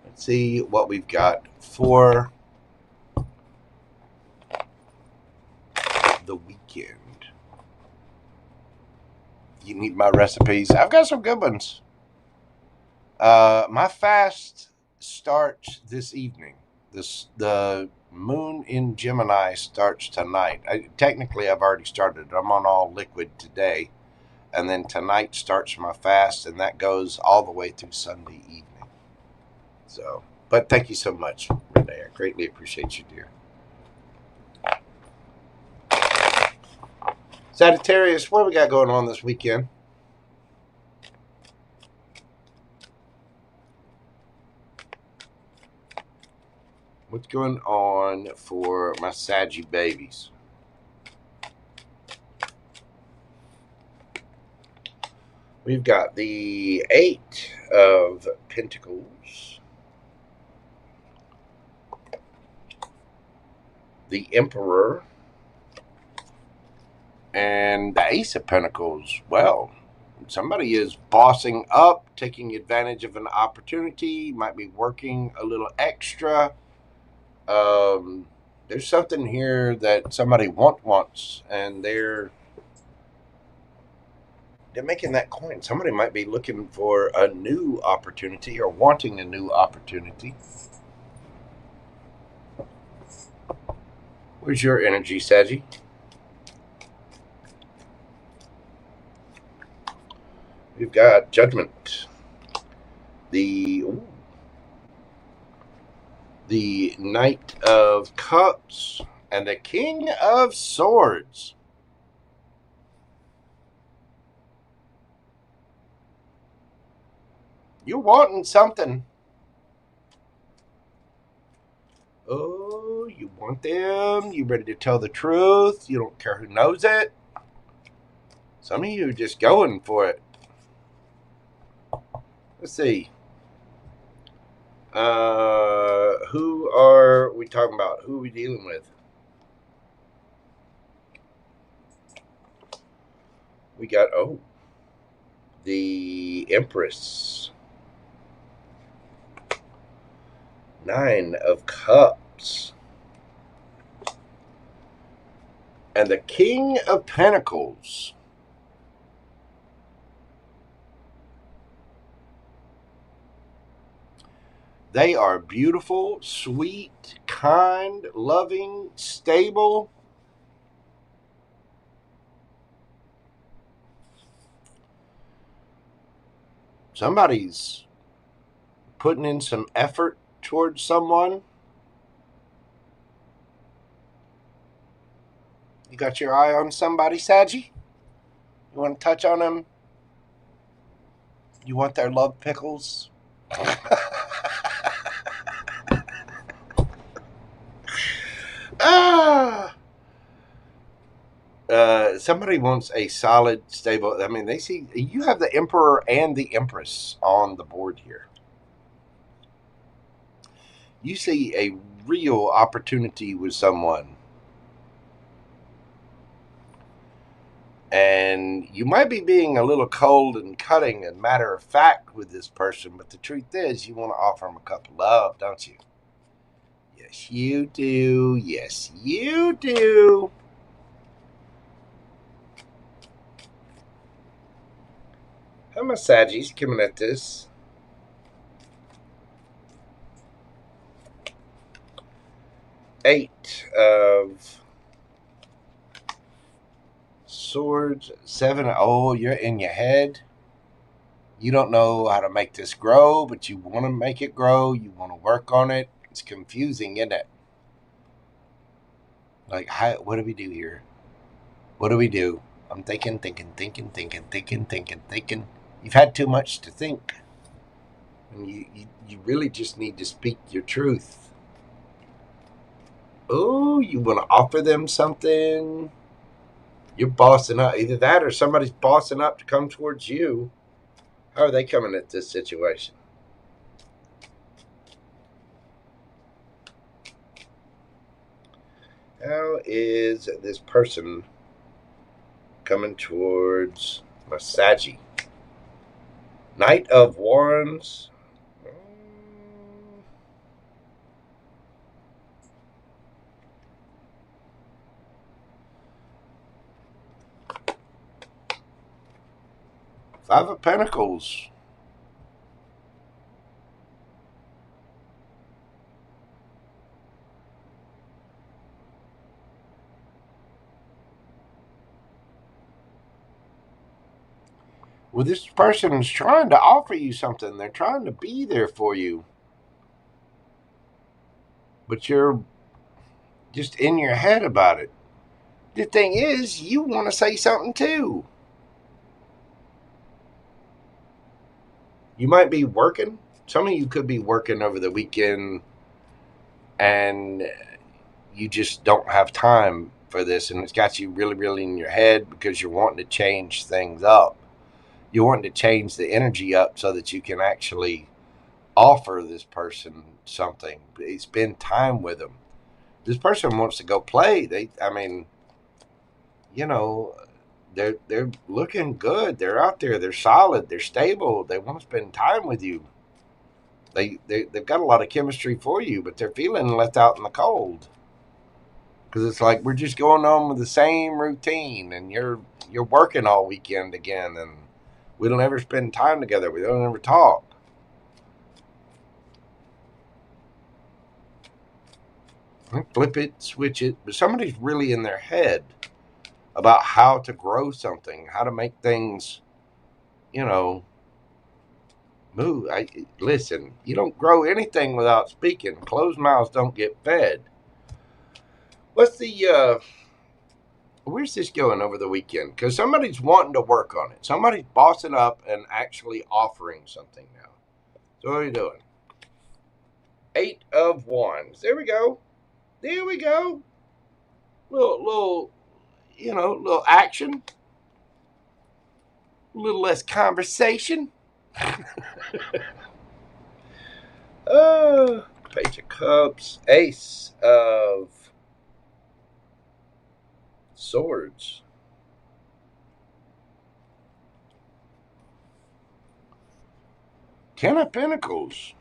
Let's see what we've got for the weekend. You need my recipes? I've got some good ones. My fast starts this evening. The moon in Gemini starts tonight. Technically, I've already started. I'm on all liquid today. And then tonight starts my fast, and that goes all the way through Sunday evening. So, but thank you so much, Renee. I greatly appreciate you, dear. Sagittarius, what do we got going on this weekend? What's going on for my Saggy babies? We've got the 8 of Pentacles, the Emperor, and the Ace of Pentacles. Well, somebody is bossing up, taking advantage of an opportunity, might be working a little extra. There's something here that somebody wants, and they're making that coin. Somebody might be looking for a new opportunity or wanting a new opportunity. Where's your energy, Saggy? We've got Judgment. The Knight of Cups and the King of Swords. You're wanting something. Oh, you want them. You ready to tell the truth. You don't care who knows it. Some of you are just going for it. Let's see. Who are we talking about? Who are we dealing with? We got, the Empress. 9 of Cups. And the King of Pentacles. They are beautiful, sweet, kind, loving, stable. Somebody's putting in some effort towards someone. You got your eye on somebody, Saggy? You want to touch on them? You want their love pickles? Somebody wants a solid, stable. I mean, they see you have the Emperor and the Empress on the board here. You see a real opportunity with someone. And you might be being a little cold and cutting and matter of fact with this person, but the truth is you want to offer them a cup of love, don't you? Yes, you do. Yes, you do. How my Saggies coming at this? Eight of Swords. 7. Oh, you're in your head. You don't know how to make this grow, but you want to make it grow. You want to work on it. It's confusing, isn't it? Like, what do we do here? What do we do? I'm thinking. You've had too much to think. And you really just need to speak your truth. Oh, you want to offer them something. You're bossing up. Either that or somebody's bossing up to come towards you. How are they coming at this situation? How is this person coming towards my Saggy? Knight of Wands. Five of Pentacles. Well, this person is trying to offer you something. They're trying to be there for you. But you're just in your head about it. The thing is, you want to say something too. You might be working. Some of you could be working over the weekend and you just don't have time for this. And it's got you really, really in your head because you're wanting to change things up. You're wanting to change the energy up so that you can actually offer this person something. Spend time with them. This person wants to go play. They're looking good. They're out there. They're solid. They're stable. They want to spend time with you. They've got a lot of chemistry for you, but they're feeling left out in the cold. Because it's like we're just going on with the same routine, and you're working all weekend again, and we don't ever spend time together. We don't ever talk. Flip it, switch it. But somebody's really in their head about how to grow something, how to make things, move. Listen, you don't grow anything without speaking. Closed mouths don't get fed. What's where's this going over the weekend? Because somebody's wanting to work on it. Somebody's bossing up and actually offering something now. So what are you doing? 8 of Wands. There we go. There we go. Little action. A little less conversation. Page of Cups. Ace of Swords. Ten of Pentacles.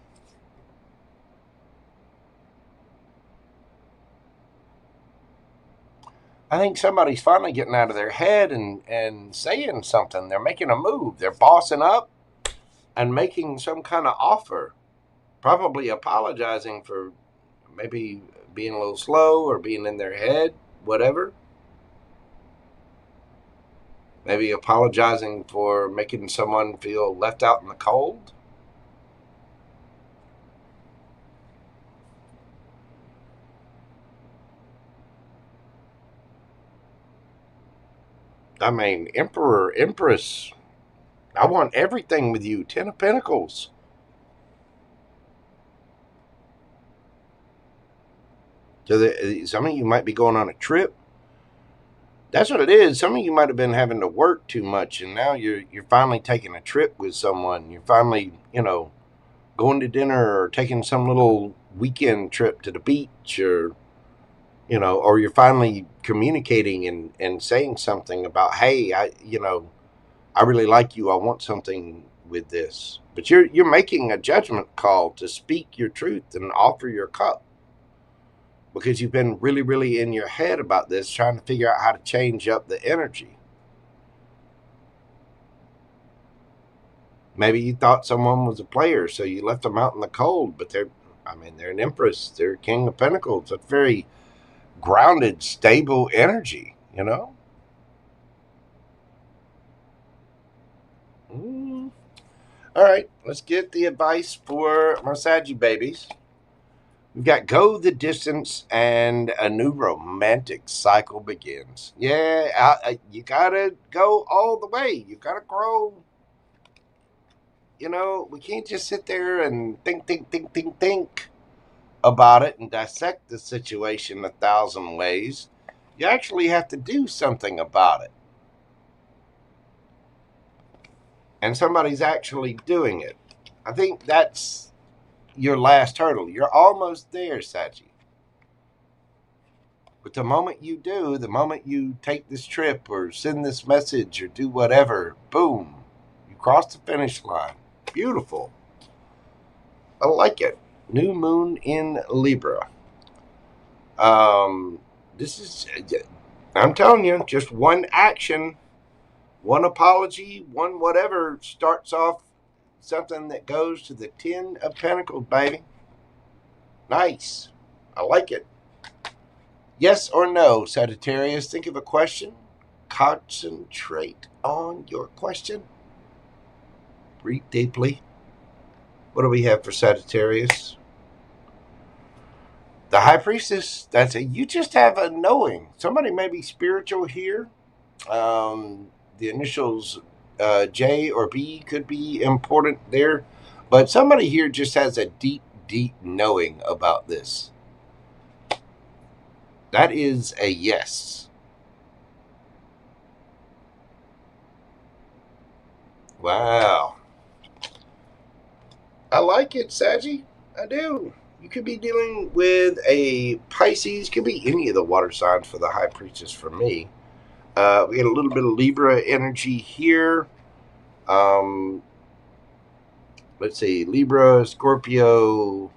I think somebody's finally getting out of their head and saying something. They're making a move. They're bossing up and making some kind of offer. Probably apologizing for maybe being a little slow or being in their head, whatever. Maybe apologizing for making someone feel left out in the cold. I mean, Emperor, Empress, I want everything with you. 10 of Pentacles. So some of you might be going on a trip. That's what it is. Some of you might have been having to work too much, and now you're finally taking a trip with someone. You're finally, going to dinner or taking some little weekend trip to the beach, or you're finally communicating and saying something about, hey, I really like you. I want something with this. But you're making a judgment call to speak your truth and offer your cup. Because you've been really, really in your head about this, trying to figure out how to change up the energy. Maybe you thought someone was a player, so you left them out in the cold. But they're an Empress. They're King of Pentacles. It's very grounded, stable energy, All right, let's get the advice for my Saggy babies. We've got go the distance and a new romantic cycle begins. Yeah, you gotta go all the way. You gotta grow. You know, we can't just sit there and think about it and dissect the situation 1,000 ways. You actually have to do something about it. And somebody's actually doing it. I think that's your last hurdle. You're almost there, Sachi. But the moment you do, the moment you take this trip or send this message or do whatever, boom, you cross the finish line. Beautiful. I like it. New moon in Libra. This is, I'm telling you, just one action, one apology, one whatever starts off something that goes to the 10 of Pentacles, baby. Nice. I like it. Yes or no, Sagittarius? Think of a question. Concentrate on your question. Breathe deeply. What do we have for Sagittarius? The High Priestess. That's it. You just have a knowing. Somebody may be spiritual here. The initials J or B could be important there. But somebody here just has a deep, deep knowing about this. That is a yes. Wow. I like it, Saggy. I do. You could be dealing with a Pisces. Could be any of the water signs for the High Priestess for me. We get a little bit of Libra energy here. Let's see. Libra, Scorpio,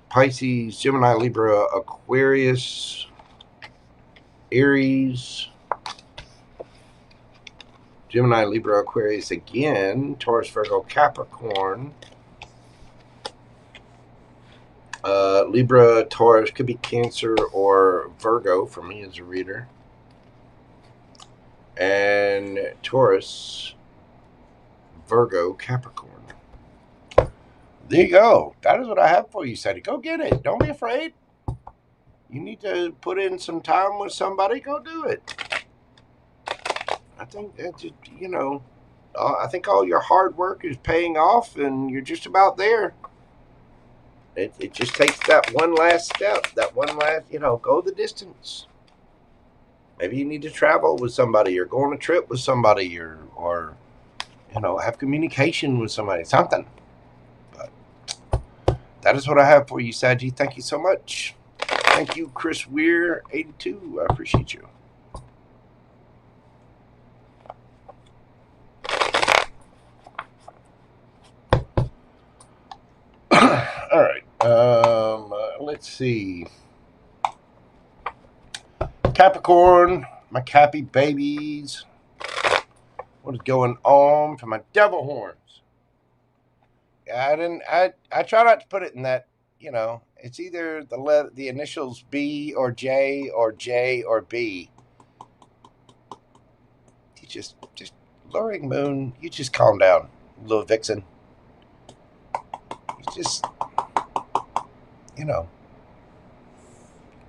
Pisces, Gemini, Libra, Aquarius, Aries, Gemini, Libra, Aquarius again, Taurus, Virgo, Capricorn, Libra, Taurus, could be Cancer or Virgo for me as a reader, and Taurus, Virgo, Capricorn. There you go. That is what I have for you, Sadie. Go get it. Don't be afraid. You need to put in some time with somebody. Go do it. I think that, you know, I think all your hard work is paying off, and you're just about there. It just takes that one last step, that one last, you know, go the distance. Maybe you need to travel with somebody, or go on a trip with somebody, or you know, have communication with somebody, something. But that is what I have for you, Saggy. Thank you so much. Thank you, Chris Weir, 82. I appreciate you. All right. Let's see. Capricorn, my Cappy babies. What is going on for my devil horns? Yeah, I try not to put it in that, you know, it's either the initials B or J or B. You just luring moon, you just calm down, little vixen. You just, you know,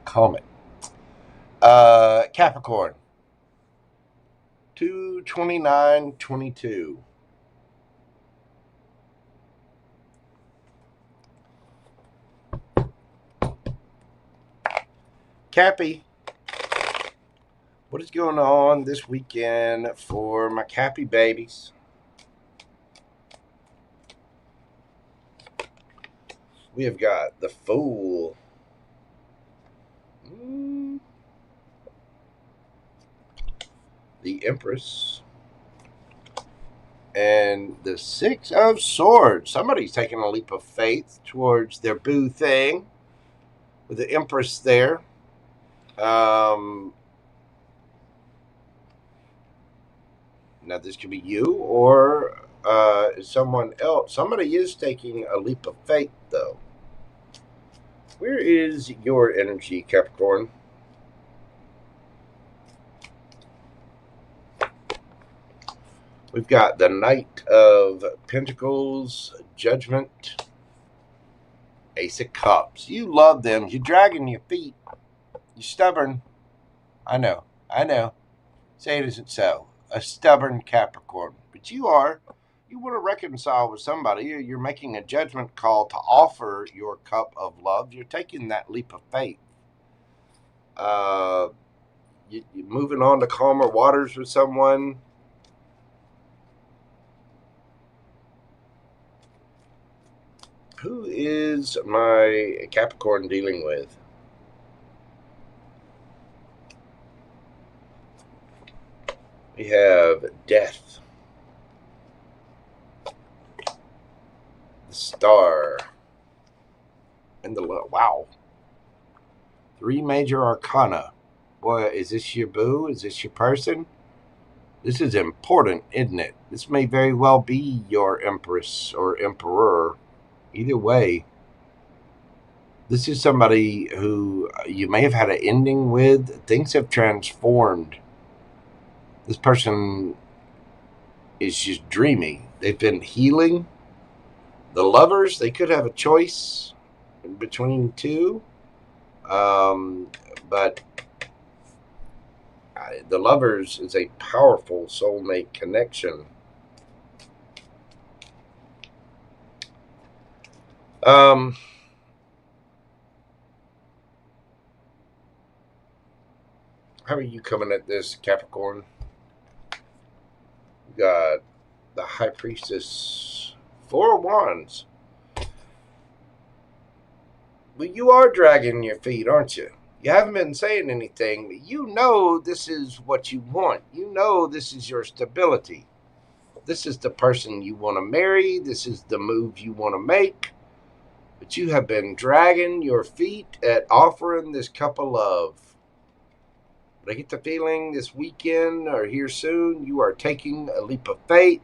calm it. Capricorn, 2/29/22. Cappy, what is going on this weekend for my Cappy babies? We have got the Fool. The Empress. And the Six of Swords. Somebody's taking a leap of faith towards their boo thing. With the Empress there. Now this could be you or someone else. Somebody is taking a leap of faith, though. Where is your energy, Capricorn? We've got the Knight of Pentacles, Judgment, Ace of Cups. You love them. You're dragging your feet. You're stubborn. I know. Say it isn't so. A stubborn Capricorn. But you are. You want to reconcile with somebody. You're making a judgment call to offer your cup of love. You're taking that leap of faith. You're moving on to calmer waters with someone. Who is my Capricorn dealing with? We have Death, the Star, and the wow. 3 major arcana. Boy, is this your boo? Is this your person? This is important, isn't it? This may very well be your Empress or Emperor. Either way, this is somebody who you may have had an ending with. Things have transformed. This person is just dreamy. They've been healing. The Lovers, they could have a choice between two. But the Lovers is a powerful soulmate connection. How are you coming at this, Capricorn? We got the High Priestess, 4 of Wands. Well, you are dragging your feet, aren't you? You haven't been saying anything, but you know this is what you want. You know this is your stability. This is the person you want to marry. This is the move you want to make. But you have been dragging your feet at offering this cup of love. But I get the feeling this weekend or here soon, you are taking a leap of faith.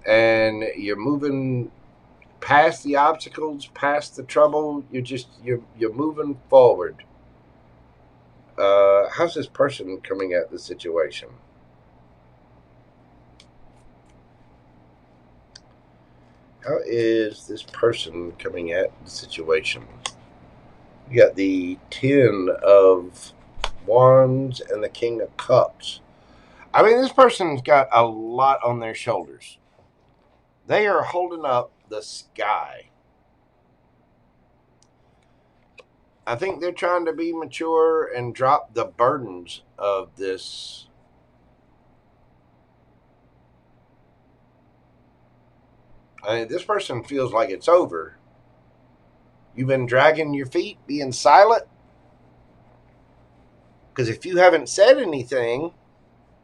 And you're moving past the obstacles, past the trouble. You're moving forward. How's this person coming at the situation? How is this person coming at the situation? We got the 10 of Wands and the King of Cups. I mean, this person's got a lot on their shoulders. They are holding up the sky. I think they're trying to be mature and drop the burdens of this. I mean, this person feels like it's over. You've been dragging your feet, being silent. Because if you haven't said anything,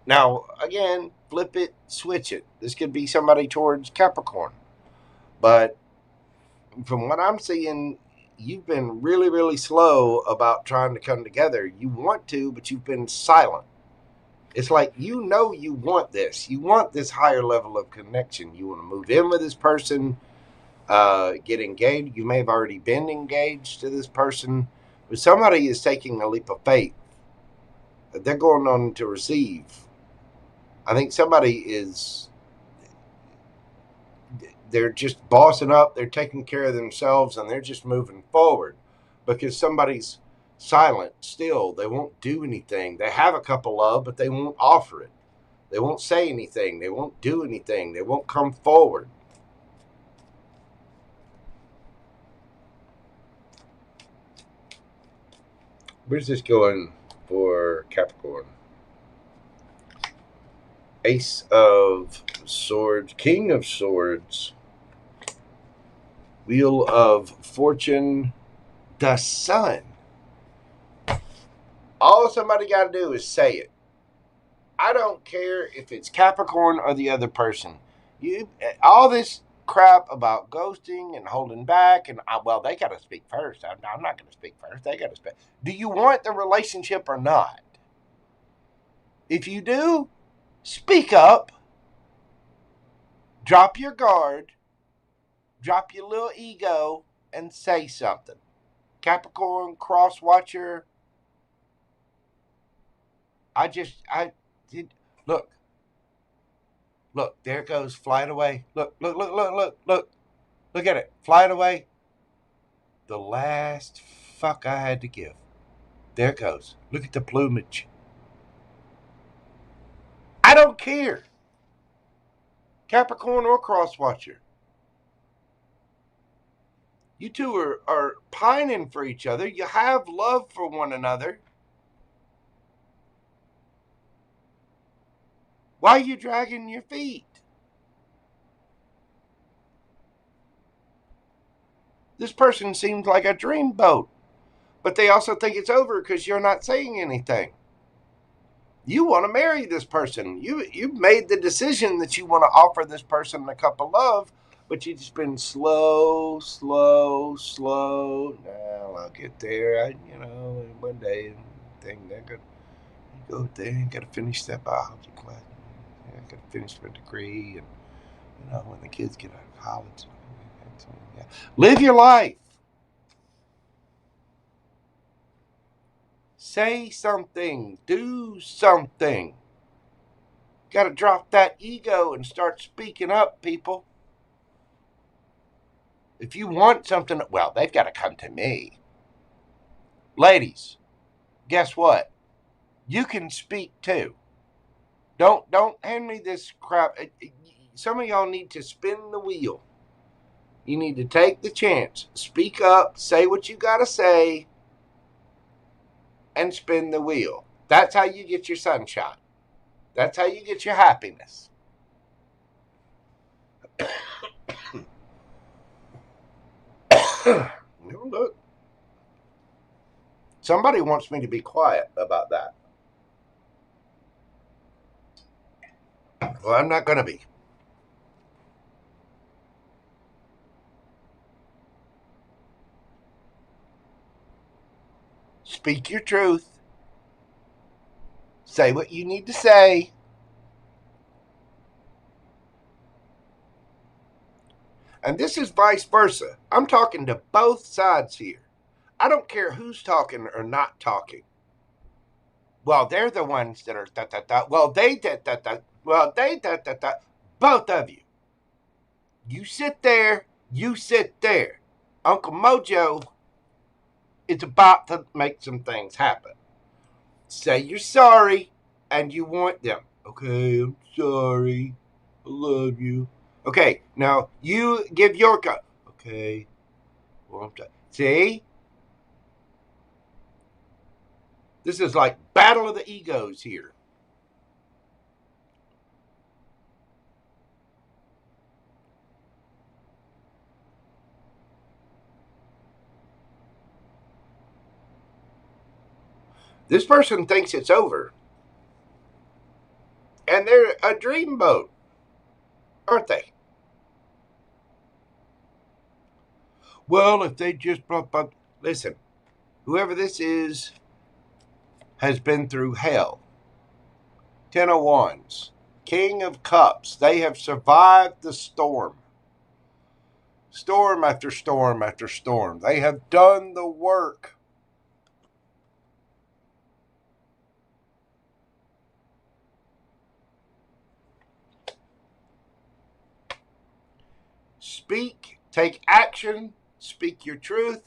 now, again, flip it, switch it. This could be somebody towards Capricorn. But from what I'm seeing, you've been really, really slow about trying to come together. You want to, but you've been silent. It's like you know you want this. You want this higher level of connection. You want to move in with this person, get engaged. You may have already been engaged to this person, but somebody is taking a leap of faith. They're going on to receive. I think somebody is, they're just bossing up, they're taking care of themselves, and they're just moving forward because somebody's silent still. They won't do anything. They have a cup of love, but they won't offer it. They won't say anything. They won't do anything. They won't come forward. Where's this going for Capricorn? Ace of Swords, King of Swords, Wheel of Fortune, the Sun. All somebody got to do is say it. I don't care if it's Capricorn or the other person. All this crap about ghosting and holding back, and well, they got to speak first. I'm not going to speak first. They got to speak. Do you want the relationship or not? If you do, speak up. Drop your guard. Drop your little ego and say something. Capricorn, cross watcher. Look, Look, there it goes, flying away. Look, look, look, look, look, look. Look at it, flying away. The last fuck I had to give. There it goes. Look at the plumage. I don't care. Capricorn or Crosswatcher. You two are pining for each other. You have love for one another. Why are you dragging your feet? This person seems like a dreamboat, but they also think it's over because you're not saying anything. You want to marry this person. You've made the decision that you want to offer this person a cup of love, but you've just been slow. Now I'll get there. One day, thing that could go there. Got to finish that biology class. Got to finish my degree, and when the kids get out of college, live your life. Say something. Do something. Got to drop that ego and start speaking up, people. If you want something, well, they've got to come to me. Ladies, guess what? You can speak too. Don't hand me this crap. Some of y'all need to spin the wheel. You need to take the chance. Speak up. Say what you got to say. And spin the wheel. That's how you get your sunshine. That's how you get your happiness. Look. Somebody wants me to be quiet about that. Well, I'm not going to be. Speak your truth. Say what you need to say. And this is vice versa. I'm talking to both sides here. I don't care who's talking or not talking. Well, they're the ones that are da-da-da. Well, they da-da-da. Well, they da-da-da. Both of you. You sit there. You sit there. Uncle Mojo is about to make some things happen. Say you're sorry and you want them. Okay, I'm sorry. I love you. Okay, now you give your cut. Okay. Well, see? This is like battle of the egos here. This person thinks it's over. And they're a dreamboat, aren't they? Well, if they just listen, whoever this is has been through hell. 10 of Wands, King of Cups. They have survived the storm. Storm after storm after storm. They have done the work. Speak, take action, speak your truth,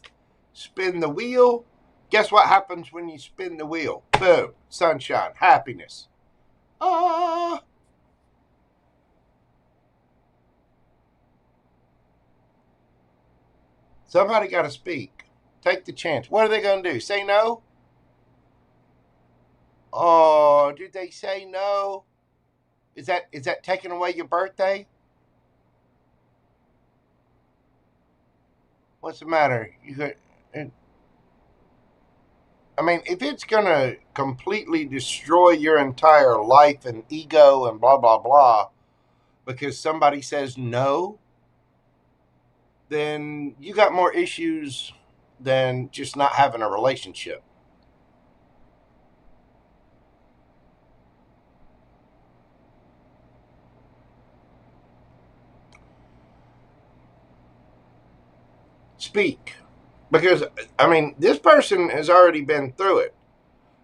spin the wheel. Guess what happens when you spin the wheel? Boom, sunshine, happiness. Ah. Somebody got to speak. Take the chance. What are they going to do? Say no? Oh, did they say no? Is that taking away your birthday? What's the matter? I mean, if it's going to completely destroy your entire life and ego and blah, blah, blah, because somebody says no, then you got more issues than just not having a relationship. Speak. Because, I mean, this person has already been through it.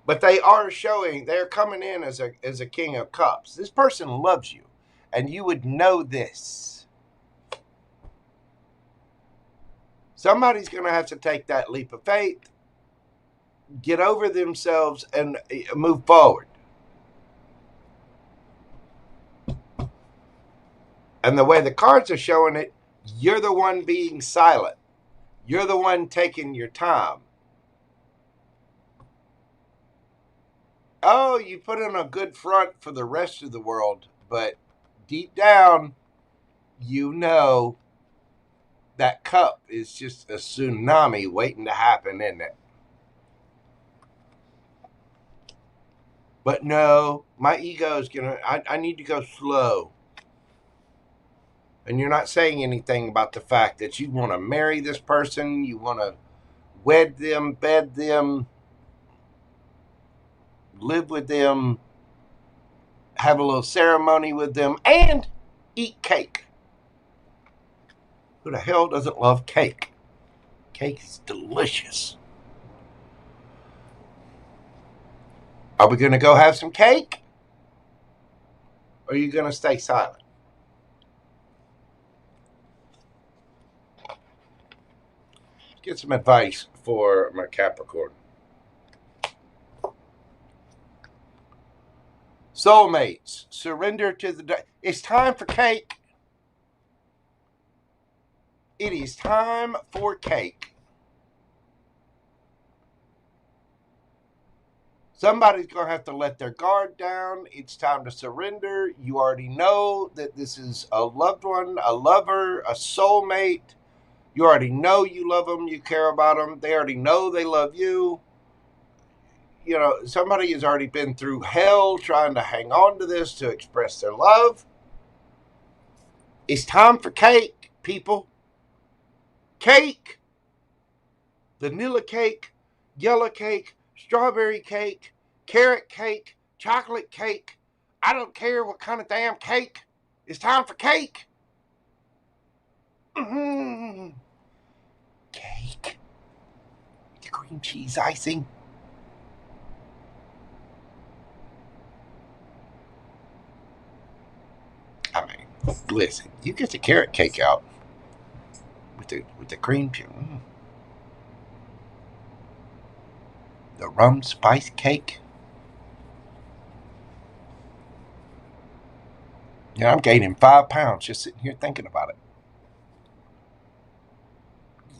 But they are showing, they're coming in as a King of Cups. This person loves you. and you would know this. Somebody's going to have to take that leap of faith, get over themselves, and move forward. And the way the cards are showing it, you're the one being silent. You're the one taking your time. Oh, you put in a good front for the rest of the world, but deep down, you know that cup is just a tsunami waiting to happen, isn't it? But no, my ego is going to, I need to go slow. And you're not saying anything about the fact that you want to marry this person, you want to wed them, bed them, live with them, have a little ceremony with them, and eat cake. Who the hell doesn't love cake? Cake is delicious. Are we going to go have some cake? Or are you going to stay silent? Get some advice for my Capricorn. Soulmates, surrender to the day. It's time for cake. It is time for cake. Somebody's going to have to let their guard down. It's time to surrender. You already know that this is a loved one, a lover, a soulmate. You already know you love them, you care about them. They already know they love you. You know, somebody has already been through hell trying to hang on to this to express their love. It's time for cake, people. Cake. Vanilla cake, yellow cake, strawberry cake, carrot cake, chocolate cake. I don't care what kind of damn cake. It's time for cake. Cake. The cream cheese icing. I mean, listen, you get the carrot cake out with the cream cheese. The rum spice cake. Yeah, I'm gaining 5 pounds just sitting here thinking about it.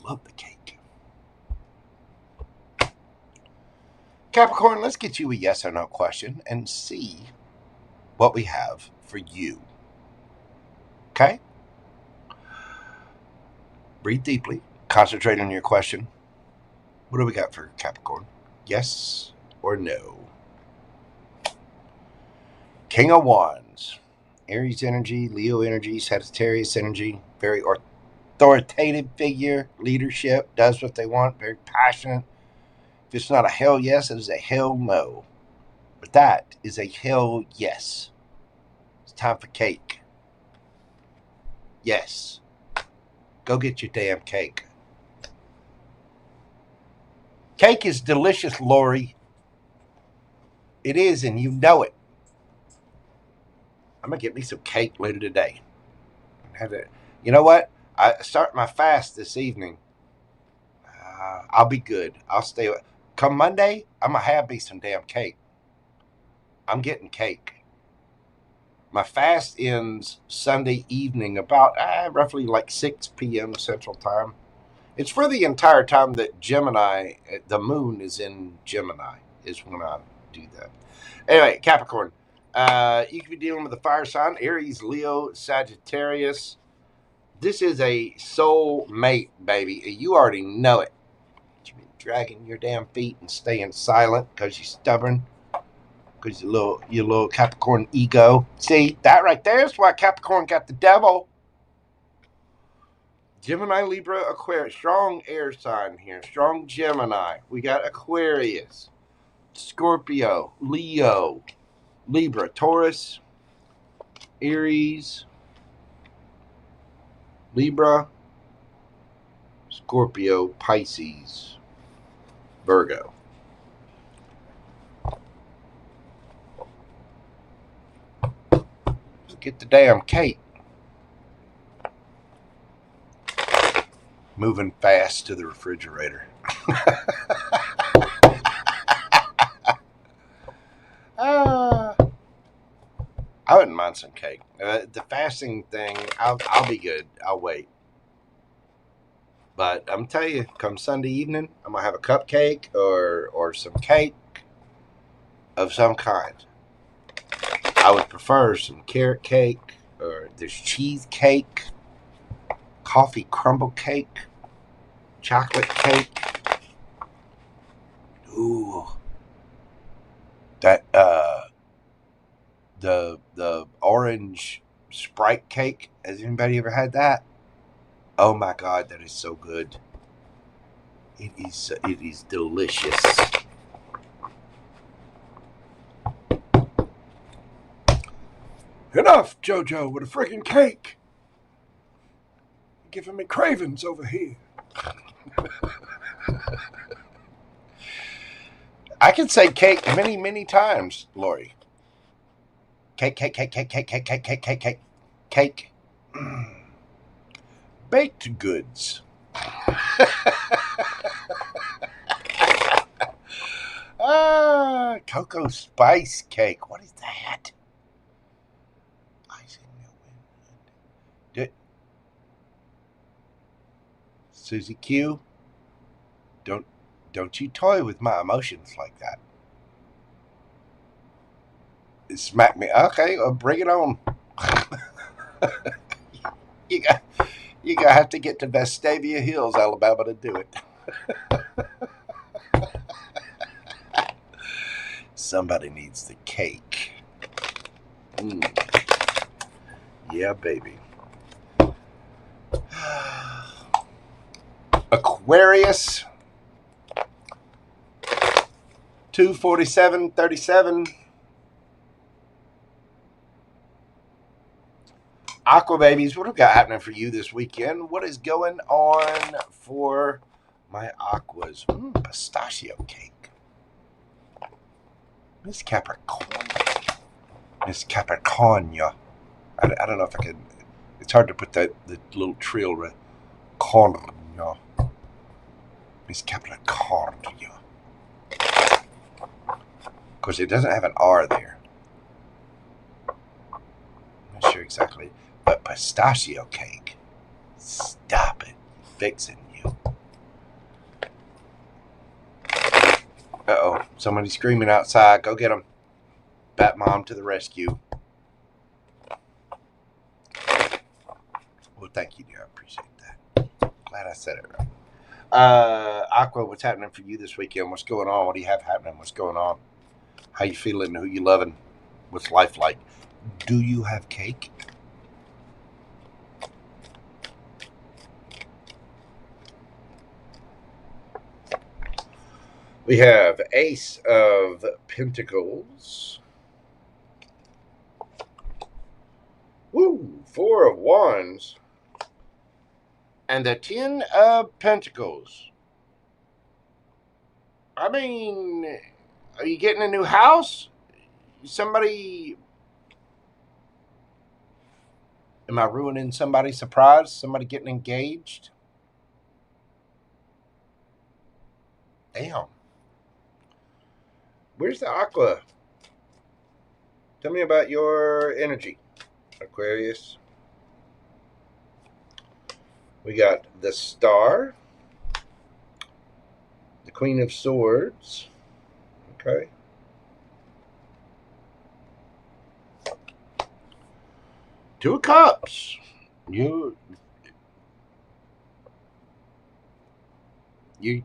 Love the cake. Capricorn, let's get you a yes or no question and see what we have for you. Okay? Breathe deeply. Concentrate on your question. What do we got for Capricorn? Yes or no? King of Wands. Aries energy, Leo energy, Sagittarius energy. Very authoritative figure. Leadership. Does what they want. Very passionate. If it's not a hell yes, it is a hell no. But that is a hell yes. It's time for cake. Yes. Go get your damn cake. Cake is delicious, Lori. It is, and you know it. I'm going to get me some cake later today. You know what? I start my fast this evening. I'll be good. I'll stay. Come Monday, I'm going to have me some damn cake. I'm getting cake. My fast ends Sunday evening about roughly like 6 p.m. Central Time. It's for the entire time that Gemini, the moon is in Gemini, is when I do that. Anyway, Capricorn, you could be dealing with a fire sign, Aries, Leo, Sagittarius. This is a soul mate, baby. You already know it. You've been dragging your damn feet and staying silent because you're stubborn. Because your little Capricorn ego. See, that right there is why Capricorn got the devil. Gemini, Libra, Aquarius. Strong air sign here. Strong Gemini. We got Aquarius, Scorpio, Leo, Libra, Taurus, Aries, Libra, Scorpio, Pisces, Virgo. Get the damn cake. Moving fast to the refrigerator. I wouldn't mind some cake. The fasting thing, I'll be good. I'll wait. But I'm telling you, come Sunday evening, I'm gonna have a cupcake or some cake of some kind. I would prefer some carrot cake, or there's cheesecake, coffee crumble cake, chocolate cake. Ooh, that the orange Sprite cake. Has anybody ever had that? Oh my God, that is so good. It is delicious. Enough, JoJo, with a friggin' cake. You're giving me cravings over here. I can say cake many, many times, Lori. Cake, cake, cake, cake, cake, cake, cake, cake, cake, cake, cake. Baked goods. Cocoa spice cake. What is that? Susie Q, don't you toy with my emotions like that. Smack me. Okay, well, bring it on. you gotta have to get to Vestavia Hills, Alabama to do it. Somebody needs the cake. Yeah, baby. Aquarius 24737. Aqua babies, what have got happening for you this weekend? What is going on for my aquas? Pistachio cake. Miss Capricorn. Miss Capricornia. I don't know if I can. It's hard to put the little trill right. Cornia. Miss Capricornia. Of course, it doesn't have an R there. I'm not sure exactly. But pistachio cake. Stop it. Fixing you. Uh-oh. Somebody's screaming outside. Go get them. Bat Mom to the rescue. Well, thank you, dear. I appreciate that. Glad I said it right. Aqua, what's happening for you this weekend? What's going on? What do you have happening? What's going on? How you feeling? Who you loving? What's life like? Do you have cake? We have Ace of Pentacles. Woo! 4 of Wands. And the 10 of Pentacles. I mean, are you getting a new house? Somebody... Am I ruining somebody's surprise? Somebody getting engaged? Damn. Where's the Aqua? Tell me about your energy, Aquarius. We got the Star, the Queen of Swords. Okay. Two of Cups. You're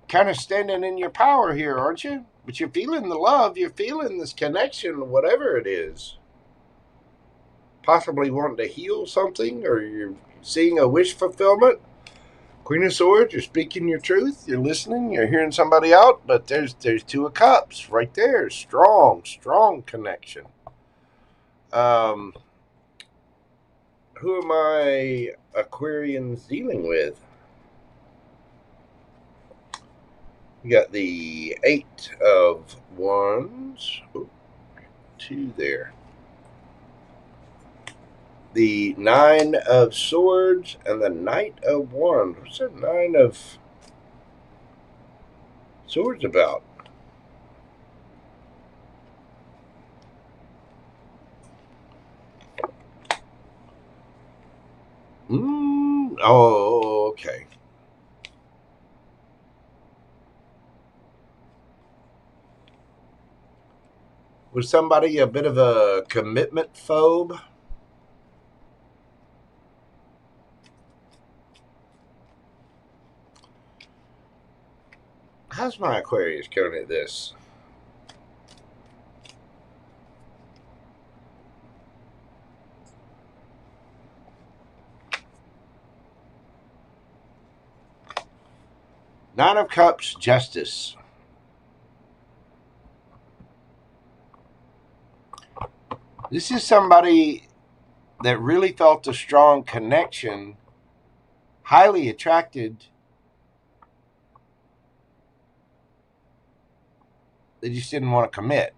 kind of standing in your power here, aren't you? But you're feeling the love. You're feeling this connection, whatever it is. Possibly wanting to heal something, or you're seeing a wish fulfillment. Queen of Swords, you're speaking your truth. You're listening. You're hearing somebody out. But there's Two of Cups right there. Strong connection. Who am I Aquarians dealing with? We got the 8 of Wands. Ooh, 2 there. the Nine of Swords and the Knight of Wands. What's the Nine of Swords about? Oh, okay. Was somebody a bit of a commitment phobe? How's my Aquarius going at this? Nine of Cups, Justice. This is somebody that really felt a strong connection, highly attracted. They just didn't want to commit.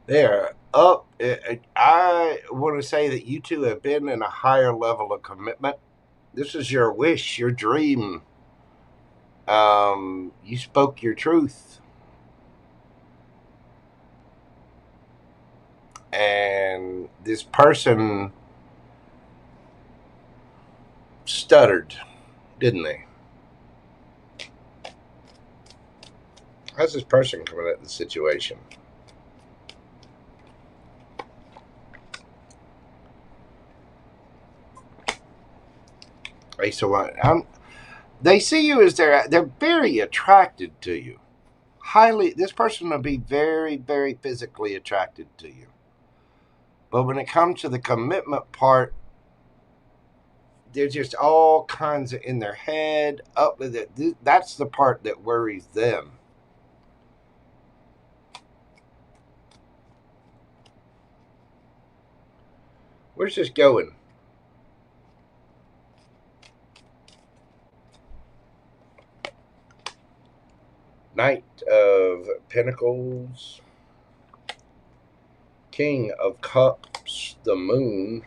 They're up. I want to say that you two have been in a higher level of commitment. This is your wish, your dream. You spoke your truth. And this person stuttered, didn't they? How's this person coming at the situation? Hey, so they see you as they're very attracted to you. This person will be very, very physically attracted to you. But when it comes to the commitment part, there's just all kinds of in their head. That's the part that worries them. Where's this going? Knight of Pentacles, King of Cups, the Moon.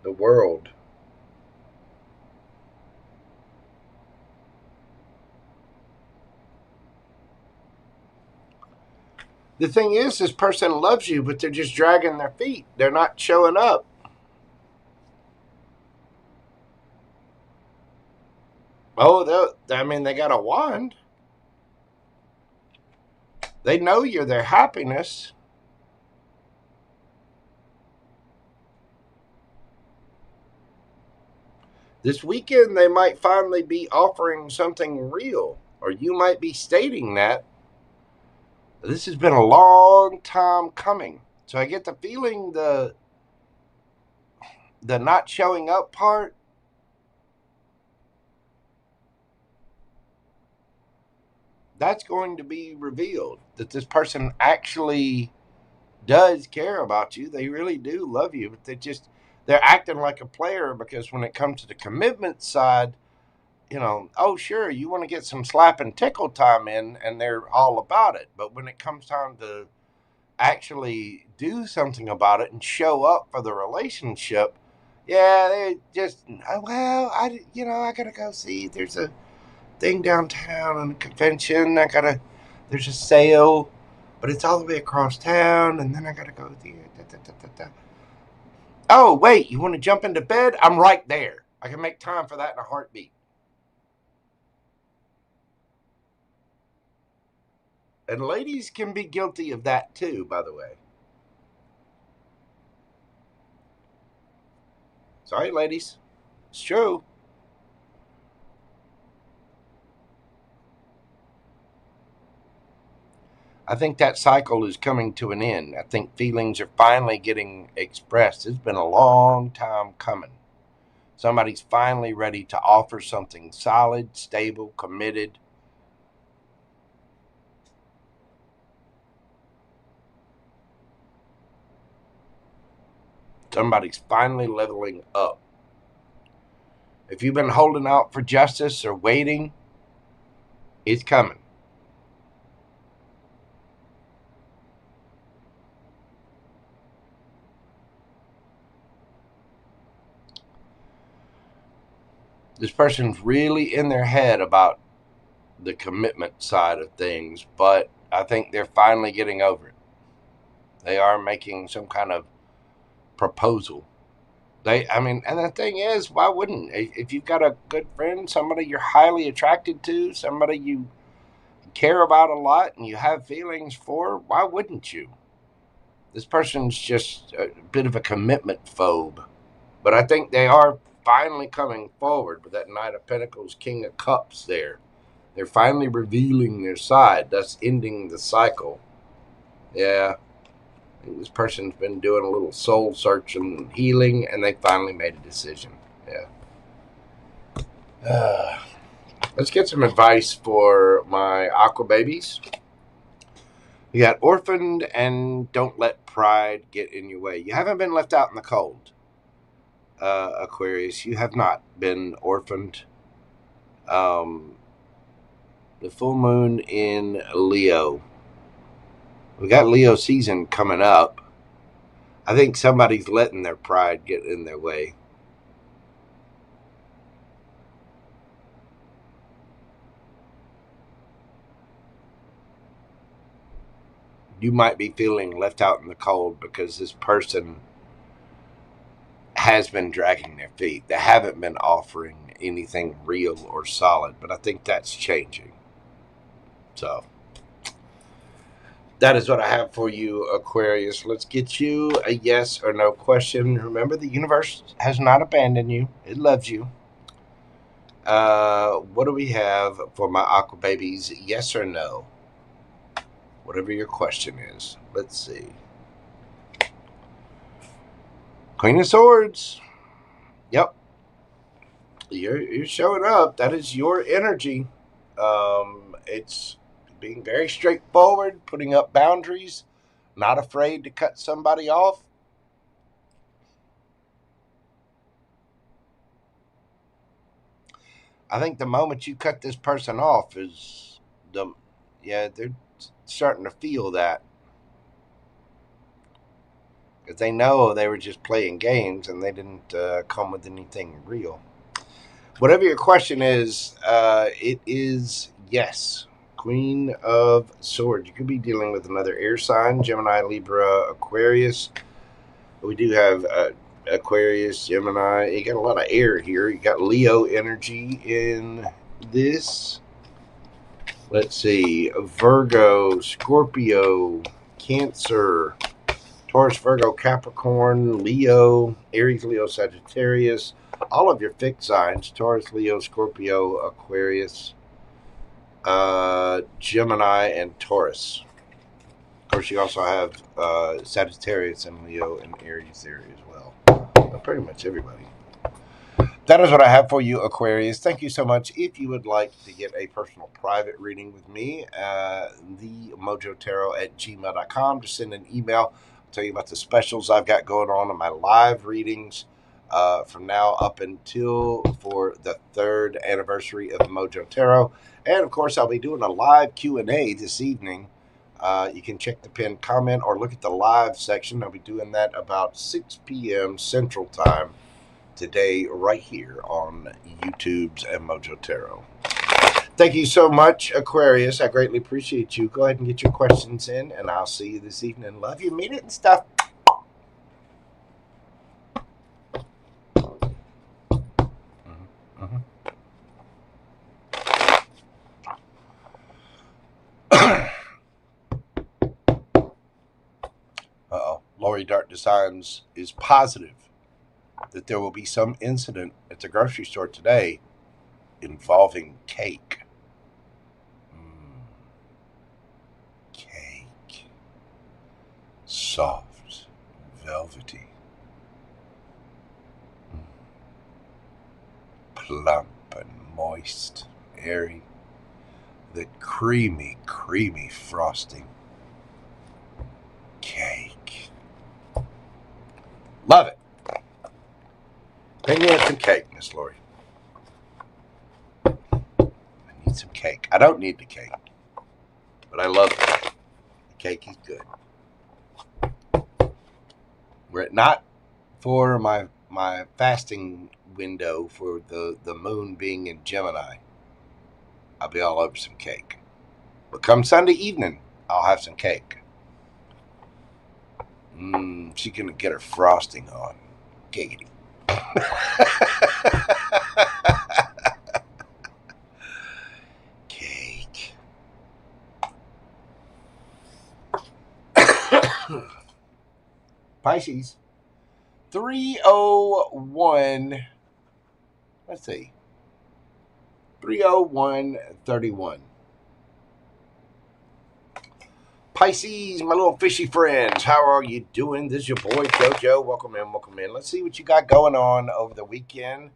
The World. The thing is, this person loves you, but they're just dragging their feet. They're not showing up. Oh, they got a wand. They know you're their happiness. This weekend, they might finally be offering something real, or you might be stating that. This has been a long time coming. So I get the feeling the not showing up part, that's going to be revealed. That this person actually does care about you. They really do love you, but they're acting like a player, because when it comes to the commitment side, oh, sure, you want to get some slap and tickle time in, and they're all about it. But when it comes time to actually do something about it and show up for the relationship, yeah, they just, well, I gotta go see, there's a thing downtown and a convention, there's a sale, but it's all the way across town, and then I gotta go there. Oh, wait, you want to jump into bed? I'm right there. I can make time for that in a heartbeat. And ladies can be guilty of that too, by the way. Sorry, ladies. It's true. I think that cycle is coming to an end. I think feelings are finally getting expressed. It's been a long time coming. Somebody's finally ready to offer something solid, stable, committed. Somebody's finally leveling up. If you've been holding out for justice or waiting, it's coming. This person's really in their head about the commitment side of things, but I think they're finally getting over it. They are making some kind of proposal. And the thing is, why wouldn't? If you've got a good friend, somebody you're highly attracted to, somebody you care about a lot and you have feelings for, why wouldn't you? This person's just a bit of a commitment phobe. But I think they are finally coming forward with that Knight of Pentacles, King of Cups there. They're finally revealing their side, thus ending the cycle. Yeah. I think this person's been doing a little soul searching and healing, and they finally made a decision. Yeah. Let's get some advice for my aqua babies. You got orphaned and don't let pride get in your way. You haven't been left out in the cold, Aquarius. You have not been orphaned. The full moon in Leo. We got Leo season coming up. I think somebody's letting their pride get in their way. You might be feeling left out in the cold because this person has been dragging their feet. They haven't been offering anything real or solid, but I think that's changing. So that is what I have for you, Aquarius. Let's get you a yes or no question. Remember, the universe has not abandoned you. It loves you. What do we have for my aqua babies? Yes or no? Whatever your question is. Let's see. Queen of Swords. Yep. You're showing up. That is your energy. It's being very straightforward, putting up boundaries, not afraid to cut somebody off. I think the moment you cut this person off is they're starting to feel that. Because they know they were just playing games and they didn't come with anything real. Whatever your question is, it is yes. Queen of Swords. You could be dealing with another air sign, Gemini, Libra, Aquarius. We do have Aquarius, Gemini. You got a lot of air here. You got Leo energy in this. Let's see. Virgo, Scorpio, Cancer, Taurus, Virgo, Capricorn, Leo, Aries, Leo, Sagittarius. All of your fixed signs. Taurus, Leo, Scorpio, Aquarius, Gemini, and Taurus. Of course, you also have Sagittarius and Leo and Aries there as well. Pretty much everybody. That is what I have for you, Aquarius. Thank you so much. If you would like to get a personal private reading with me, the mojotarot@gmail.com. Just send an email. I'll tell you about the specials I've got going on in my live readings from now up until for the 3rd anniversary of Mojo Tarot. And, of course, I'll be doing a live Q&A this evening. You can check the pinned comment or look at the live section. I'll be doing that about 6 p.m. Central Time today right here on YouTube's and Mojo Tarot. Thank you so much, Aquarius. I greatly appreciate you. Go ahead and get your questions in, and I'll see you this evening. Love you, mean it, and stuff. Lori Dart Designs is positive that there will be some incident at the grocery store today involving cake. Cake. soft, velvety, plump and moist, airy, that creamy, creamy frosting. Cake. Love it. Bring me some cake, Miss Lori. I need some cake. I don't need the cake, but I love the cake. The cake is good. Were it not for my fasting window for the moon being in Gemini, I'll be all over some cake. But come Sunday evening, I'll have some cake. She's going to get her frosting on. Giggity. Cake. Pisces. 301. Let's see. 30131. Pisces, my little fishy friends, how are you doing? This is your boy Jojo. Welcome in, welcome in. Let's see what you got going on over the weekend.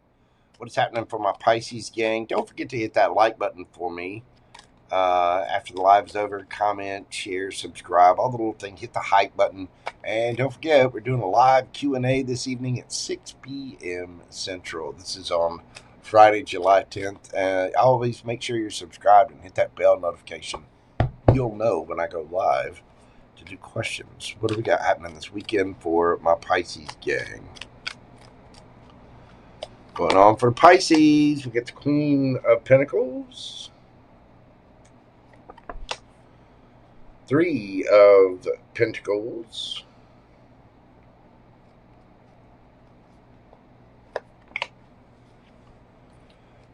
What is happening for my Pisces gang? Don't forget to hit that like button for me. After the live's over, comment, share, subscribe, all the little things. Hit the hype button. And don't forget, we're doing a live Q&A this evening at 6 p.m. Central. This is on Friday, July 10th. Always make sure you're subscribed and hit that bell notification. You'll know when I go live to do questions. What do we got happening this weekend for my Pisces gang? Going on for Pisces, we get the Queen of Pentacles, 3 of Pentacles,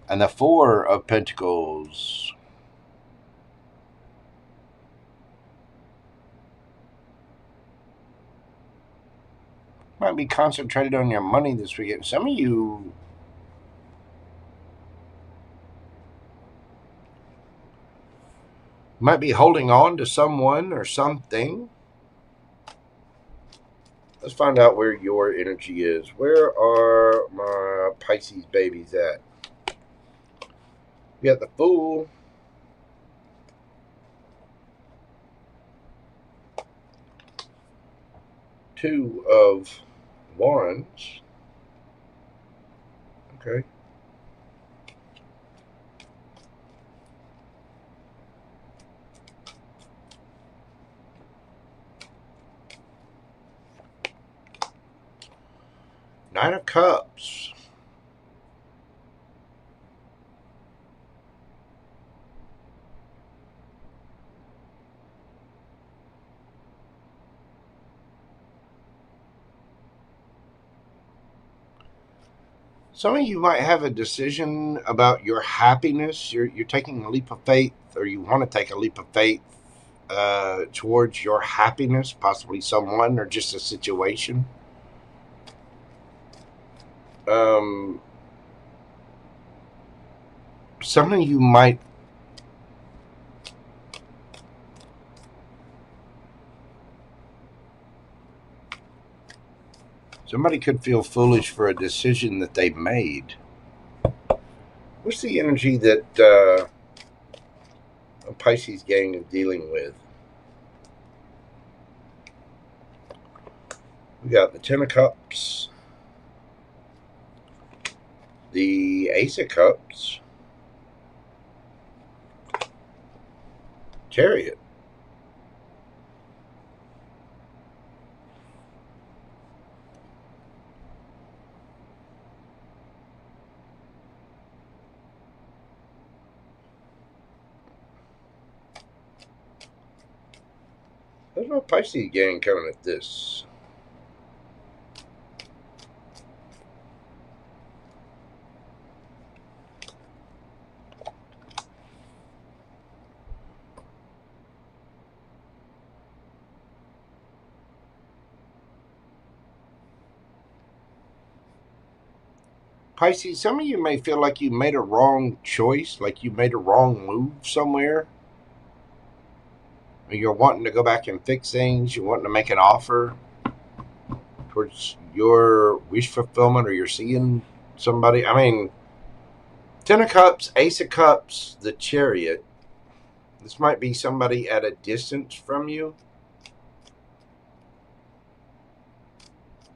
and the 4 of Pentacles. Might be concentrated on your money this weekend. Some of you might be holding on to someone or something. Let's find out where your energy is. Where are my Pisces babies at? We got the Fool. Two of Wands. Okay. Nine of Cups. Some of you might have a decision about your happiness. You're taking a leap of faith, or you want to take a leap of faith towards your happiness, possibly someone or just a situation. Some of you might somebody could feel foolish for a decision that they made. What's the energy that a Pisces gang is dealing with? We got the 10 of Cups, the Ace of Cups, Chariot. There's no Pisces gang coming at this. Pisces, some of you may feel like you made a wrong choice, like you made a wrong move somewhere. You're wanting to go back and fix things. You're wanting to make an offer towards your wish fulfillment, or you're seeing somebody. I mean, 10 of Cups, Ace of Cups, the Chariot. This might be somebody at a distance from you.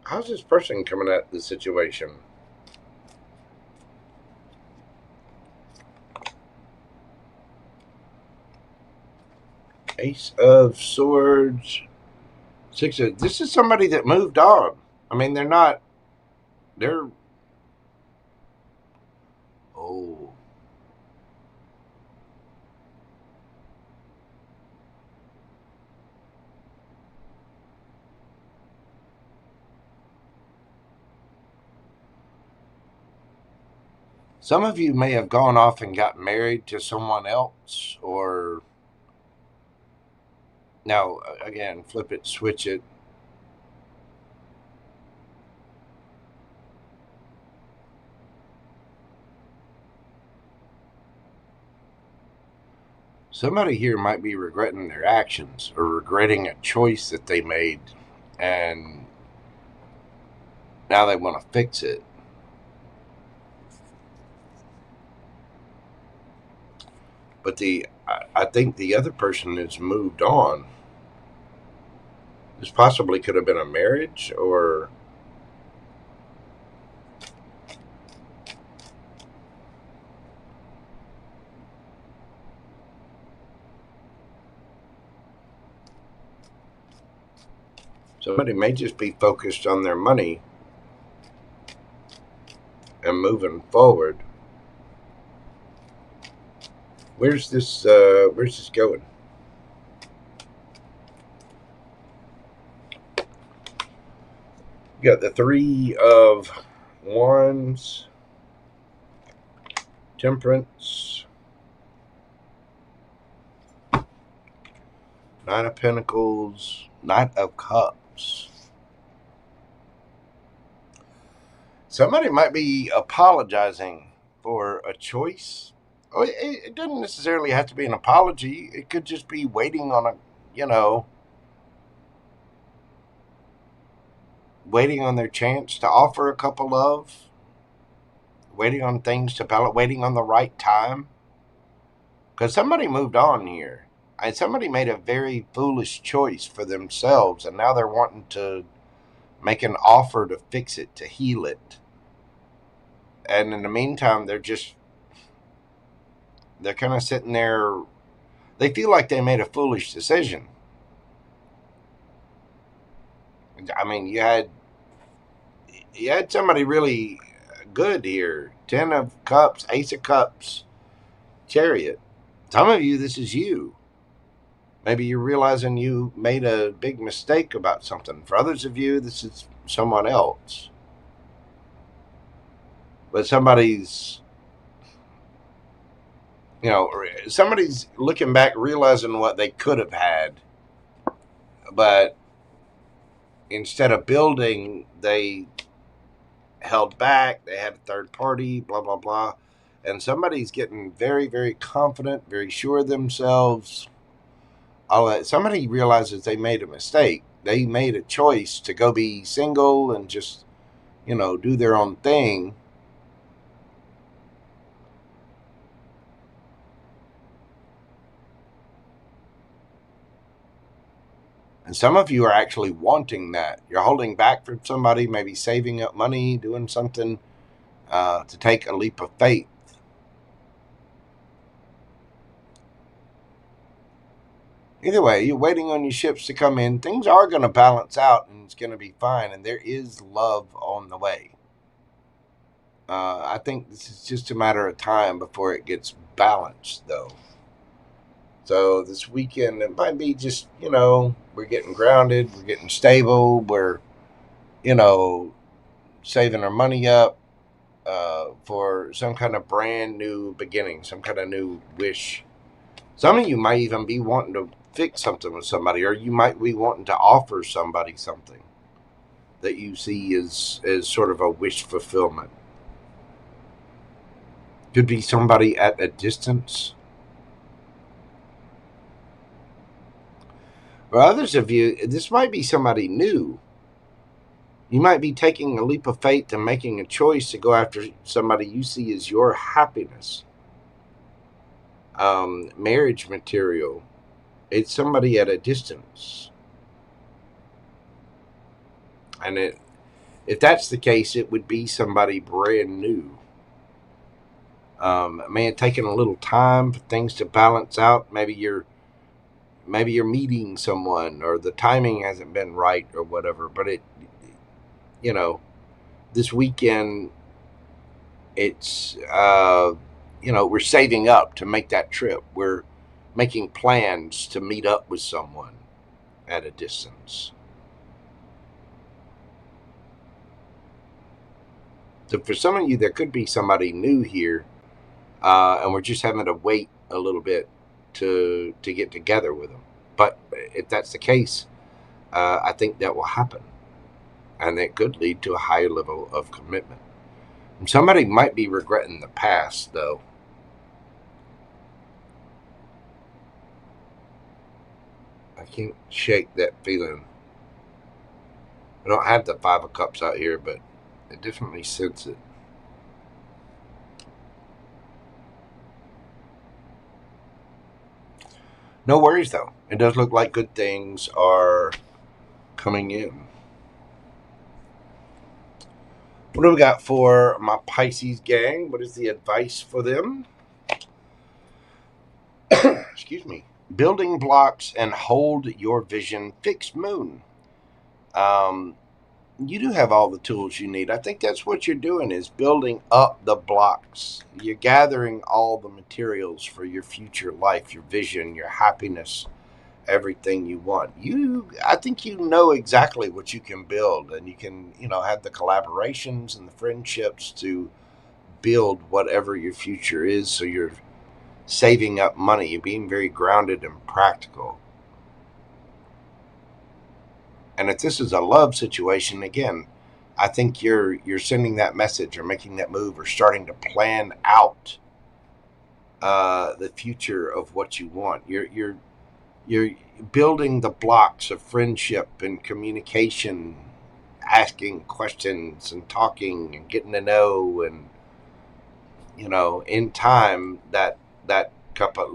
How's this person coming at the situation? Ace of Swords, Six of... This is somebody that moved on. I mean, they're not... They're... Oh. Some of you may have gone off and got married to someone else, or... Now, again, flip it, switch it. Somebody here might be regretting their actions or regretting a choice that they made, and now they want to fix it. But I think the other person has moved on. This possibly could have been a marriage, or somebody may just be focused on their money and moving forward. Where's this going? You got the Three of Wands, Temperance, Nine of Pentacles, Knight of Cups. Somebody might be apologizing for a choice. It doesn't necessarily have to be an apology. It could just be waiting on a, waiting on their chance to offer a couple of, waiting on things to pallet, waiting on the right time. Because somebody moved on here. And somebody made a very foolish choice for themselves, and now they're wanting to make an offer to fix it, to heal it. And in the meantime, they're kind of sitting there. They feel like they made a foolish decision. I mean, you had somebody really good here. 10 of Cups, Ace of Cups, Chariot. Some of you, this is you. Maybe you're realizing you made a big mistake about something. For others of you, this is someone else. But somebody's looking back, realizing what they could have had. But instead of building, they held back. They had a third party, blah, blah, blah. And somebody's getting very, very confident, very sure of themselves. All that. Somebody realizes they made a mistake. They made a choice to go be single and just, do their own thing. And some of you are actually wanting that. You're holding back from somebody, maybe saving up money, doing something to take a leap of faith. Either way, you're waiting on your ships to come in. Things are going to balance out, and it's going to be fine. And there is love on the way. I think this is just a matter of time before it gets balanced, though. So this weekend, it might be just, we're getting grounded, we're getting stable, we're, saving our money up for some kind of brand new beginning, some kind of new wish. Some of you might even be wanting to fix something with somebody, or you might be wanting to offer somebody something that you see as sort of a wish fulfillment. Could be somebody at a distance. For others of you, this might be somebody new. You might be taking a leap of faith and making a choice to go after somebody you see as your happiness. Marriage material. It's somebody at a distance. And if that's the case, it would be somebody brand new. Man, taking a little time for things to balance out. Maybe you're meeting someone, or the timing hasn't been right, or whatever. But this weekend, it's we're saving up to make that trip. We're making plans to meet up with someone at a distance. So for some of you, there could be somebody new here, and we're just having to wait a little bit to get together with them. But if that's the case, I think that will happen, and it could lead to a higher level of commitment. And somebody might be regretting the past, though. I can't shake that feeling. I don't have the Five of Cups out here, but I definitely sense it. No worries, though. It does look like good things are coming in. What do we got for my Pisces gang? What is the advice for them? Excuse me. Building blocks and hold your vision. Fixed moon. You do have all the tools you need. I think that's what you're doing, is building up the blocks. You're gathering all the materials for your future life, your vision, your happiness, everything you want. I think you know exactly what you can build, and you can, have the collaborations and the friendships to build whatever your future is. So you're saving up money. You're being very grounded and practical. And if this is a love situation, again, I think you're sending that message, or making that move, or starting to plan out the future of what you want. You're building the blocks of friendship and communication, asking questions and talking and getting to know, and in time that cup of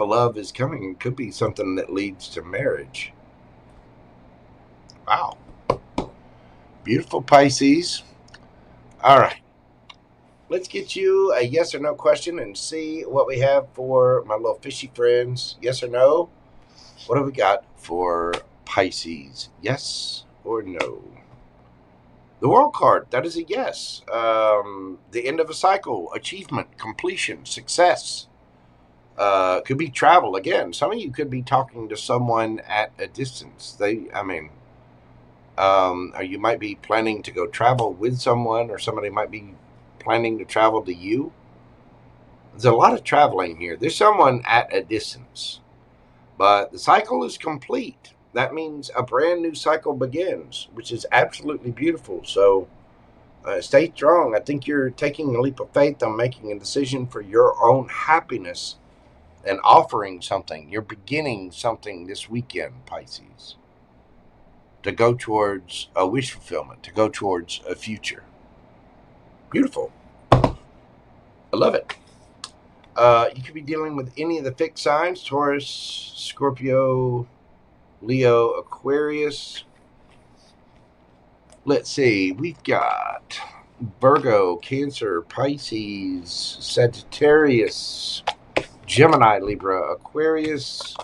love is coming. It could be something that leads to marriage. Wow. Beautiful, Pisces. All right. Let's get you a yes or no question and see what we have for my little fishy friends. Yes or no? What have we got for Pisces? Yes or no? The World card, that is a yes. The end of a cycle, achievement, completion, success. Could be travel. Again, some of you could be talking to someone at a distance. Or you might be planning to go travel with someone, or somebody might be planning to travel to you. There's a lot of traveling here. There's someone at a distance, but the cycle is complete. That means a brand new cycle begins, which is absolutely beautiful. So stay strong. I think you're taking a leap of faith on making a decision for your own happiness and offering something. You're beginning something this weekend, Pisces, to go towards a wish fulfillment, to go towards a future. Beautiful. I love it. You could be dealing with any of the fixed signs: Taurus, Scorpio, Leo, Aquarius. Let's see. We've got Virgo, Cancer, Pisces, Sagittarius, Gemini, Libra, Aquarius,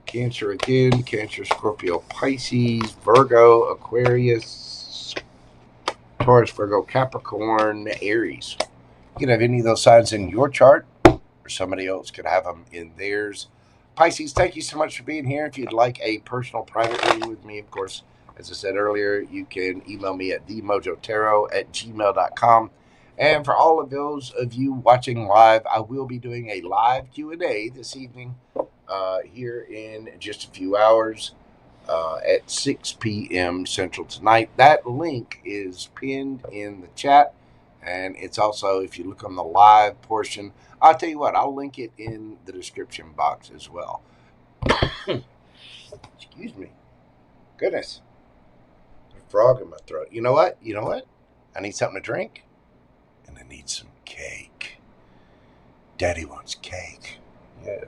Cancer again, Cancer, Scorpio, Pisces, Virgo, Aquarius, Taurus, Virgo, Capricorn, Aries. You can have any of those signs in your chart, or somebody else could have them in theirs. Pisces, thank you so much for being here. If you'd like a personal private reading with me, of course, as I said earlier, you can email me at themojotarot@gmail.com. And for all of those of you watching live, I will be doing a live Q&A this evening here in just a few hours at 6 p.m. Central tonight. That link is pinned in the chat, and it's also, if you look on the live portion, I'll tell you what, I'll link it in the description box as well. Excuse me. Goodness. There's a frog in my throat. You know what? You know what? I need something to drink. And I need some cake. Daddy wants cake. Yeah.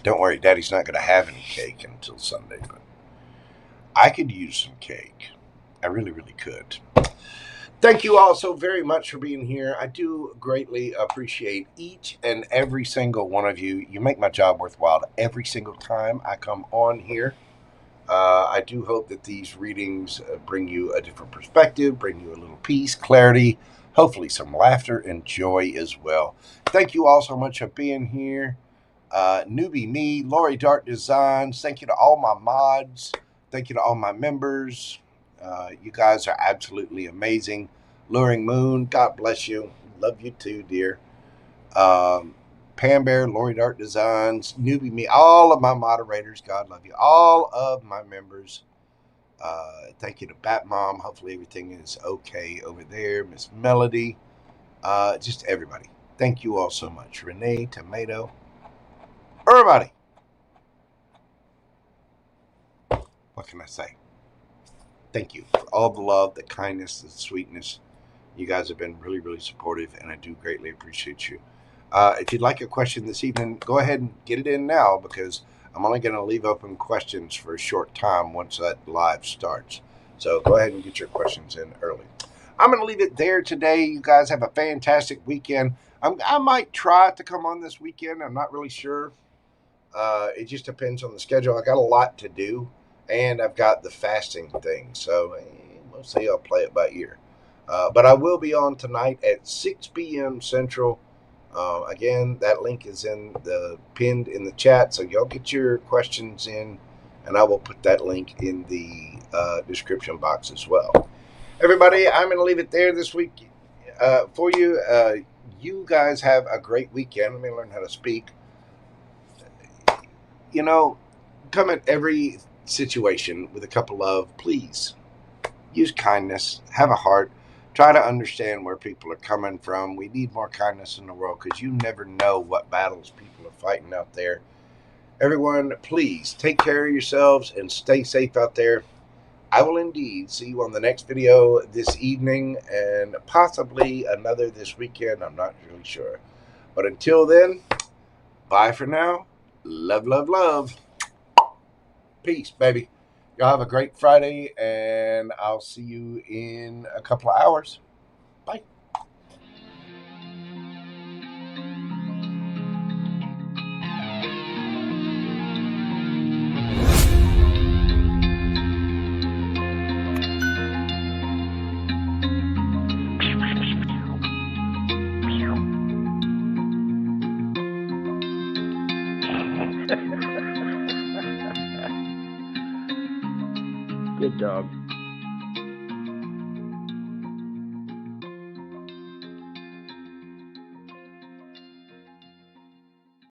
Don't worry, Daddy's not going to have any cake until Sunday, but I could use some cake. I really, really could. Thank you all so very much for being here. I do greatly appreciate each and every single one of you. You make my job worthwhile every single time I come on here. I do hope that these readings bring you a different perspective, bring you a little peace, clarity, hopefully some laughter and joy as well. Thank you all so much for being here. Newbie Me, Lori Dark Designs, thank you to all my mods. Thank you to all my members. You guys are absolutely amazing. Luring Moon, God bless you. Love you too, dear. Pam Bear, Lori Dark Designs, Newbie Me, all of my moderators, God love you. All of my members. Thank you to Bat Mom. Hopefully everything is okay over there. Miss Melody. Just everybody. Thank you all so much. Renee, Tomato. Everybody. What can I say? Thank you for all the love, the kindness, the sweetness. You guys have been really, really supportive, and I do greatly appreciate you. If you'd like a question this evening, go ahead and get it in now, because I'm only going to leave open questions for a short time once that live starts. So go ahead and get your questions in early. I'm going to leave it there today. You guys have a fantastic weekend. I might try to come on this weekend. I'm not really sure. It just depends on the schedule. I got a lot to do, and I've got the fasting thing. So we'll see. I'll play it by ear. But I will be on tonight at 6 p.m. Central. Again, that link is pinned in the chat, so y'all get your questions in, and I will put that link in the description box as well. Everybody, I'm going to leave it there this week for you. You guys have a great weekend. Let me learn how to speak. You know, come at every situation with a cup of love, please. Use kindness. Have a heart. Try to understand where people are coming from. We need more kindness in the world, because you never know what battles people are fighting out there. Everyone, please take care of yourselves and stay safe out there. I will indeed see you on the next video this evening, and possibly another this weekend. I'm not really sure. But until then, bye for now. Love, love, love. Peace, baby. Y'all have a great Friday, and I'll see you in a couple of hours. Bye. Good dog.